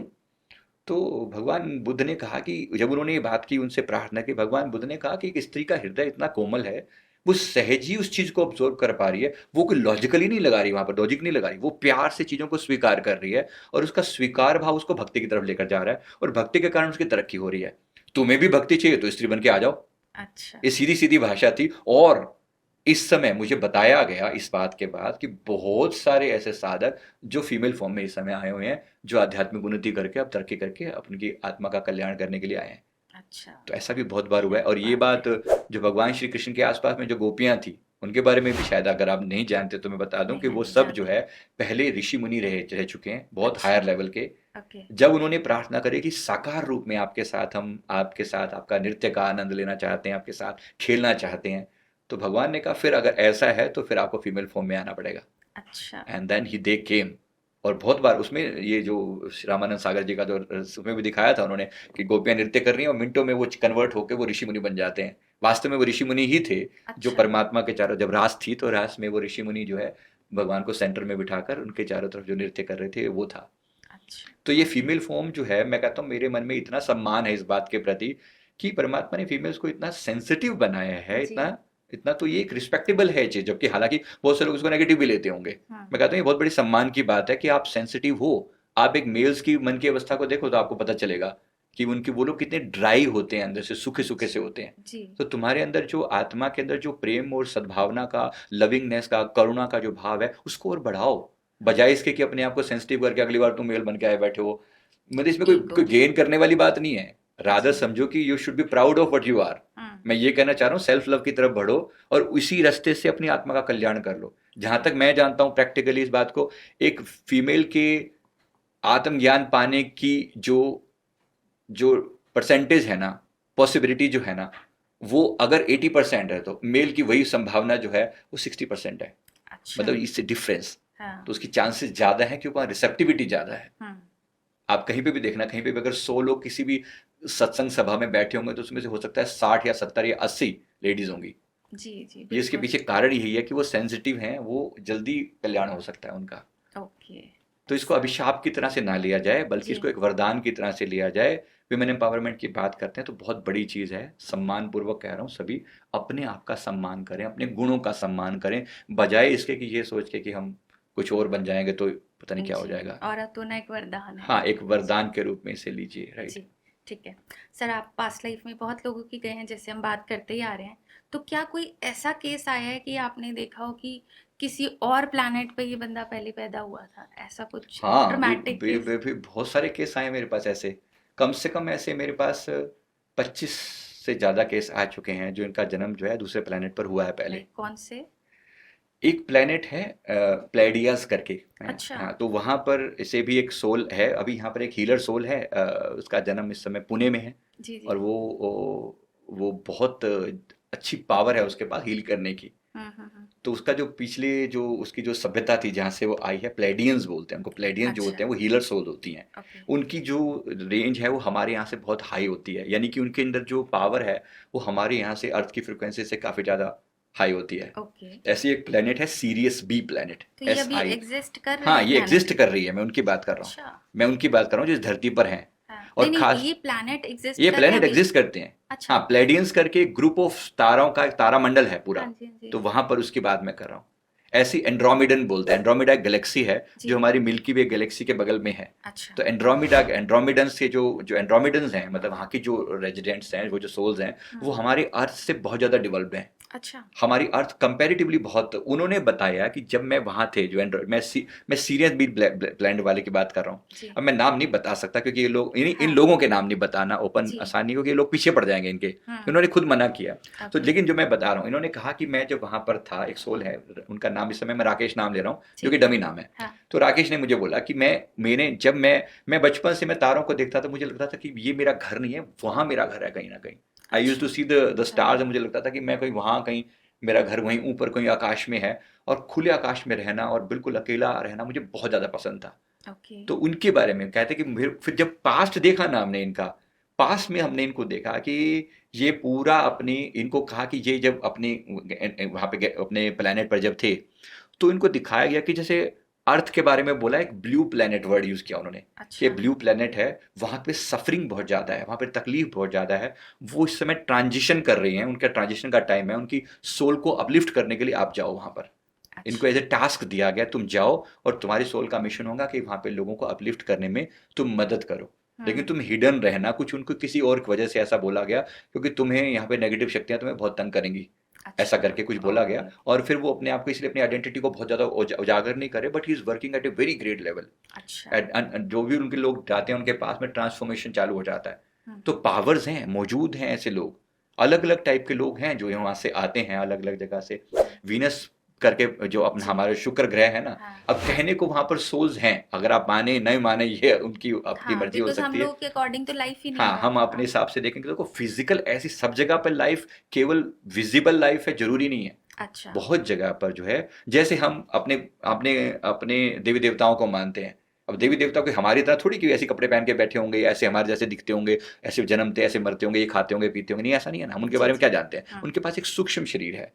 तो भगवान बुद्ध ने कहा कि जब उन्होंने ये बात की, उनसे प्रार्थना की, भगवान बुद्ध ने कहा कि एक स्त्री का हृदय इतना कोमल है, वो सहज ही उस चीज़ को ऑब्जर्व कर पा रही है। वो कोई लॉजिकली नहीं लगा रही, वहाँ पर लॉजिक नहीं लगा रही, वो प्यार से चीज़ों को स्वीकार कर रही है और उसका स्वीकार भाव उसको भक्ति की तरफ लेकर जा रहा है और भक्ति के कारण उसकी तरक्की हो रही है। तुम्हें भी भक्ति चाहिए तो स्त्री बन के आ जाओ। अच्छा। ये सीधी सीधी भाषा थी। और इस समय मुझे बताया गया इस बात के बाद कि बहुत सारे ऐसे साधक जो फीमेल फॉर्म में इस समय आए हुए हैं, जो आध्यात्मिक उन्नति करके अब तरक्की करके अपनी आत्मा का कल्याण करने के लिए आए हैं। अच्छा। तो ऐसा भी बहुत बार हुआ है। और ये बात जो भगवान श्री कृष्ण के आसपास में जो गोपियां थी उनके बारे में भी शायद अगर आप नहीं जानते तो मैं बता दूं कि वो सब जो है पहले ऋषि मुनि रह चुके हैं, बहुत अच्छा। हायर लेवल के। ओके। जब उन्होंने प्रार्थना करी कि साकार रूप में आपके साथ, हम आपके साथ आपका नृत्य का आनंद लेना चाहते हैं, आपके साथ खेलना चाहते हैं, तो भगवान ने कहा फिर अगर ऐसा है तो फिर आपको फीमेल फॉर्म में आना पड़ेगा। अच्छा। एंड देन ही दे केम। और बहुत बार उसमें ये जो रामानंद सागर जी का जो उसमें भी दिखाया था उन्होंने कि गोपियां नृत्य कर रही हैं और मिनटों में वो कन्वर्ट होकर वो ऋषि मुनि बन जाते हैं। वास्तव में वो ऋषि मुनि ही थे जो अच्छा। परमात्मा के चारों, जब रास थी तो रास में वो ऋषि मुनि जो है भगवान को सेंटर में बिठाकर उनके चारों तरफ जो नृत्य कर रहे थे वो था। अच्छा। तो ये फीमेल फॉर्म जो है, मैं कहता हूँ मेरे मन में इतना सम्मान है इस बात के प्रति कि परमात्मा ने फीमेल्स को इतना सेंसिटिव बनाया है, जी। इतना इतना। तो ये एक रिस्पेक्टेबल है चीज, जबकि हालांकि बहुत से लोग उसको नेगेटिव भी लेते होंगे। मैं कहता हूँ ये बहुत बड़ी सम्मान की बात है कि आप सेंसिटिव हो। आप एक मेल्स की मन की अवस्था को देखो तो आपको पता चलेगा कि उनकी वो लोग कितने ड्राई होते हैं, अंदर से सूखे सूखे से होते हैं। जी। तो तुम्हारे अंदर जो आत्मा के अंदर जो प्रेम और सद्भावना का, लविंगनेस का, करुणा का जो भाव है उसको और बढ़ाओ, बजाय इसके कि अपने आप को सेंसिटिव करके अगली बार तुम मेल बन के आए बैठे हो। मतलब इसमें कोई गेन करने वाली बात नहीं है। रादर समझो कि you should be proud of what you are. मैं ये कहना चाह रहा हूँ सेल्फ लव की तरफ बढ़ो और उसी रास्ते से अपनी आत्मा का कल्याण कर लो। जहां तक मैं जानता हूँ प्रैक्टिकली इस बात को, एक फीमेल के आत्मज्ञान पाने की जो जो परसेंटेज है ना, पॉसिबिलिटी जो है ना, वो अगर 80% है तो मेल की वही संभावना जो है वो 60% है। अच्छा। मतलब इससे डिफरेंस। हाँ। तो उसकी चांसेस ज्यादा है क्योंकि वहाँ रिसेप्टिविटी ज्यादा है। आप कहीं पे भी देखना, कहीं पे भी अगर 100 लोग किसी भी सत्संग सभा में बैठे होंगे तो उसमें से हो सकता है 60 या 70 या 80 लेडीज होंगी। जी जी। ये इसके पीछे कारण यही है कि वो सेंसिटिव हैं, वो जल्दी कल्याण हो सकता है उनका। ओके। तो इसको अभिशाप की तरह से ना लिया जाए, बल्कि इसको एक वरदान की तरह से लिया जाए। विमेन एम्पावरमेंट की बात करते हैं तो बहुत बड़ी चीज़ है। सम्मान पूर्वक कह रहा हूँ, सभी अपने आप का सम्मान करें, अपने गुणों का सम्मान करें, बजाय इसके कि ये सोच के कि हम कुछ और बन जाएंगे तो पता नहीं क्या हो जाएगा। औरत होना एक वरदान है। हाँ, एक वरदान के रूप में इसे लीजिए। राइट जी, ठीक है सर। आप पास्ट लाइफ में बहुत लोगों की गए हैं, जैसे हम बात करते ही आ रहे हैं, तो क्या कोई ऐसा केस आया है कि आपने देखा हो कि किसी और प्लैनेट पे ये बंदा पहले पैदा हुआ था, ऐसा कुछ ड्रामेटिक केस? बहुत सारे केस आए मेरे पास ऐसे। कम से कम ऐसे मेरे पास 25 से ज़्यादा केस आ चुके हैं जो इनका जन्म जो है दूसरे प्लेनेट पर हुआ है पहले। लाइक कौन से? एक प्लेनेट है प्लेडियस करके है। अच्छा। हाँ, तो वहाँ पर इसे भी एक सोल है। अभी यहाँ पर एक हीलर सोल है, उसका जन्म इस समय पुणे में है। जी जी। और वो बहुत अच्छी पावर है उसके पास हील करने की। हम्म। तो उसका जो पिछले जो उसकी जो सभ्यता थी जहाँ से वो आई है, प्लेडियंस बोलते हैं उनको। प्लेडियंस जो होते अच्छा। हैं वो हीलर सोल होती हैं। ओके। उनकी जो रेंज है वो हमारे यहाँ से बहुत हाई होती है, यानी कि उनके अंदर जो पावर है वो हमारे यहाँ से अर्थ की फ्रिक्वेंसी से काफ़ी ज़्यादा हाई होती है। ओके। ऐसी एक प्लेनेट है सीरियस बी प्लेनेट, तो ये एस अभी आई। एग्जिस्ट कर रहे हाँ, हैं ये एग्जिस्ट planet? कर रही है, मैं उनकी बात कर रहा हूँ। अच्छा। मैं उनकी बात कर रहा हूँ जो इस धरती पर हैं। हाँ। और नहीं खास ये प्लैनेट एग्जिस्ट ये कर रहे हैं प्लेनेट अभी? एग्जिस्ट करते हैं। अच्छा। हाँ, प्लेडियंस करके एक ग्रुप ऑफ तारों का एक तारामंडल है पूरा। हाँ जी हाँ जी। तो वहां पर उसकी बात मैं कर रहा हूँ। ऐसी एंड्रोमिडन बोलते हैं। एंड्रोमिडा एक गैलेक्सी है जी। जो हमारी मिल्की वे गैलेक्सी के बगल में है। अच्छा। तो एंड्रोमिडन्स के जो जो एंड्रोमिडन्स हैं, मतलब वहाँ की जो रेजिडेंट्स हैं, वो जो सोल्स हैं, वो हमारे अर्थ से बहुत ज़्यादा डेवलप्ड हैं। अच्छा। हमारी अर्थ कंपैरेटिवली बहुत। उन्होंने बताया कि जब मैं वहाँ थे जो मैं सीरियस बी प्लैनेट वाले की बात कर रहा हूँ। जी। अब मैं नाम नहीं बता सकता क्योंकि ये लोग इन हाँ। लोगों के नाम नहीं बताना ओपन जी। आसानी, क्योंकि ये लोग पीछे पड़ जाएंगे इनके। हाँ। इन्होंने खुद मना किया। तो ओके। लेकिन जो मैं बता रहा हूँ, इन्होंने कहा कि मैं जब वहाँ पर था, एक सोल है, उनका नाम इस समय मैं राकेश नाम ले रहा हूँ जो कि ठीक है। डमी नाम है। हाँ। तो राकेश ने मुझे बोला कि जब मैं बचपन से मैं तारों को देखता था, मुझे लगता था कि ये मेरा घर नहीं है, वहाँ मेरा घर है कहीं ना कहीं। I use to see the stars. मुझे लगता था कि मैं कहीं वहाँ कहीं मेरा घर वहीं ऊपर कहीं आकाश में है। और खुले आकाश में रहना और बिल्कुल अकेला रहना मुझे बहुत ज़्यादा पसंद था। ओके। तो उनके बारे में कहते कि फिर जब पास्ट देखा ना हमने इनका, पास्ट में हमने इनको देखा कि ये पूरा अपनी, इनको कहा कि ये जब अपनी वहाँ पे अपने प्लेनेट पर जब थे, तो इनको दिखाया गया कि जैसे अर्थ के बारे में बोला, एक ब्लू प्लेनेट वर्ड यूज़ किया उन्होंने कि अच्छा। ब्लू प्लेनेट है, वहाँ पे सफरिंग बहुत ज़्यादा है, वहाँ पे तकलीफ बहुत ज़्यादा है। वो इस समय ट्रांजिशन कर रही हैं, उनका ट्रांजिशन का टाइम है। उनकी सोल को अपलिफ्ट करने के लिए आप जाओ वहाँ पर। इनको एज ए टास्क दिया गया, तुम जाओ और तुम्हारी सोल का मिशन होगा कि वहाँ पे लोगों को अपलिफ्ट करने में तुम मदद करो। लेकिन तुम हिडन रहना, कुछ उनको किसी और वजह से ऐसा बोला गया क्योंकि तुम्हें यहाँ पे नेगेटिव शक्तियाँ तुम्हें बहुत तंग करेंगी, ऐसा करके कुछ बोला गया। और फिर वो अपने आप को, इसलिए अपनी आइडेंटिटी को बहुत ज़्यादा उजागर नहीं करे, but he is working at a very great level. अच्छा। जो भी उनके लोग जाते हैं उनके पास में ट्रांसफॉर्मेशन चालू हो जाता है। तो पावर्स हैं, मौजूद हैं ऐसे लोग, अलग अलग टाइप के लोग हैं जो वहाँ से आते हैं अलग अलग जगह से। वीनस करके जो अपना हमारा शुक्र ग्रह है ना, हाँ। अब कहने को वहाँ पर सोल्स हैं, अगर आप माने नहीं माने ये उनकी आपकी हाँ, मर्जी हो बिकॉज हम सकती है। लोग के अकॉर्डिंग तो लाइफ ही नहीं हाँ, है। हम अपने हिसाब से देखेंगे तो फिजिकल ऐसी सब जगह पर लाइफ केवल विजिबल लाइफ है जरूरी नहीं है। अच्छा। बहुत जगह पर जो है, जैसे हम अपने अपने अपने देवी देवताओं को मानते हैं। अब देवी देवता कोई हमारी तरह थोड़ी कि ऐसे कपड़े पहन के बैठे होंगे, ऐसे हमारे जैसे दिखते होंगे, ऐसे जन्मते ऐसे मरते होंगे, ये खाते होंगे पीते होंगे, नहीं ऐसा नहीं है ना। हम उनके बारे में क्या जानते हैं? हाँ। उनके पास एक सूक्ष्म शरीर है।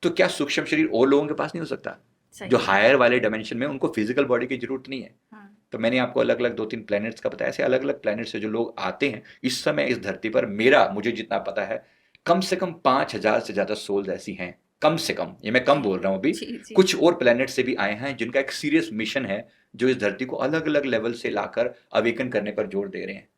तो क्या सूक्ष्म शरीर और लोगों के पास नहीं हो सकता? सही। जो हायर वाले डायमेंशन में उनको फिजिकल बॉडी की जरूरत नहीं है। हाँ। तो मैंने आपको अलग अलग 2-3 प्लैनेट्स का बताया। ऐसे अलग अलग प्लैनेट से जो लोग आते हैं इस समय इस धरती पर, मुझे जितना पता है, कम से कम 5,000 से ज़्यादा सोल्स ऐसी हैं, कम से कम। ये मैं कम बोल रहा हूँ अभी। जी जी। कुछ और प्लैनेट से भी आए हैं जिनका एक सीरियस मिशन है, जो इस धरती को अलग अलग लेवल से लाकर अवेकन करने पर जोर दे रहे हैं।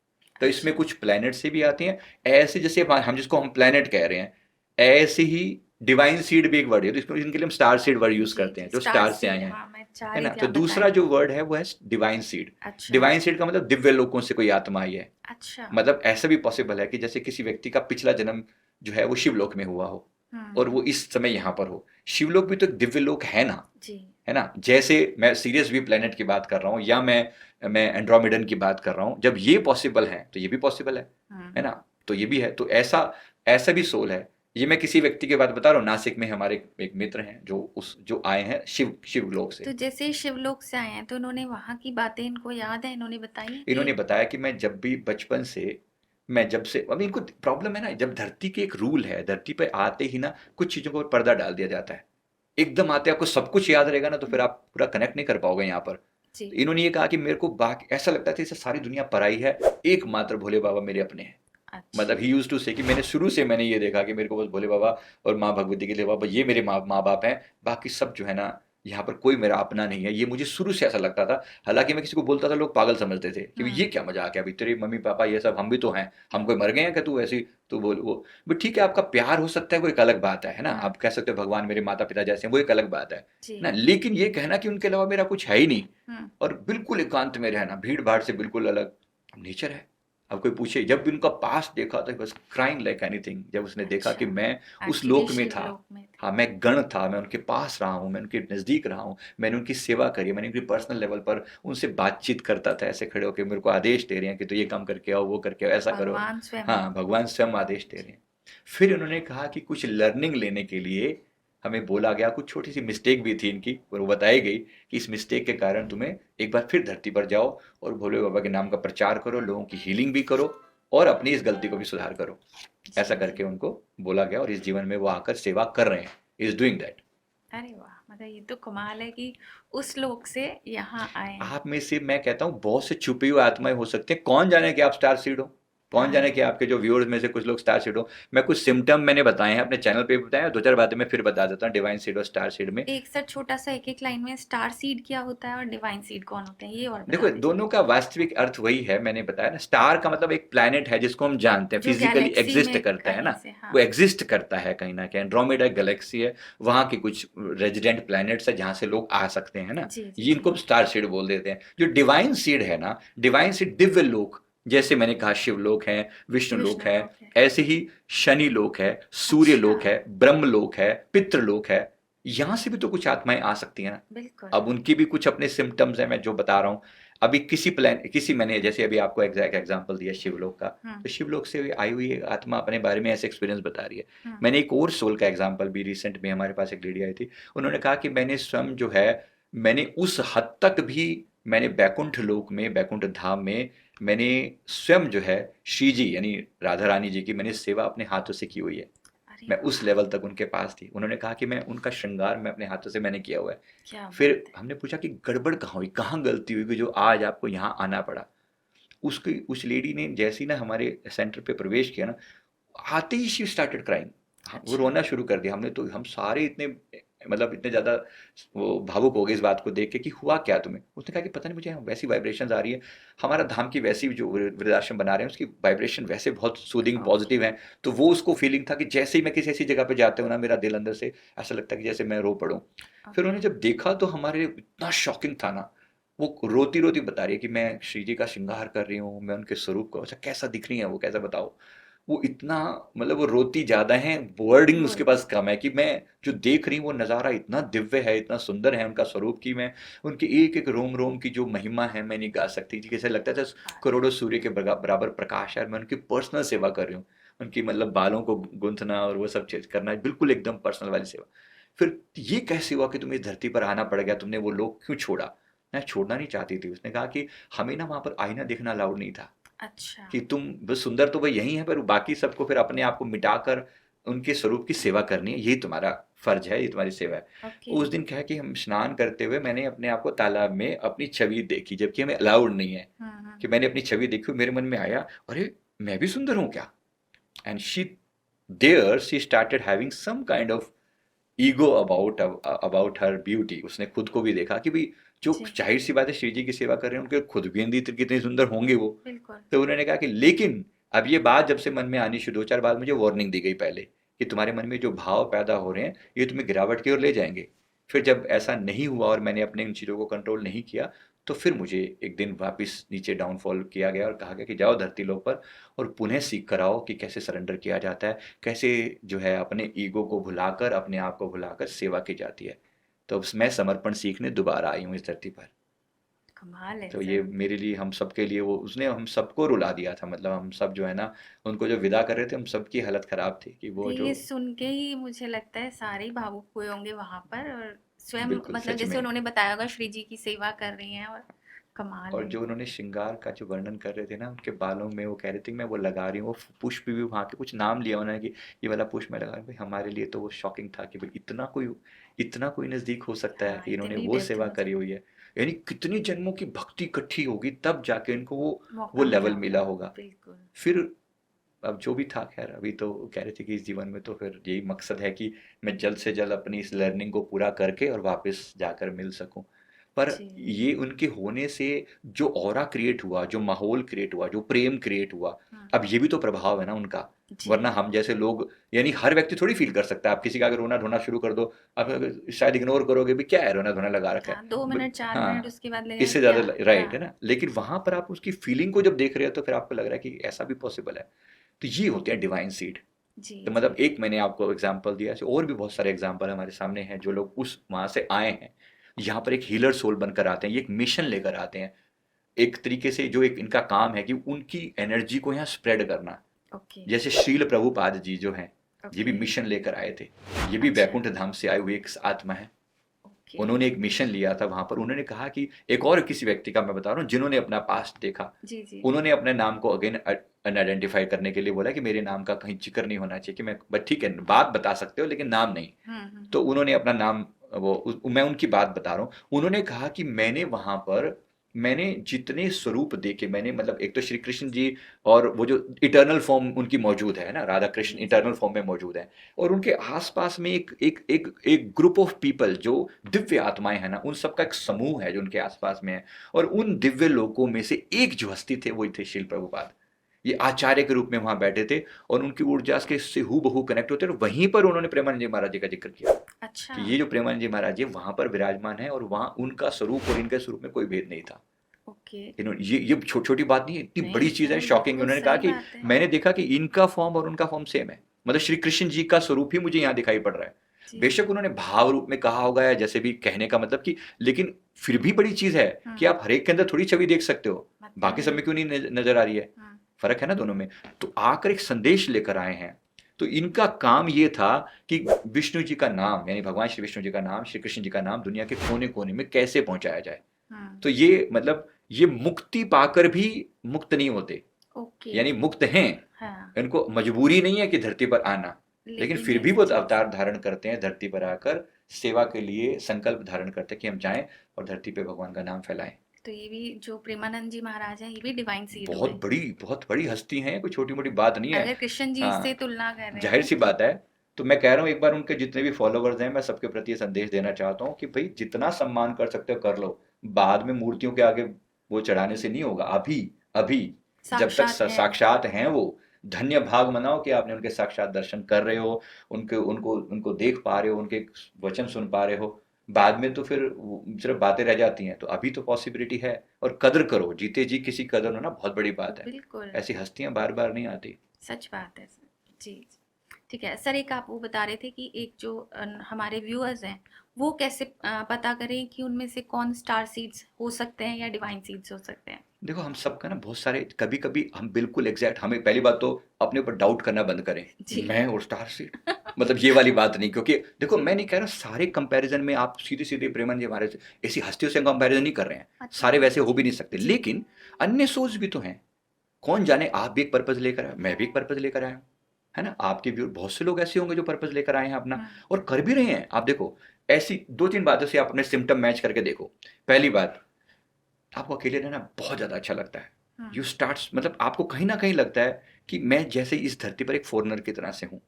तो इसमें कुछ प्लैनेट से भी आते हैं ऐसे, जैसे हम जिसको हम प्लैनेट कह रहे हैं, ऐसे ही डिवाइन सीड भी एक वर्ड है, तो इसको इनके लिए हम स्टार सीड वर्ड यूज करते हैं, जो स्टार से आए हैं। हाँ, है ना। तो दूसरा जो वर्ड है वो है डिवाइन सीड। अच्छा। डिवाइन सीड का मतलब दिव्य लोकों से कोई आत्मा आई है। अच्छा। मतलब ऐसा भी पॉसिबल है कि जैसे किसी व्यक्ति का पिछला जन्म जो है वो शिवलोक में हुआ हो और वो इस समय यहाँ पर हो। शिवलोक भी तो एक दिव्य लोक है ना, जी। है ना। जैसे मैं सीरियस भी प्लेनेट की बात कर रहा हूँ या मैं एंड्रोमिडन की बात कर रहा हूँ, जब ये पॉसिबल है तो ये भी पॉसिबल है ना। तो ये भी है। तो ऐसा भी सोल है। ये मैं किसी व्यक्ति की बात बता रहा हूँ। नासिक में हमारे एक मित्र हैं जो आए हैं शिवलोक से। तो जैसे शिवलोक से आए हैं तो उन्होंने वहाँ की बातें इनको याद है, इन्होंने बताई? इन्होंने बताया कि मैं जब भी बचपन से, मैं जब से, अभी इनको प्रॉब्लम है ना, जब धरती के एक रूल है, धरती पे आते ही ना कुछ चीज़ों को पर्दा डाल दिया जाता है। एकदम आते आपको सब कुछ याद रहेगा ना, तो फिर आप पूरा कनेक्ट नहीं कर पाओगे यहाँ पर। जी। तो इन्होंने ये कहा कि मेरे को बाकी ऐसा लगता था जैसे सारी दुनिया पराई है, एकमात्र भोले बाबा मेरे अपने हैं। अच्छा। मतलब ही यूज टू से कि मैंने शुरू से ये देखा कि मेरे को बस भोले बाबा और माँ भगवती के लिए बाबा, ये मेरे माँ बाप हैं, बाकी सब जो है ना यहाँ पर कोई मेरा अपना नहीं है। ये मुझे शुरू से ऐसा लगता था। हालांकि मैं किसी को बोलता था, लोग पागल समझते थे कि ये क्या मजाक है, अभी तेरे मम्मी पापा ये सब, हम भी तो हैं, हम कोई मर गए हैं क्या तू ऐसी तो बोल वो। बट ठीक है, आपका प्यार हो सकता है, वो एक अलग बात है ना। आप कह सकते हो भगवान मेरे माता पिता जैसे हैं, वो एक अलग बात है ना। लेकिन ये कहना कि उनके अलावा मेरा कुछ है ही नहीं और बिल्कुल एकांत में रहना, भीड़ भाड़ से बिल्कुल अलग नेचर है। अब कोई पूछे, जब भी उनका पास देखा तो बस क्राइंग लाइक एनीथिंग, जब उसने देखा कि अच्छा, मैं उस एक्चुअली लोक में था, शिवलोक में थे। हाँ मैं गण था, मैं उनके पास रहा हूँ, मैं उनके नज़दीक रहा हूँ, मैंने उनकी सेवा करी है, मैंने उनकी पर्सनल लेवल पर उनसे बातचीत करता था, ऐसे खड़े होकर मेरे को आदेश दे रहे हैं कि तो ये काम करके आओ, वो करके आओ, ऐसा करो। भगवान स्वयं। हाँ, भगवान स्वयं आदेश दे रहे हैं। फिर उन्होंने कहा कि कुछ लर्निंग लेने के लिए हमें बोला गया, कुछ छोटी सी मिस्टेक भी थी इनकी और वो बताई गई कि इस मिस्टेक के कारण तुम्हें एक बार फिर धरती पर जाओ और भोले बाबा के नाम का प्रचार करो, लोगों की हीलिंग भी करो और अपनी इस गलती को भी सुधार करो। ऐसा जी करके जी। उनको बोला गया और इस जीवन में वो आकर सेवा कर रहे हैं, इज डूइंग दैट। अरे वाह, मतलब ये तो कमाल है कि उस लोक से यहाँ आए हैं। आप में से मैं कहता हूँ बहुत से छुपी हुई आत्माएं हो सकती हैं, कौन जाने कि आप स्टार सीड हो, कौन हाँ, जाने कि आपके जो व्यूअर्स में से कुछ लोग स्टार सीड हो। मैं कुछ सिम्टम मैंने बताए हैं अपने चैनल पे भी बताया, दो चार बातें मैं फिर बता देता हूँ डिवाइन सीड और स्टार सीड में। एक सर छोटा सा एक एक लाइन में स्टार सीड क्या होता है और डिवाइन सीड कौन होते हैं, ये और देखो बता दीजिए। दोनों का वास्तविक अर्थ वही है, मैंने बताया ना, स्टार का मतलब एक प्लैनेट है जिसको हम जानते हैं, जो फिजिकली गैलेक्सी एग्जिस्ट में करता है कहीं ना, से, हाँ। वो एग्जिस्ट करता है कहीं ना कहीं। एंड्रोमेडा गैलेक्सी है, वहाँ के कुछ रेजिडेंट प्लैनेट्स है जहाँ से लोग आ सकते हैं ना, जी जी ये जी। इनको स्टार सीड बोल देते हैं। जो डिवाइन सीड है ना, डिवाइन सीड दिव्य लोक, जैसे मैंने कहा शिव लोक है, विष्णु लोक विष्णु है, लोक है। ऐसे ही शनि लोक है, सूर्य अच्छा। लोक है, ब्रह्म लोक है, पितृलोक है, यहाँ से भी तो कुछ आत्माएं आ सकती हैं ना। बिल्कुल। अब उनकी भी कुछ अपने सिम्टम्स हैं, मैं जो बता रहा हूँ। अभी किसी मैंने जैसे अभी आपको एग्जैक्ट एग्जांपल दिया शिवलोक का, हम्म तो शिवलोक से आई हुई एक आत्मा अपने बारे में ऐसे एक्सपीरियंस बता रही है। हम्म। मैंने एक और सोल का एग्जांपल भी रिसेंट में, हमारे पास एक लेडी आई थी, उन्होंने कहा कि मैंने स्वयं जो है, मैंने उस हद तक भी, मैंने बैकुंठ लोक में, बैकुंठ धाम में मैंने स्वयं जो है श्री जी यानी राधा रानी जी की मैंने सेवा अपने हाथों से की हुई है। अरे मैं वाह, उस लेवल तक उनके पास थी। उन्होंने कहा कि मैं उनका श्रृंगार मैं अपने हाथों से मैंने किया हुआ है। क्या फिर बात है। हमने पूछा कि गड़बड़ कहाँ हुई, कहाँ गलती हुई कि जो आज आपको यहाँ आना पड़ा। उसकी उस लेडी ने जैसे ही ना हमारे सेंटर पे प्रवेश किया ना, आते ही शी स्टार्टेड क्राइंग। हाँ, वो अच्छा। रोना शुरू कर दिया। हमने तो, हम सारे इतने मतलब इतने ज़्यादा वो भावुक हो गए इस बात को देख के कि हुआ क्या तुम्हें। उसने कहा कि पता नहीं मुझे यहाँ वैसी वाइब्रेशंस आ रही है, हमारा धाम की वैसी जो वृद्धाश्रम बना रहे हैं उसकी वाइब्रेशन वैसे बहुत सूदिंग ओके। पॉजिटिव है। तो वो उसको फीलिंग था कि जैसे ही मैं किसी ऐसी जगह पे जाता हूँ ना, मेरा दिल अंदर से ऐसा लगता है कि जैसे मैं रो पड़ूँ। फिर ओके। उन्होंने जब देखा तो हमारे लिए इतना शॉकिंग था ना, वो रोती रोती बता रही है कि मैं श्री जी का श्रृंगार कर रही हूँ, मैं उनके स्वरूप को, अच्छा कैसा दिख रही है वो, कैसा बताओ। वो इतना, मतलब वो रोती ज्यादा है, वर्डिंग उसके बोल। पास कम है कि मैं जो देख रही हूँ वो नज़ारा इतना दिव्य है, इतना सुंदर है उनका स्वरूप कि मैं उनके एक एक रोम रोम की जो महिमा है मैं नहीं गा सकती जी। कैसे लगता था बात है। करोड़ों सूर्य के बराबर प्रकाश है और मैं उनकी पर्सनल सेवा कर रही हूँ। उनकी मतलब बालों को गूंथना और वो सब चीज करना, बिल्कुल एकदम पर्सनल वाली सेवा। फिर ये कैसे हुआ कि तुम्हें इस धरती पर आना पड़ गया, तुमने वो लोग क्यों छोड़ा। मैं छोड़ना नहीं चाहती थी। उसने कहा कि हमें ना वहां पर आईना देखना अलाउड नहीं था, अच्छा। कि तुम बस सुंदर तो वह यही है, पर बाकी सबको फिर अपने आप को मिटाकर उनके स्वरूप की सेवा करनी है, यही तुम्हारा फर्ज है, ये तुम्हारी सेवा है। ओके। उस दिन क्या है कि हम स्नान करते हुए मैंने अपने आप को तालाब में अपनी छवि देखी, जबकि हमें अलाउड नहीं है। कि मैंने अपनी छवि देखी, मेरे मन में आया अरे मैं भी सुंदर हूँ क्या। And she there she started having some kind of ego about her beauty. उसने खुद को भी देखा कि भाई जो जी। जाहिर सी बात है श्री जी की सेवा कर रहे हैं, उनके खुद भी कितने सुंदर होंगे वो। बिल्कुल। तो उन्होंने कहा कि लेकिन अब ये बात जब से मन में आनी शुरू, दो चार बार मुझे वार्निंग दी गई पहले कि तुम्हारे मन में जो भाव पैदा हो रहे हैं ये तुम्हें गिरावट की ओर ले जाएंगे। फिर जब ऐसा नहीं हुआ और मैंने अपने इन चीज़ों को कंट्रोल नहीं किया, तो फिर मुझे एक दिन वापस नीचे डाउनफॉल किया गया और कहा गया कि जाओ धरती लोक पर और पुनः सीख कर आओ कि कैसे सरेंडर किया जाता है, कैसे जो है अपने ईगो को भुलाकर, अपने आप को भुलाकर सेवा की जाती है। तो अब मैं समर्पण सीखने दोबारा आई हूँ इस धरती पर। कमाल है तो ये सर। मेरे लिए, हम सबके लिए, वो उसने हम सबको रुला दिया था। मतलब हम सब जो है ना, उनको जो विदा कर रहे थे, हम सबकी हालत खराब थी कि तो वो जो, ये सुन के ही मुझे लगता है सारे ही भावुक हुए होंगे वहां पर, और स्वयं बिल्कुल मतलब सच जैसे में। उन्होंने बताया होगा श्री जी की सेवा कर रही हैं, और कमाल और है। जो उन्होंने श्रृंगार का जो वर्णन कर रहे थे ना, उनके बालों में वो कह रहे थे कि मैं वो लगा रही हूँ, वो पुष्प भी वहाँ के कुछ नाम लिया उन्होंने कि ये वाला पुष्प मैं लगा रही हूँ। भाई हमारे लिए तो वो शॉकिंग था कि भाई इतना कोई नज़दीक हो सकता है हाँ, कि इन्होंने इतनी वो डेप्थ सेवा में करी जाना। हुई है। यानी कितनी जन्मों की भक्ति इकट्ठी होगी तब जाके इनको वो मौका मिला लेवल होगा। मिला होगा। बिल्कुल। फिर अब जो भी था खैर, अभी तो कह रहे थे कि इस जीवन में तो फिर यही मकसद है कि मैं जल्द से जल्द अपनी इस लर्निंग को पूरा करके और वापस जाकर मिल सकूं। पर जी। ये उनके होने से जो ऑरा क्रिएट हुआ, जो माहौल क्रिएट हुआ, जो प्रेम क्रिएट हुआ, अब ये भी तो प्रभाव है ना उनका। जी। वरना हम जैसे लोग, यानी हर व्यक्ति थोड़ी फील कर सकता है। आप किसी का अगर रोना धोना शुरू कर दो, आप शायद इग्नोर करोगे भी, क्या है रोना धोना लगा रखा हाँ, है। 2 मिनट 4 मिनट हाँ, उसके बाद लगेगा इससे क्या। ज्यादा राइट है हाँ। ना। लेकिन वहां पर आप उसकी फीलिंग को जब देख रहे हो तो फिर आपको लग रहा है कि ऐसा भी पॉसिबल है। तो ये होते हैं डिवाइन सीड। जी। तो मतलब एक मैंने आपको एग्जांपल दिया, ऐसे और भी बहुत सारे एग्जांपल हमारे सामने हैं जो लोग उस वहां से आए हैं, यहाँ पर एक हीलर सोल बनकर आते हैं, ये एक मिशन लेकर आते हैं। एक तरीके से जो एक इनका काम है कि उनकी एनर्जी को यहाँ स्प्रेड करना। ओके। जैसे श्रील प्रभुपाद जी जो हैं, ये भी ओके। मिशन लेकर आए थे। ये भी अच्छा। वैकुंठ धाम से आए हुए एक आत्मा है। ओके। उन्होंने एक मिशन लिया था वहां पर। उन्होंने कहा कि एक और किसी व्यक्ति का मैं बता रहा हूँ जिन्होंने अपना पास्ट देखा, जी, जी। उन्होंने अपने नाम को अगेन अनआइडेंटिफाई करने के लिए बोला कि मेरे नाम का कहीं जिक्र नहीं होना चाहिए, कि मैं बस ठीक है बात बता सकते हो लेकिन नाम नहीं। तो उन्होंने अपना नाम, मैं उनकी बात बता रहा हूँ। उन्होंने कहा कि मैंने वहां पर, मैंने जितने स्वरूप देखे, मैंने मतलब एक तो श्री कृष्ण जी और वो जो इटर्नल फॉर्म उनकी मौजूद है ना, राधा कृष्ण इटर्नल फॉर्म में मौजूद है, और उनके आसपास में एक एक एक एक ग्रुप ऑफ पीपल जो दिव्य आत्माएं हैं ना, उन सबका एक समूह है जो उनके आसपास में है। और उन दिव्य लोगों में से एक जो हस्ती थे वो थे श्रील प्रभुपाद। ये आचार्य के रूप में वहां बैठे थे और उनकी ऊर्जा के से हूबहू कनेक्ट होते और वहीं पर उन्होंने प्रेमानंद जी महाराज जी का जिक्र किया अच्छा। कि ये जो प्रेमानंद जी महाराज जी वहां पर विराजमान है और वहां उनका स्वरूप और इनके स्वरूप में कोई भेद नहीं था। ओके। इन्होंने ये छोटी छोटी बात नहीं है, इतनी नहीं, बड़ी चीज है, नहीं, शॉकिंग। बिल्कुल उन्होंने कहा सही कि बात है। मैंने देखा कि इनका फॉर्म और उनका फॉर्म सेम है, मतलब श्री कृष्ण जी का स्वरूप ही मुझे यहाँ दिखाई पड़ रहा है। जी। बेशक उन्होंने भाव रूप में कहा होगा या जैसे भी कहने का मतलब कि, लेकिन फिर भी बड़ी चीज है कि आप हर एक के अंदर थोड़ी छवि देख सकते हो, बाकी सब में क्यों नहीं नजर आ रही है। फर्क है ना दोनों में। तो आकर एक संदेश लेकर आए हैं। तो इनका काम ये था कि विष्णु जी का नाम, यानी भगवान श्री विष्णु जी का नाम, श्री कृष्ण जी का नाम दुनिया के कोने कोने में कैसे पहुंचाया जाए। तो ये मतलब ये मुक्ति पाकर भी मुक्त नहीं होते, ओके। यानी मुक्त हैं। हाँ। इनको मजबूरी नहीं है कि धरती पर आना, लेकिन फिर भी वो अवतार धारण करते हैं धरती पर आकर, सेवा के लिए संकल्प धारण करते हैं कि हम जाएं और धरती पे भगवान का नाम फैलाएं। तो ये भी जो प्रेमानंद जी महाराज हैं, ये भी डिवाइन सीड बहुत बड़ी हस्ती हैं, कोई छोटी मोटी बात नहीं है। अगर कृष्ण जी हाँ, से तुलना कर रहे हैं जाहिर सी बात है। तो मैं कह रहा हूँ एक बार उनके जितने भी फॉलोवर्स हैं, मैं सबके प्रति ये संदेश देना चाहता हूँ कि भाई जितना सम्मान कर सकते हो कर लो, बाद में मूर्तियों के आगे वो चढ़ाने से नहीं होगा। अभी अभी जब तक साक्षात हैं वो, धन्य भाग मनाओ कि आपने उनके साक्षात दर्शन कर रहे हो, उनके उनको उनको देख पा रहे हो, उनके वचन सुन पा रहे हो। बाद में तो फिर सिर्फ बातें रह जाती हैं। तो अभी तो पॉसिबिलिटी है, और कदर करो, जीते जी किसी कदर होना बहुत बड़ी बात है। बिल्कुल ऐसी हस्तियां बार बार नहीं आती। सच बात है जी। ठीक है सर, एक आप वो बता रहे थे कि एक जो हमारे व्यूअर्स हैं वो कैसे पता करें कि उनमें से कौन स्टार सीड्स हो सकते हैं या डिवाइन सीड्स हो सकते हैं। देखो हम सबका ना बहुत सारे, कभी कभी हम बिल्कुल एग्जैक्ट, हमें पहली बात तो अपने ऊपर डाउट करना बंद करें, मैं और स्टार सीड मतलब ये वाली बात नहीं। क्योंकि देखो मैं नहीं कह रहा सारे कंपैरिजन में आप सीधे सीधे प्रेमन जी हमारे ऐसी हस्तियों से कंपैरिजन नहीं कर रहे हैं। अच्छा। सारे वैसे हो भी नहीं सकते, लेकिन अन्य सोच भी तो हैं। कौन जाने आप भी एक पर्पज लेकर आए, मैं भी एक पर्पज लेकर आया हूँ, है ना। आपके भी बहुत से लोग ऐसे होंगे जो पर्पज लेकर आए हैं अपना, और कर भी रहे हैं। आप देखो ऐसी 2-3 बातों से आप अपने सिम्टम मैच करके देखो। पहली बात, आपको अकेले रहना बहुत ज्यादा अच्छा लगता है। यू स्टार्ट, मतलब आपको कहीं ना कहीं लगता है कि मैं जैसे इस धरती पर एक फॉरेनर की तरह से हूँ।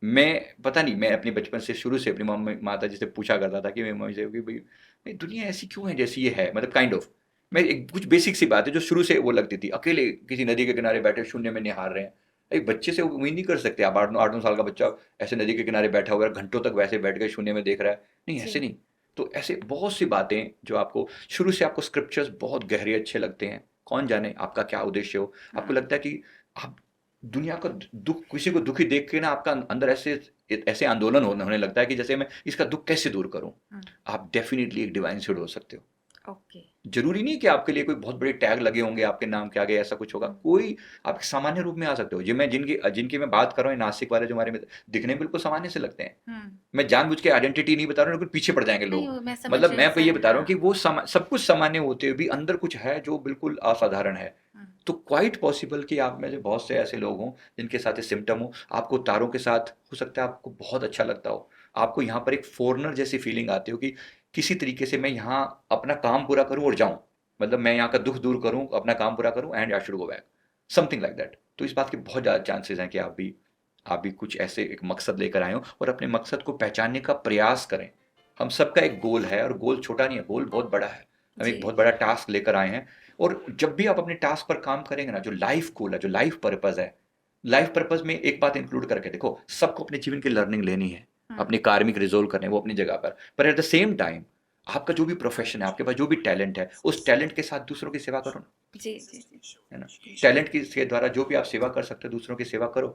मैं पता नहीं, मैं अपने बचपन से शुरू से अपनी मम्मी माता जी से पूछा करता था कि मैं मम्मी से कि भाई दुनिया ऐसी क्यों है जैसी ये है, मतलब काइंड ऑफ। मैं एक कुछ बेसिक सी बात है जो शुरू से वो लगती थी, अकेले किसी नदी के किनारे बैठे शून्य में निहार रहे हैं। एक बच्चे से उम्मीद नहीं कर सकते आप, 8-9 साल का बच्चा ऐसे नदी के किनारे बैठा हुआ है, घंटों तक वैसे बैठ के शून्य में देख रहा है, नहीं ऐसे नहीं। तो ऐसे बहुत सी बातें जो आपको शुरू से, आपको स्क्रिप्चर्स बहुत गहरे अच्छे लगते हैं। कौन जाने आपका क्या उद्देश्य हो, आपको लगता है कि आप दुनिया का दुख, किसी को दुखी देख के ना आपका अंदर ऐसे ऐसे आंदोलन होने लगता है कि जैसे मैं इसका दुख कैसे दूर करूं। आप डेफिनेटली एक डिवाइन सीड हो सकते हो। ओके। जरूरी नहीं कि आपके लिए कोई बहुत बड़े टैग लगे होंगे आपके नाम के आगे, ऐसा कुछ होगा। कोई आप सामान्य रूप में आ सकते हो। जो मैं जिनकी मैं बात कर रहा हूँ, नासिक वाले जो हमारे में दिखने में बिल्कुल सामान्य से लगते हैं, मैं जानबूझ के आइडेंटिटी नहीं बता रहा हूँ, लेकिन पीछे पड़ जाएंगे लोग। मतलब मैं ये बता रहा हूँ कि वो सब कुछ सामान्य होते हुए भी अंदर कुछ है जो बिल्कुल असाधारण है। तो क्वाइट पॉसिबल कि आप में से बहुत से ऐसे लोग हों जिनके साथ ये सिम्टम हो। आपको तारों के साथ हो सकता है आपको बहुत अच्छा लगता हो, आपको यहाँ पर एक फॉरेनर जैसी फीलिंग आती हो कि किसी तरीके से मैं यहाँ अपना काम पूरा करूँ और जाऊँ, मतलब मैं यहाँ का दुख दूर करूँ, अपना काम पूरा करूँ and I should go back, something like that. तो इस बात के बहुत ज़्यादा चांसेस हैं कि आप भी कुछ ऐसे एक मकसद लेकर आए हो और अपने मकसद को पहचानने का प्रयास करें। हम सबका एक गोल है, और गोल छोटा नहीं है, गोल बहुत बड़ा है। हम जी एक बहुत बड़ा टास्क लेकर आए हैं। और जब भी आप अपने टास्क पर काम करेंगे ना, जो लाइफ गोल है, जो लाइफ पर्पस है, लाइफ पर्पस में एक बात इंक्लूड करके देखो, सबको अपने जीवन की लर्निंग लेनी है, अपने कार्मिक रिजोल्व करने हैं, वो अपनी जगह पर एट द सेम टाइम आपका जो भी प्रोफेशन है, आपके पास जो भी टैलेंट है, उस टैलेंट के साथ दूसरों की सेवा करो ना, जी जी जी है ना। टैलेंट की के द्वारा जो भी आप सेवा कर सकते हो, दूसरों की सेवा करो,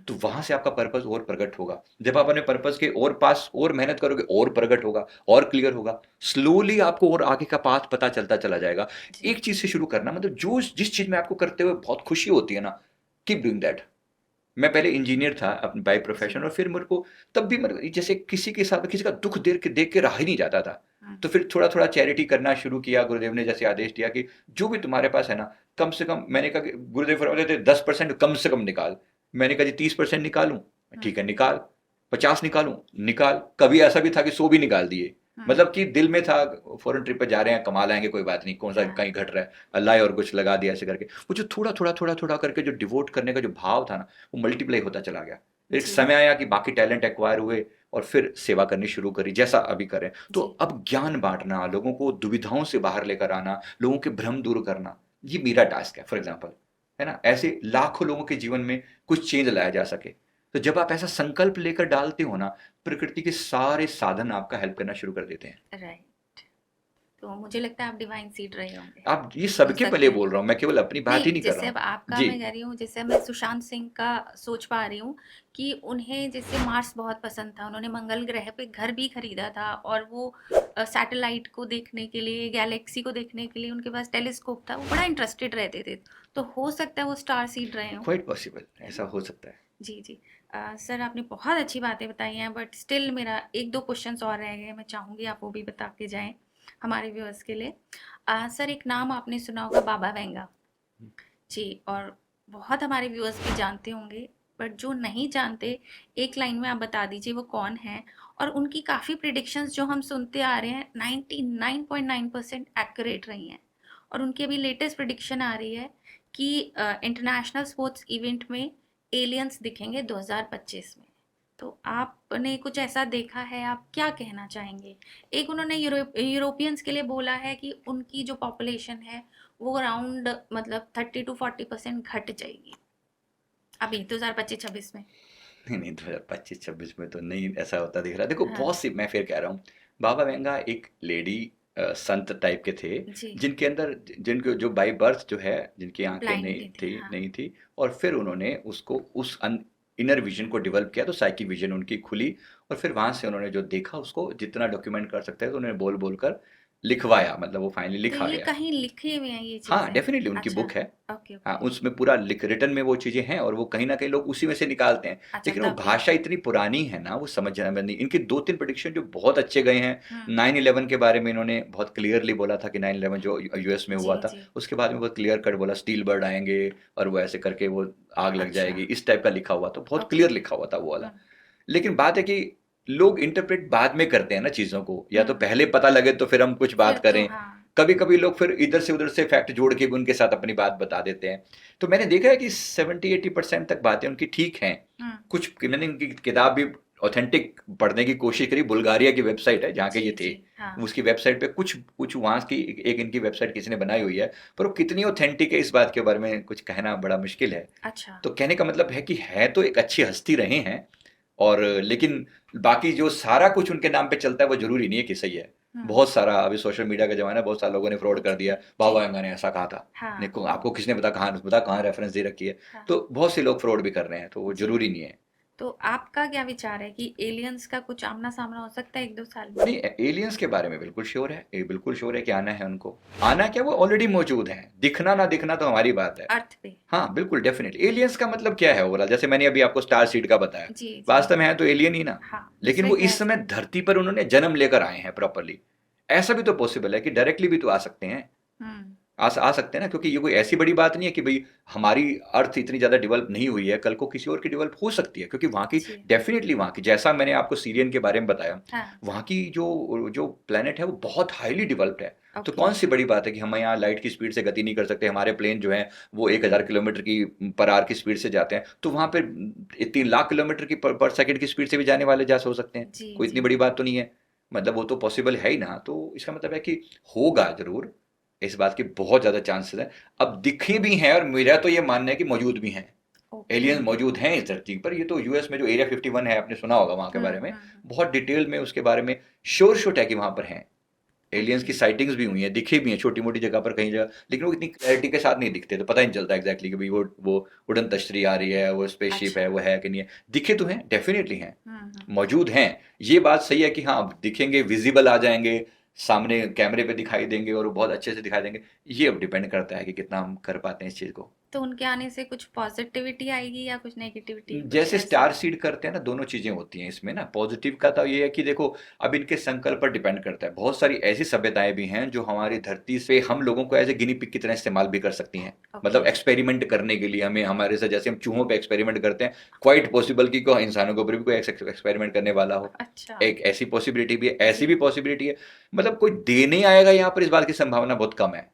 तो वहां से आपका पर्पस और प्रकट होगा। जब आप अपने पर्पस के और पास और मेहनत करोगे, और प्रकट होगा, और क्लियर होगा, स्लोली आपको और आगे का पाथ पता चलता चला जाएगा। एक चीज से शुरू करना, मतलब जो जिस चीज में आपको करते हुए बहुत खुशी होती है ना, कीप डूइंग दैट। मैं पहले इंजीनियर था अपने बाय प्रोफेशन, और फिर मेरे को तब भी मेरे जैसे किसी के साथ किसी का दुख देख के रहा ही नहीं जाता था। तो फिर थोड़ा थोड़ा चैरिटी करना शुरू किया। गुरुदेव ने जैसे आदेश दिया कि जो भी तुम्हारे पास है ना, कम से कम, मैंने कहा कि गुरुदेव फरमाते थे 10% कम से कम निकाल। मैंने कहा जी 30% निकालूं, ठीक है निकाल। 50 निकालूं, निकाल। कभी ऐसा भी था कि 100 भी निकाल दिए। मतलब कि दिल में था फॉरेन ट्रिप पे जा रहे हैं, कमा लाएंगे, कोई बात नहीं, कौन सा कहीं घट रहा है, अल्लाह और कुछ लगा दिया ऐसे करके। वो जो थोड़ा थोड़ा थोड़ा थोड़ा करके जो डिवोट करने का जो भाव था ना, वो मल्टीप्लाई होता चला गया। एक समय आया कि बाकी टैलेंट एक्वायर हुए, और फिर सेवा करनी शुरू करी, जैसा अभी करें। तो अब ज्ञान बांटना, लोगों को दुविधाओं से बाहर लेकर आना, लोगों के भ्रम दूर करना, ये मेरा टास्क है, फॉर एग्जाम्पल, है ना। ऐसे लाखों लोगों के जीवन में कुछ चेंज लाया जा सके। तो जब आप ऐसा संकल्प लेकर डालते हो ना, प्रकृति के सारे साधन आपका हेल्प करना शुरू कर देते हैं। राइट। तो मुझे लगता है आप डिवाइन सीड रहे होंगे। आप ये सबके लिए बोल रहा हूँ, मैं केवल अपनी बात ही नहीं कर जैसे रहा अब हूँ। आपका जी मैं कह रही हूँ, जैसे मैं सुशांत सिंह का सोच पा रही हूँ कि उन्हें जैसे मार्स बहुत पसंद था, उन्होंने मंगल ग्रह पे घर भी खरीदा था, और वो सैटेलाइट को देखने के लिए, गैलेक्सी को देखने के लिए उनके पास टेलीस्कोप था, वो बड़ा इंटरेस्टेड रहते थे। तो हो सकता है वो स्टार सीड रहे हों। क्वाइट पॉसिबल, ऐसा हो सकता है। जी जी। सर आपने बहुत अच्छी बातें बताई हैं, बट स्टिल मेरा एक दो क्वेश्चंस और रह गए, मैं चाहूँगी आप वो भी बता के जाएं हमारे व्यूअर्स के लिए। सर एक नाम आपने सुना होगा, बाबा वेंगा जी, और बहुत हमारे व्यूअर्स भी जानते होंगे, बट जो नहीं जानते, एक लाइन में आप बता दीजिए वो कौन है। और उनकी काफ़ी प्रिडिक्शंस जो हम सुनते आ रहे हैं 99.9% एक्यूरेट रही हैं, और उनकी अभी लेटेस्ट प्रिडिक्शन आ रही है कि इंटरनेशनल स्पोर्ट्स इवेंट में एलियंस दिखेंगे 2025 में। तो आपने कुछ ऐसा देखा है, आप क्या कहना चाहेंगे? एक उन्होंने यूरोपियंस के लिए बोला है कि उनकी जो पॉपुलेशन है वो अराउंड मतलब 30 to 40% घट जाएगी अभी 2025-26 में। नहीं नहीं, 2025-26 में तो नहीं ऐसा होता दिख रहा। देखो हाँ बहुत सी, मैं फिर कह रहा हूँ, बाबा वेंगा एक लेडी संत टाइप के थे, जी, जिनके अंदर, जिनके जो बाय बर्थ जो है, जिनकी आंखें ब्लाइंड नहीं भी थे, थी, हाँ नहीं थी, और फिर उन्होंने उसको उस इनर विजन को डेवलप किया, तो साइकिक विजन उनकी खुली, और फिर वहां से उन्होंने जो देखा उसको जितना डॉक्यूमेंट कर सकते हैं, तो उन्होंने बोल बोल कर लिखवाया, मतलब वो फाइनली तो लिखा ये गया। कहीं लिखे हुए हैं ये हाँ चीज़ें? डेफिनेटली उनकी अच्छा, बुक है। ओके हाँ, ओके, उसमें पूरा रिटर्न में वो चीज़ें हैं, और वो कहीं ना कहीं लोग उसी में से निकालते हैं। अच्छा लेकिन वो तभी। भाषा इतनी पुरानी है ना, वो समझ जाने में नहीं। इनके 2-3 प्रेडिक्शन जो बहुत अच्छे गए हैं। हम्म, 9/11 के बारे में इन्होंने बहुत क्लियरली बोला था कि 9/11 जो यूएस में हुआ जी था, जी, उसके बाद में बहुत क्लियर कट बोला, स्टील बर्ड आएंगे और वो ऐसे करके वो आग लग अच्छा, जाएगी, इस टाइप का लिखा हुआ था, बहुत ओके, क्लियर लिखा हुआ था वो वाला। लेकिन बात है कि लोग इंटरप्रेट बाद में करते हैं ना चीज़ों को, या तो पहले पता लगे तो फिर हम कुछ फिर बात तो करें। हाँ, कभी कभी लोग फिर इधर से उधर से फैक्ट जोड़ के भी उनके साथ अपनी बात बता देते हैं। तो मैंने देखा है कि 70-80% तक बातें उनकी ठीक हैं। हम्म, कुछ मैंने उनकी किताब भी ऑथेंटिक पढ़ने की कोशिश करी। बुल्गारिया की वेबसाइट है जहाँ के जी ये थे, जी, हाँ, उसकी वेबसाइट पे कुछ कुछ वहाँ की एक इनकी वेबसाइट किसी ने बनाई हुई है, पर वो कितनी ऑथेंटिक है इस बात के बारे में कुछ कहना बड़ा मुश्किल है। अच्छा, तो कहने का मतलब है कि है तो एक अच्छी हस्ती रहे हैं, और लेकिन बाकी जो सारा कुछ उनके नाम पे चलता है वो जरूरी नहीं है कि सही है। बहुत सारा अभी सोशल मीडिया का जमाना है, बहुत सारे लोगों ने फ्रॉड कर दिया, बाबा वेंगा ने ऐसा कहा था। हाँ देखो आपको किसने बता कहाँ रेफरेंस दे रखी है। हाँ। तो बहुत से लोग फ्रॉड भी कर रहे हैं, तो वो जी, जरूरी नहीं है। तो आपका क्या विचार है कि एलियंस का कुछ आमना सामना हो सकता है 1-2 साल में? नहीं, एलियंस के बारे में बिल्कुल श्योर है, ये बिल्कुल श्योर है कि आना है उनको। आना क्या, वो ऑलरेडी मौजूद है, दिखना ना दिखना तो हमारी बात है। अर्थ पे? हाँ बिल्कुल डेफिनेटली। एलियंस का मतलब क्या है ओवरऑल, जैसे मैंने अभी आपको स्टार सीड का बताया, जी जी, वास्तव में है तो एलियन ही ना। हाँ, लेकिन दूसरे वो ग्रह इस समय से। धरती पर उन्होंने जन्म लेकर आए हैं प्रॉपरली। ऐसा भी तो पॉसिबल है कि डायरेक्टली भी तो आ सकते हैं, हम्म, आ सकते हैं ना, क्योंकि ये कोई ऐसी बड़ी बात नहीं है कि भाई हमारी अर्थ इतनी ज़्यादा डेवलप नहीं हुई है, कल को किसी और की डेवलप हो सकती है, क्योंकि वहाँ की जी, डेफिनेटली, वहाँ की जैसा मैंने आपको सीरियन के बारे में बताया, हाँ, वहाँ की जो जो प्लेनेट है वो बहुत हाईली डेवलप्ड है। तो ओके, कौन सी बड़ी बात है कि हम यहाँ लाइट की स्पीड से गति नहीं कर सकते, हमारे प्लेन जो है वो 1000 किलोमीटर की पर आवर की स्पीड से जाते हैं, तो वहाँ पे 3 लाख किलोमीटर की पर सेकंड की स्पीड से भी जाने वाले जहाज हो सकते हैं। जी कोई इतनी जी, बड़ी बात तो नहीं है। मतलब वो तो पॉसिबल है ही ना, तो इसका मतलब है कि होगा जरूर, इस बात के बहुत ज़्यादा चांसेस हैं। अब दिखे भी हैं, और मेरा तो ये मानना है कि मौजूद भी हैं, ओके। एलियंस मौजूद हैं इस धरती पर। ये तो यूएस में जो एरिया 51 है, आपने सुना होगा वहाँ के बारे में, बहुत डिटेल में उसके बारे में श्योर शूट है कि वहाँ पर हैं एलियंस की साइटिंग्स भी हुई हैं, दिखे भी हैं छोटी मोटी जगह पर कहीं जगह, लेकिन वो इतनी क्लैरिटी के साथ नहीं दिखते, तो पता ही नहीं चलता एग्जैक्टली कि भाई वो उड़न तश्तरी आ रही है, वो स्पेसशिप अच्छा। है, वो है कि नहीं है। दिखे तो हैं, डेफिनेटली हैं, हम्म। मौजूद हैं। ये बात सही है कि हाँ दिखेंगे, विजिबल आ जाएंगे, सामने कैमरे पे दिखाई देंगे और वो बहुत अच्छे से दिखाई देंगे। ये अब डिपेंड करता है कि कितना हम कर पाते हैं इस चीज़ को। तो उनके आने से कुछ पॉजिटिविटी आएगी या कुछ नेगेटिविटी, कुछ जैसे ऐसा? स्टार सीड करते हैं ना, दोनों चीजें होती हैं इसमें ना। पॉजिटिव का तो ये है कि देखो, अब इनके संकल्प पर डिपेंड करता है। बहुत सारी ऐसी सभ्यताएं भी हैं जो हमारी धरती से हम लोगों को एज ए गिनी पिग की तरह इस्तेमाल भी कर सकती हैं। मतलब एक्सपेरिमेंट करने के लिए हमें, हमारे से जैसे हम चूहों पे एक्सपेरिमेंट करते हैं, क्वाइट पॉसिबल कि कोई इंसानों के ऊपर भी कोई एक्सपेरिमेंट करने वाला हो। अच्छा। एक ऐसी पॉसिबिलिटी भी है, ऐसी भी पॉसिबिलिटी है। मतलब कोई देने आएगा यहाँ पर, इस बात की संभावना बहुत कम है।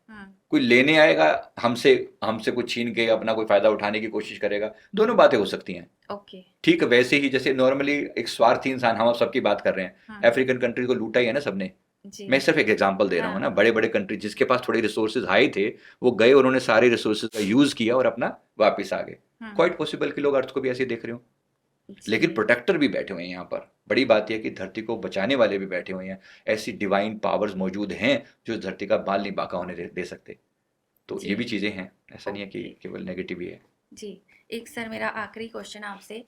कोई लेने आएगा, हमसे हमसे कुछ छीन के अपना कोई फायदा उठाने की कोशिश करेगा, दोनों बातें हो सकती हैं। ओके। ठीक वैसे ही जैसे नॉर्मली एक स्वार्थी इंसान, हम सबकी बात कर रहे हैं, अफ्रीकन कंट्रीज को लूटा ही है ना सबने। मैं सिर्फ एक एग्जांपल दे रहा हूँ ना। बड़े बड़े कंट्री जिसके पास थोड़े रिसोर्सेज हाई थे, वो गए, उन्होंने सारे रिसोर्सेज का यूज किया और अपना वापस आ गए। क्वाइट पॉसिबल कि लोग अर्थ को भी ऐसे देख रहे हो। लेकिन प्रोटेक्टर भी बैठे हुए हैं यहाँ पर। बड़ी बात यह कि धरती को बचाने वाले भी बैठे हुए हैं। ऐसी डिवाइन पावर्स मौजूद हैं जो इस धरती का बाल नहीं बांका होने दे सकते। तो ये भी चीज़ें हैं, ऐसा नहीं है कि केवल नेगेटिव ही है। जी। एक सर मेरा आखिरी क्वेश्चन आपसे,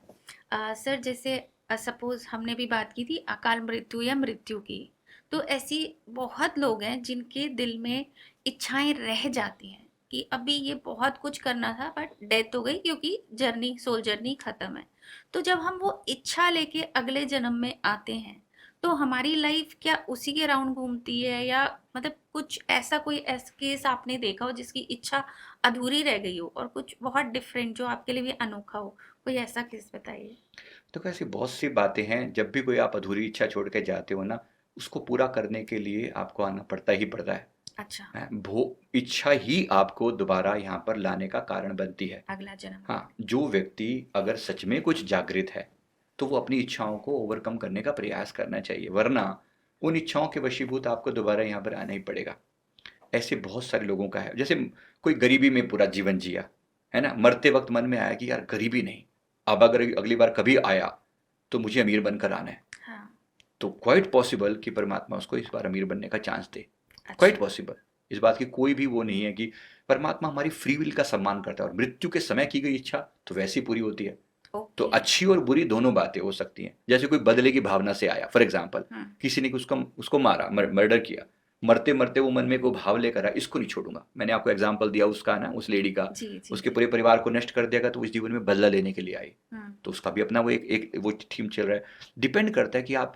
सर जैसे सपोज हमने भी बात की थी अकाल मृत्यु या मृत्यु की, तो ऐसी बहुत लोग हैं जिनके दिल में इच्छाएं रह जाती हैं कि अभी ये बहुत कुछ करना था बट डेथ हो गई क्योंकि जर्नी, सोल जर्नी खत्म है। तो जब हम वो इच्छा लेके अगले जन्म में आते हैं तो हमारी लाइफ क्या उसी के राउंड घूमती है, या मतलब कुछ ऐसा कोई ऐसा केस आपने देखा हो जिसकी इच्छा अधूरी रह गई हो और कुछ बहुत डिफरेंट जो आपके लिए भी अनोखा हो, कोई ऐसा केस बताइए। तो ऐसी बहुत सी बातें हैं, जब भी कोई आप अधूरी इच्छा छोड़ के जाते हो ना, उसको पूरा करने के लिए आपको आना पड़ता ही पड़ता है। अच्छा। वो इच्छा ही आपको दोबारा यहाँ पर लाने का कारण बनती है, अगला जन्म। हाँ। जो व्यक्ति अगर सच में कुछ जागृत है तो वो अपनी इच्छाओं को ओवरकम करने का प्रयास करना चाहिए, वरना उन इच्छाओं के वशीभूत आपको दोबारा यहाँ पर आना ही पड़ेगा। ऐसे बहुत सारे लोगों का है। जैसे कोई गरीबी में पूरा जीवन जिया, है ना, मरते वक्त मन में आया कि यार गरीबी नहीं, अब अगर अगली बार कभी आया तो मुझे अमीर बनकर आना है। हाँ। तो क्वाइट पॉसिबल कि परमात्मा उसको इस बार अमीर बनने का चांस दे। अच्छा। क्वाइट पॉसिबल, इस बात की कोई भी वो नहीं है कि परमात्मा हमारी फ्री विल का सम्मान करता है, और मृत्यु के समय की गई इच्छा तो वैसी पूरी होती है। तो अच्छी और बुरी दोनों बातें हो सकती हैं। जैसे कोई बदले की भावना से आया, फॉर एग्जाम्पल किसी ने उसको मारा, मर्डर किया, मरते मरते वो मन में कोई भाव लेकर आया, इसको नहीं छोड़ूंगा। मैंने आपको एग्जाम्पल दिया उसका ना, उस लेडी का, उसके पूरे परिवार को नष्ट कर देगा तो उस जीवन में बदला लेने के लिए आई। तो उसका भी अपना वो एक वो थीम चल रहा है। डिपेंड करता है कि आप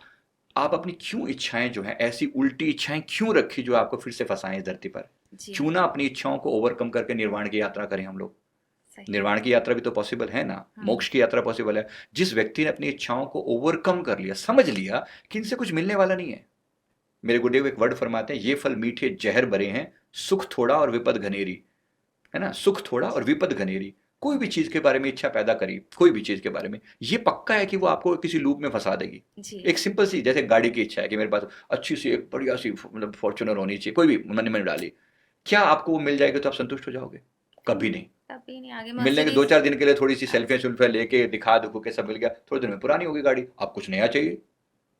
अपनी क्यों इच्छाएं जो हैं, ऐसी उल्टी इच्छाएं क्यों रखी जो आपको फिर से फंसाएं इस धरती पर। क्यों ना अपनी इच्छाओं को ओवरकम करके निर्वाण की यात्रा करें हम लोग। निर्वाण की यात्रा भी तो पॉसिबल है ना, मोक्ष की यात्रा पॉसिबल है। जिस व्यक्ति ने अपनी इच्छाओं को ओवरकम कर लिया, समझ लिया कि इनसे कुछ मिलने वाला नहीं है। मेरे गुरुदेव एक वर्ड फरमाते हैं, ये फल मीठे जहर भरे हैं, सुख थोड़ा और विपद घनेरी, है ना, सुख थोड़ा और विपद घनेरी। कोई भी चीज के बारे में इच्छा पैदा करी, कोई भी चीज के बारे में, ये पक्का है कि वो आपको किसी लूप में फंसा देगी। एक सिंपल सी, जैसे गाड़ी की इच्छा है कि मेरे पास अच्छी सी एक बढ़िया सी मतलब फॉर्च्यूनर होनी चाहिए, कोई भी मन में डाली, क्या आपको वो मिल जाएगी तो आप संतुष्ट हो जाओगे? कभी नहीं। आगे मिलने के 2-4 दिन के लिए थोड़ी सी सेल्फियां लेके दिखा दुखो के सब मिल गया, थोड़े दिन में पुरानी होगी गाड़ी। आप कुछ नया चाहिए,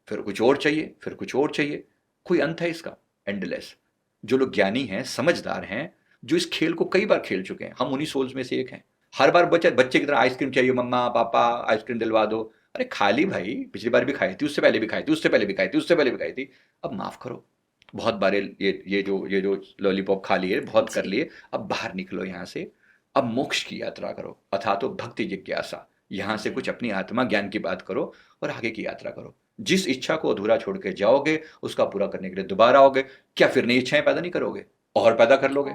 फिर कुछ और चाहिए, फिर कुछ और चाहिए। कोई अंत है इसका? एंडलेस। जो लोग ज्ञानी हैं, समझदार हैं, जो इस खेल को कई बार खेल चुके हैं, हम उन्हीं सोल्स में से एक हैं। हर बार बच्चे की तरह आइसक्रीम चाहिए, मम्मा पापा आइसक्रीम दिलवा दो। अरे खा ली भाई, पिछली बार भी खाई थी, उससे पहले भी खाई थी, उससे पहले भी खाई थी, उससे पहले भी खाई थी। अब माफ करो, बहुत बार ये जो लॉलीपॉप खा लिए, बहुत कर लिए, अब बाहर निकलो यहाँ से। अब मोक्ष की यात्रा करो, अथा तो भक्ति जिज्ञासा। यहाँ से कुछ अपनी आत्मा ज्ञान की बात करो और आगे की यात्रा करो। जिस इच्छा को अधूरा छोड़ के जाओगे, उसका पूरा करने के लिए दोबारा आओगे। क्या फिर नई इच्छाएं पैदा नहीं करोगे? और पैदा कर लोगे।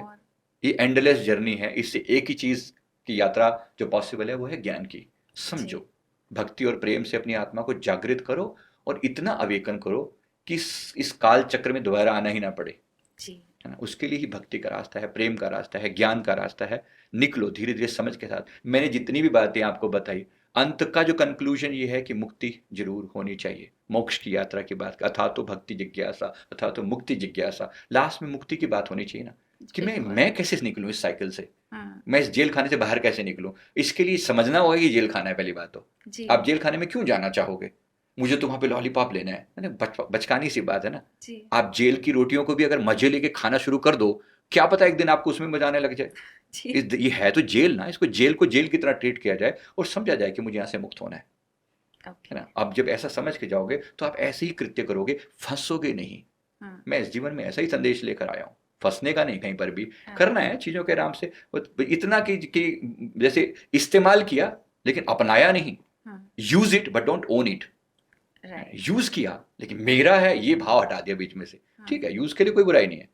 ये एंडलेस जर्नी है। इससे एक ही चीज की यात्रा जो पॉसिबल है वो है ज्ञान की। समझो, भक्ति और प्रेम से अपनी आत्मा को जागृत करो और इतना अवेकन करो कि इस काल चक्र में दोबारा आना ही ना पड़े, है ना। उसके लिए ही भक्ति का रास्ता है, प्रेम का रास्ता है, ज्ञान का रास्ता है। निकलो धीरे धीरे समझ के साथ। मैंने जितनी भी बातें आपको बताई, अंत का जो कंक्लूजन ये है कि मुक्ति जरूर होनी चाहिए, मोक्ष की यात्रा की बात, अथा तो भक्ति जिज्ञासा, अथा तो मुक्ति जिज्ञासा, लास्ट में मुक्ति की बात होनी चाहिए ना, कि मैं कैसे निकलूं इस साइकिल से, मैं इस जेल खाने से बाहर कैसे निकलूं। इसके लिए समझना होगा कि जेल खाना है। पहली बात तो आप जेल खाने में क्यों जाना चाहोगे, मुझे तो वहां पे लॉलीपॉप लेना है, बचकानी सी बात है ना। आप जेल की रोटियों को भी अगर मजे लेके खाना शुरू कर दो, क्या पता एक दिन आपको उसमें मजा आने लग जाए। ये है तो जेल ना, इसको जेल को जेल की तरह ट्रीट किया जाए और समझा जाए कि मुझे यहाँ से मुक्त होना है ना। अब जब ऐसा समझ के जाओगे तो आप ऐसे ही कृत्य करोगे, फंसोगे नहीं। मैं इस जीवन में ऐसा ही संदेश लेकर आया हूँ, फंसने का नहीं, कहीं पर भी करना है चीजों के आराम से, इतना कि जैसे इस्तेमाल किया लेकिन अपनाया नहीं। Use it but don't own it. Use किया लेकिन मेरा है ये भाव हटा दिया बीच में से, ठीक है, यूज के लिए कोई बुराई नहीं है,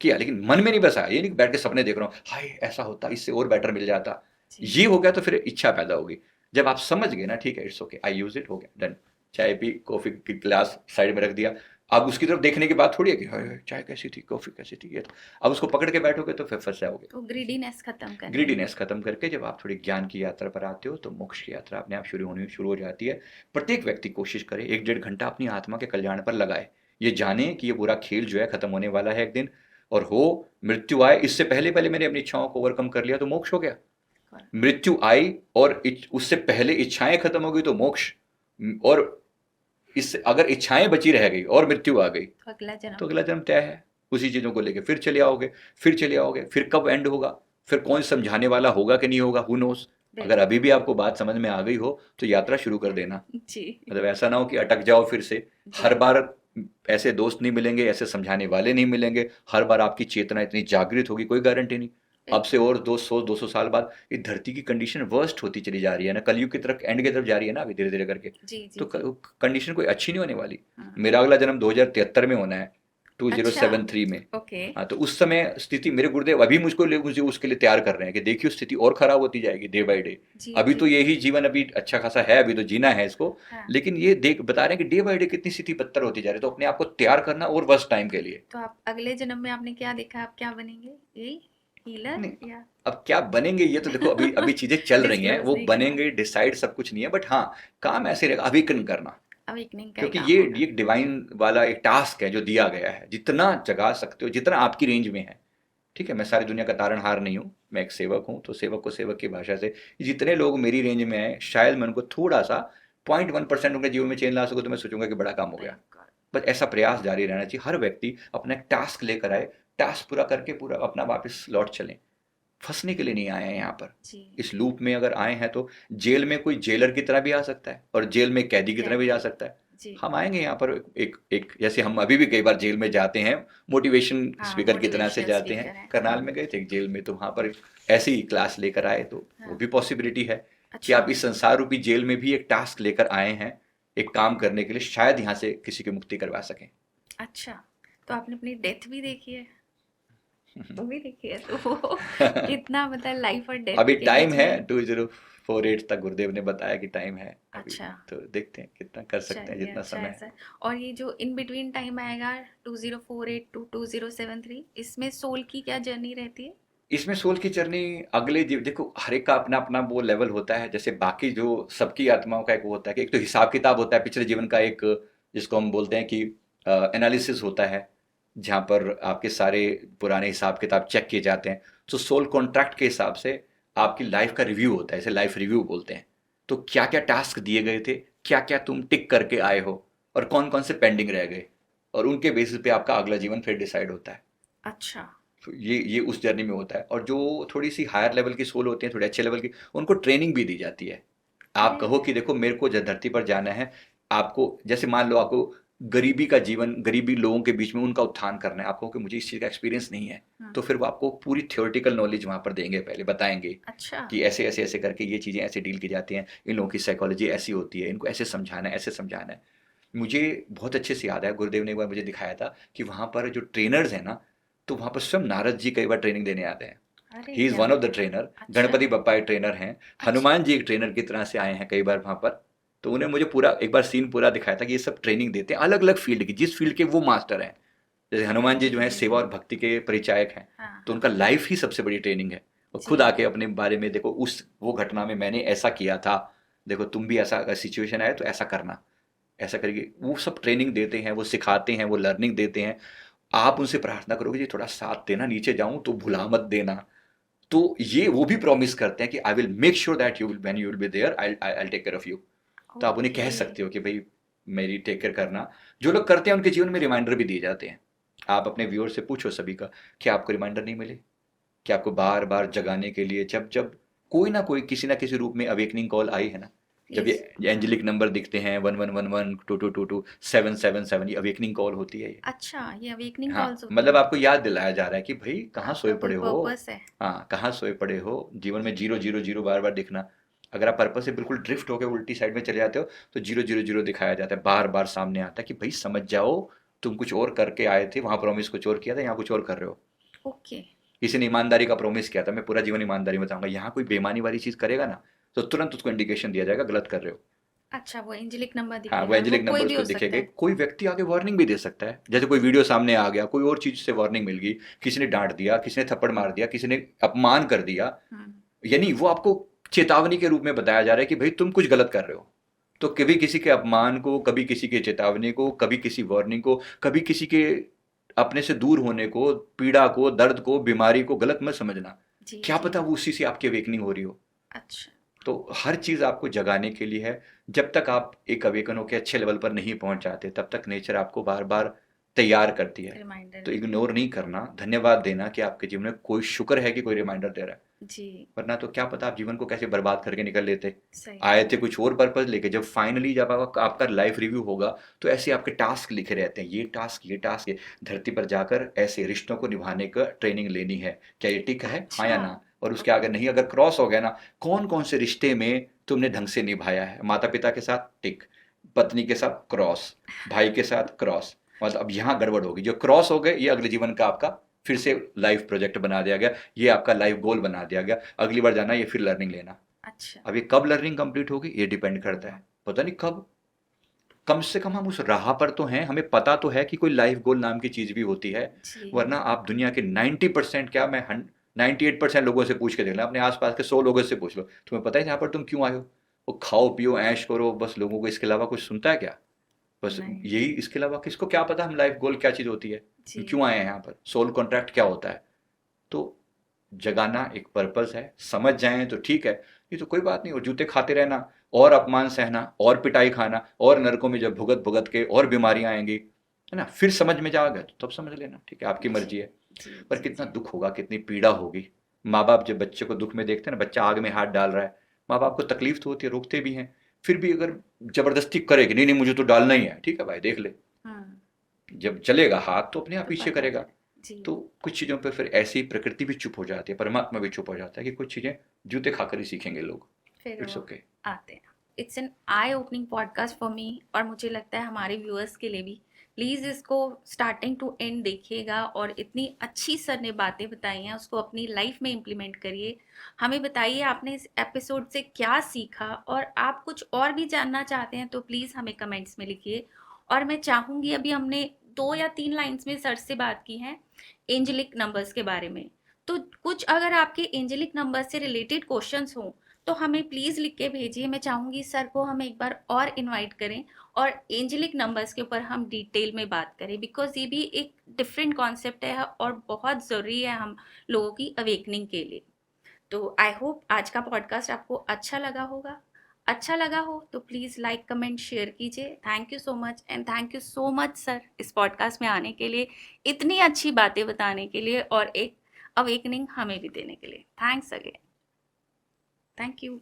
किया लेकिन मन में नहीं बसाया। ये नहीं बैठ के सपने देख रहा हूँ हाय ऐसा होता, इससे और बेटर मिल जाता, ये हो गया तो फिर इच्छा पैदा होगी। जब आप समझ गए ना, ठीक है it's okay, I use it, हो गया, डन। चाय पी, कॉफी की गिलास साइड में रख दिया, अब उसकी तरफ देखने के बाद थोड़ी है कि चाय कैसी थी, कॉफी कैसी थी, ये अब उसको पकड़ के बैठोगे तो फिर फंस जाओगे। तो ग्रीडीनेस खत्म करके जब आप थोड़ी ज्ञान की यात्रा पर आते हो तो मोक्ष की यात्रा अपने आप शुरू हो जाती है। प्रत्येक व्यक्ति कोशिश करे 1-1.5 घंटा अपनी आत्मा के कल्याण पर लगाए, ये जाने कि ये पूरा खेल जो है खत्म होने वाला है एक दिन, और हो मृत्यु आए इससे पहले पहले मैंने अपनी इच्छाओं को ओवरकम कर लिया तो मोक्ष हो गया। मृत्यु आई और उससे पहले इच्छाएं खत्म हो गई तो मोक्ष, और इससे अगर इच्छाएं बची रह गई और मृत्यु आ गई तो अगला जन्म तय है। उसी चीजों को लेके फिर चले आओगे, फिर कब एंड होगा, फिर कौन समझाने वाला होगा कि नहीं होगा, हु नोस। अगर अभी भी आपको बात समझ में आ गई हो तो यात्रा शुरू कर देना जी। मतलब ऐसा ना हो कि अटक जाओ फिर से। हर बार ऐसे दोस्त नहीं मिलेंगे, ऐसे समझाने वाले नहीं मिलेंगे, हर बार आपकी चेतना इतनी जागृत होगी, कोई गारंटी नहीं। अब से और 200 साल बाद ये धरती की कंडीशन वर्स्ट होती चली जा रही है ना, कलयुग की तरफ, एंड की तरफ जा रही है ना अभी धीरे धीरे करके। तो कंडीशन कोई अच्छी नहीं होने वाली। मेरा अगला जन्म 2073 में होना है, 2073 में। हाँ, तो उस समय स्थिति, मेरे गुरुदेव अभी मुझे उसके लिए तैयार कर रहे हैं कि देखियो स्थिति और खराब होती जाएगी डे बाय डे। अभी तो यही जीवन अभी अच्छा खासा है, अभी तो जीना है इसको, लेकिन ये बता रहे हैं कि डे बाय डे कितनी स्थिति बदतर होती जा रही है, तो अपने आप को तैयार करना और वर्स्ट टाइम के लिए। तो आप अगले जन्म में आपने क्या देखा, आप क्या बनेंगे, यही हीलर या अब क्या बनेंगे ये तो देखो अभी चीजें चल रही हैं, वो बनेंगे, डिसाइड सब कुछ नहीं है, बट हाँ काम ऐसे रहेगा, अवेकन करना, क्योंकि ये एक डिवाइन वाला एक टास्क है जो दिया गया है, जितना जगा सकते हो, जितना आपकी रेंज में है। ठीक है, मैं सारी दुनिया का तारणहार नहीं हूँ, मैं एक सेवक हूँ, तो सेवक को सेवक की भाषा से जितने लोग मेरी रेंज में हैं, शायद मैं उनको थोड़ा सा 0.1% उनके जीवन में चेंज ला सकूँ तो मैं सोचूंगा कि बड़ा काम हो गया। बस ऐसा प्रयास जारी रहना चाहिए, हर व्यक्ति अपना एक टास्क लेकर आए, टास्क पूरा करके पूरा अपना वापस लौट चलें। फंसने के लिए नहीं आए हैं यहाँ पर। इस लूप में अगर आए हैं तो जेल में कोई जेलर की तरह भी आ सकता है और जेल में कैदी की तरह भी जा सकता है। हम आएंगे यहाँ पर एक जैसे हम अभी भी कई बार जेल में जाते हैं, मोटिवेशन स्पीकर की तरह से जाते हैं। करनाल में गए थे एक जेल में, तो वहाँ पर ऐसी ही क्लास लेकर आए, तो वो भी पॉसिबिलिटी है कि आप इस संसार रूपी जेल में भी एक टास्क लेकर आए हैं, एक काम करने के लिए, शायद यहाँ से किसी की मुक्ति करवा सकें। अच्छा, तो आपने अपनी डेथ भी देखी है? वो भी देखी है, तो वो कितना मतलब लाइफ और डेथ अभी टाइम है 2048 तक गुरुदेव ने बताया कि टाइम है। अच्छा, तो देखते हैं कितना कर सकते हैं, जितना समय है। और ये जो इन बिटवीन टाइम आएगा 2048 टू 2073, इसमें सोल की क्या जर्नी रहती है? इसमें सोल की जर्नी अगले देखो हर एक का अपना अपना वो लेवल होता है। जैसे बाकी जो सबकी आत्माओं का एक वो होता है कि एक तो हिसाब किताब होता है पिछले जीवन का, एक जिसको हम बोलते हैं कि एनालिसिस होता है, जहाँ पर आपके सारे पुराने हिसाब किताब चेक किए जाते हैं। तो सोल कॉन्ट्रैक्ट के हिसाब से आपकी लाइफ का रिव्यू होता है, इसे लाइफ रिव्यू बोलते हैं। तो क्या क्या टास्क दिए गए थे, क्या क्या तुम टिक करके आए हो, और कौन कौन से पेंडिंग रह गए, और उनके बेसिस पे आपका अगला जीवन फिर डिसाइड होता है। अच्छा, तो ये उस जर्नी में होता है। और जो थोड़ी सी हायर लेवल की सोल होती हैं, थोड़े अच्छे लेवल की, उनको ट्रेनिंग भी दी जाती है। आप कहो कि देखो मेरे को धरती पर जाना है, आपको जैसे मान लो आपको गरीबी का जीवन, गरीबी लोगों के बीच में उनका उत्थान करना है, आपको कि मुझे इस चीज़ का एक्सपीरियंस नहीं है, तो फिर वो आपको पूरी थियोरेटिकल नॉलेज वहाँ पर देंगे, पहले बताएंगे। अच्छा, कि ऐसे ऐसे ऐसे करके ये चीज़ें ऐसे डील की जाती हैं, इन लोगों की साइकोलॉजी ऐसी होती है, इनको ऐसे समझाना है, ऐसे समझाना है। मुझे बहुत अच्छे से याद है, गुरुदेव ने एक बार मुझे दिखाया था कि वहाँ पर जो ट्रेनर्स हैं ना, तो वहाँ पर स्वयं नारद जी कई बार ट्रेनिंग देने आते हैं। He is one of the trainer. Ganpati Bappa एक ट्रेनर हैं, हनुमान जी एक ट्रेनर की तरह से आए हैं कई बार वहाँ पर। तो उन्हें मुझे पूरा एक बार सीन पूरा दिखाया था कि ये सब ट्रेनिंग देते हैं अलग अलग फील्ड की, जिस फील्ड के वो मास्टर हैं। जैसे हनुमान जी जो है सेवा और भक्ति के परिचायक हैं, तो उनका लाइफ ही सबसे बड़ी ट्रेनिंग है। और खुद आके अपने बारे में देखो, वो घटना में मैंने ऐसा किया था, देखो तुम भी ऐसा अगर सिचुएशन आए तो ऐसा करना, ऐसा करिए। वो सब ट्रेनिंग देते हैं, वो सिखाते हैं, वो लर्निंग देते हैं। आप उनसे प्रार्थना करोगे जी थोड़ा साथ देना, नीचे जाऊं तो भुला मत देना। तो ये वो भी प्रॉमिस करते हैं कि I will make sure that you will when you will be there I will take care of you. तो आप उन्हें कह सकते हो कि भाई मेरी टेक केयर करना। जो लोग करते हैं उनके जीवन में रिमाइंडर भी दिए जाते हैं। आप अपने व्यूअर से पूछो सभी का, क्या आपको रिमाइंडर नहीं मिले? कि आपको बार बार जगाने के लिए जब जब कोई ना कोई किसी ना किसी रूप में अवेकनिंग कॉल आई है ना, जब ये एंजेलिक नंबर दिखते हैं 1111 2222 777, ये अवेकनिंग कॉल होती है ये। अच्छा, ये अवेकनिंग हाँ, कॉल्स मतलब आपको याद दिलाया जा रहा है कि भाई कहाँ सोए आपका पड़े कोई हो। पर्पस है। हाँ, कहाँ सोए पड़े हो। जीवन में 000 बार बार दिखना। अगर आप पर्पस से बिल्कुल ड्रिफ्ट होकर उल्टी साइड में चले जाते हो तो 000 दिखाया जाता है, बार बार सामने आता है कि भाई समझ जाओ, तुम कुछ और करके आए थे, वहां प्रॉमिस कुछ और किया था, यहाँ कुछ और कर रहे हो। ओके, किसी ने ईमानदारी का प्रॉमिस किया था, मैं पूरा जीवन ईमानदारी में बताऊंगा, यहाँ कोई बेईमानी वाली चीज करेगा ना तो तुरंत उसको इंडिकेशन दिया जाएगा गलत कर रहे हो। अच्छा, वो एंजेलिक नंबर हाँ, दिखेगा, वो एंजेलिक कोई नंबर भी उसको हो सकता दिखेंगे। है। कोई व्यक्ति आगे वार्निंग भी दे सकता है, जैसे कोई वीडियो सामने आ गया, कोई और चीज से वार्निंग मिल गई, किसी ने डांट दिया, किसी ने थप्पड़ मार दिया, किसी ने अपमान कर दिया, यानी वो आपको चेतावनी के रूप में बताया जा रहा है कि भाई तुम कुछ गलत कर रहे हो। तो कभी किसी के अपमान को, कभी किसी के चेतावनी को, कभी किसी वार्निंग को, कभी किसी के अपने से दूर होने को, पीड़ा को, दर्द को, बीमारी को गलत मत समझना। जी, क्या जी। पता वो उसी से आपकी अवेकनिंग हो रही हो। अच्छा, तो हर चीज आपको जगाने के लिए है। जब तक आप एक अवेकन होकर अच्छे लेवल पर नहीं पहुंच जाते तब तक नेचर आपको बार बार तैयार करती है। रिमाइंडर तो इग्नोर नहीं करना, धन्यवाद देना कि आपके जीवन में कोई शुक्र है कि कोई रिमाइंडर दे रहा है। जी, वरना तो क्या पता आप जीवन को कैसे बर्बाद करके निकल लेते। सही। आए थे कुछ और पर्पज लेके, जब फाइनली जब आपका लाइफ रिव्यू होगा तो ऐसे आपके टास्क लिखे रहते हैं, ये टास्क ये टास्क, ये धरती पर जाकर ऐसे रिश्तों को निभाने का ट्रेनिंग लेनी है, क्या ये टिक है, हाँ या ना। और उसके आगे नहीं, अगर क्रॉस हो गया ना, कौन कौन से रिश्ते में तुमने ढंग से निभाया है। माता पिता के साथ टिक, पत्नी के साथ क्रॉस, भाई के साथ क्रॉस, मतलब अब यहाँ गड़बड़ होगी। जो क्रॉस हो गए ये अगले जीवन का आपका फिर से लाइफ प्रोजेक्ट बना दिया गया, ये आपका लाइफ गोल बना दिया गया। अगली बार जाना, ये फिर लर्निंग लेना। अच्छा, अब ये कब लर्निंग कंप्लीट होगी ये डिपेंड करता है, पता नहीं कब। कम से कम हम उस राह पर तो हैं, हमें पता तो है कि कोई लाइफ गोल नाम की चीज भी होती है। जी, वरना आप दुनिया के 90% क्या, मैं 98% लोगों से पूछ के देख लें, अपने आसपास के 100 लोगों से पूछ लो, तुम्हें पता है यहाँ पर तुम क्यों आए हो? वो खाओ पियो ऐश करो बस, लोगों को इसके अलावा कुछ सुनता है क्या? बस नहीं। यही, इसके अलावा किसको क्या पता हम लाइफ गोल क्या चीज होती है, जी, क्यों आए हैं यहाँ पर, सोल कॉन्ट्रैक्ट क्या होता है। तो जगाना एक पर्पस है, समझ जाएं तो ठीक है, ये तो कोई बात नहीं। और जूते खाते रहना और अपमान सहना और पिटाई खाना और नरकों में जब भुगत भुगत के और बीमारियां आएंगी, है ना, फिर समझ में जाओगे तो तब समझ लेना, ठीक है, आपकी मर्जी है। जी, पर जी, कितना जी। दुख होगा, कितनी पीड़ा होगी। माँ बाप जब बच्चे को दुख में देखते हैं ना, बच्चा आग में हाथ डाल रहा है, माँ बाप को तकलीफ तो होती है, रोकते भी हैं, फिर भी अगर जबरदस्ती करेगी, नहीं नहीं मुझे तो डालना ही है, ठीक है भाई देख ले, जब चलेगा हाथ तो अपने आप तो पीछे पता करेगा। है। जी, तो कुछ चीज़ों पे फिर ऐसी प्रकृति भी चुप हो जाती है, परमात्मा भी चुप हो जाता है कि कुछ चीज़ें जूते खाकर ही सीखेंगे लोग। फिर इट्स वो ओके। आते हैं। It's an I opening podcast for me, और मुझे लगता है हमारे व्यूअर्स के लिए भी। प्लीज़ इसको स्टार्टिंग टू एंड देखिएगा, और इतनी अच्छी सर ने बातें बताई हैं उसको अपनी लाइफ में इम्प्लीमेंट करिए। हमें बताइए आपने इस एपिसोड से क्या सीखा, और आप कुछ और भी जानना चाहते हैं तो प्लीज़ हमें कमेंट्स में लिखिए। और मैं चाहूँगी, अभी हमने 2 या 3 लाइन्स में सर से बात की है एंजेलिक नंबर्स के बारे में, तो कुछ अगर आपके एंजेलिक नंबर से रिलेटेड क्वेश्चंस हों तो हमें प्लीज़ लिख के भेजिए। मैं चाहूँगी सर को हम एक बार और इनवाइट करें और एंजेलिक नंबर्स के ऊपर हम डिटेल में बात करें, बिकॉज ये भी एक डिफरेंट कॉन्सेप्ट है और बहुत ज़रूरी है हम लोगों की अवेकनिंग के लिए। तो आई होप आज का पॉडकास्ट आपको अच्छा लगा होगा। अच्छा लगा हो तो प्लीज़ लाइक कमेंट शेयर कीजिए। Thank you so much, and thank you so much sir इस पॉडकास्ट में आने के लिए, इतनी अच्छी बातें बताने के लिए, और एक अवेकनिंग हमें भी देने के लिए। Thanks again. Thank you.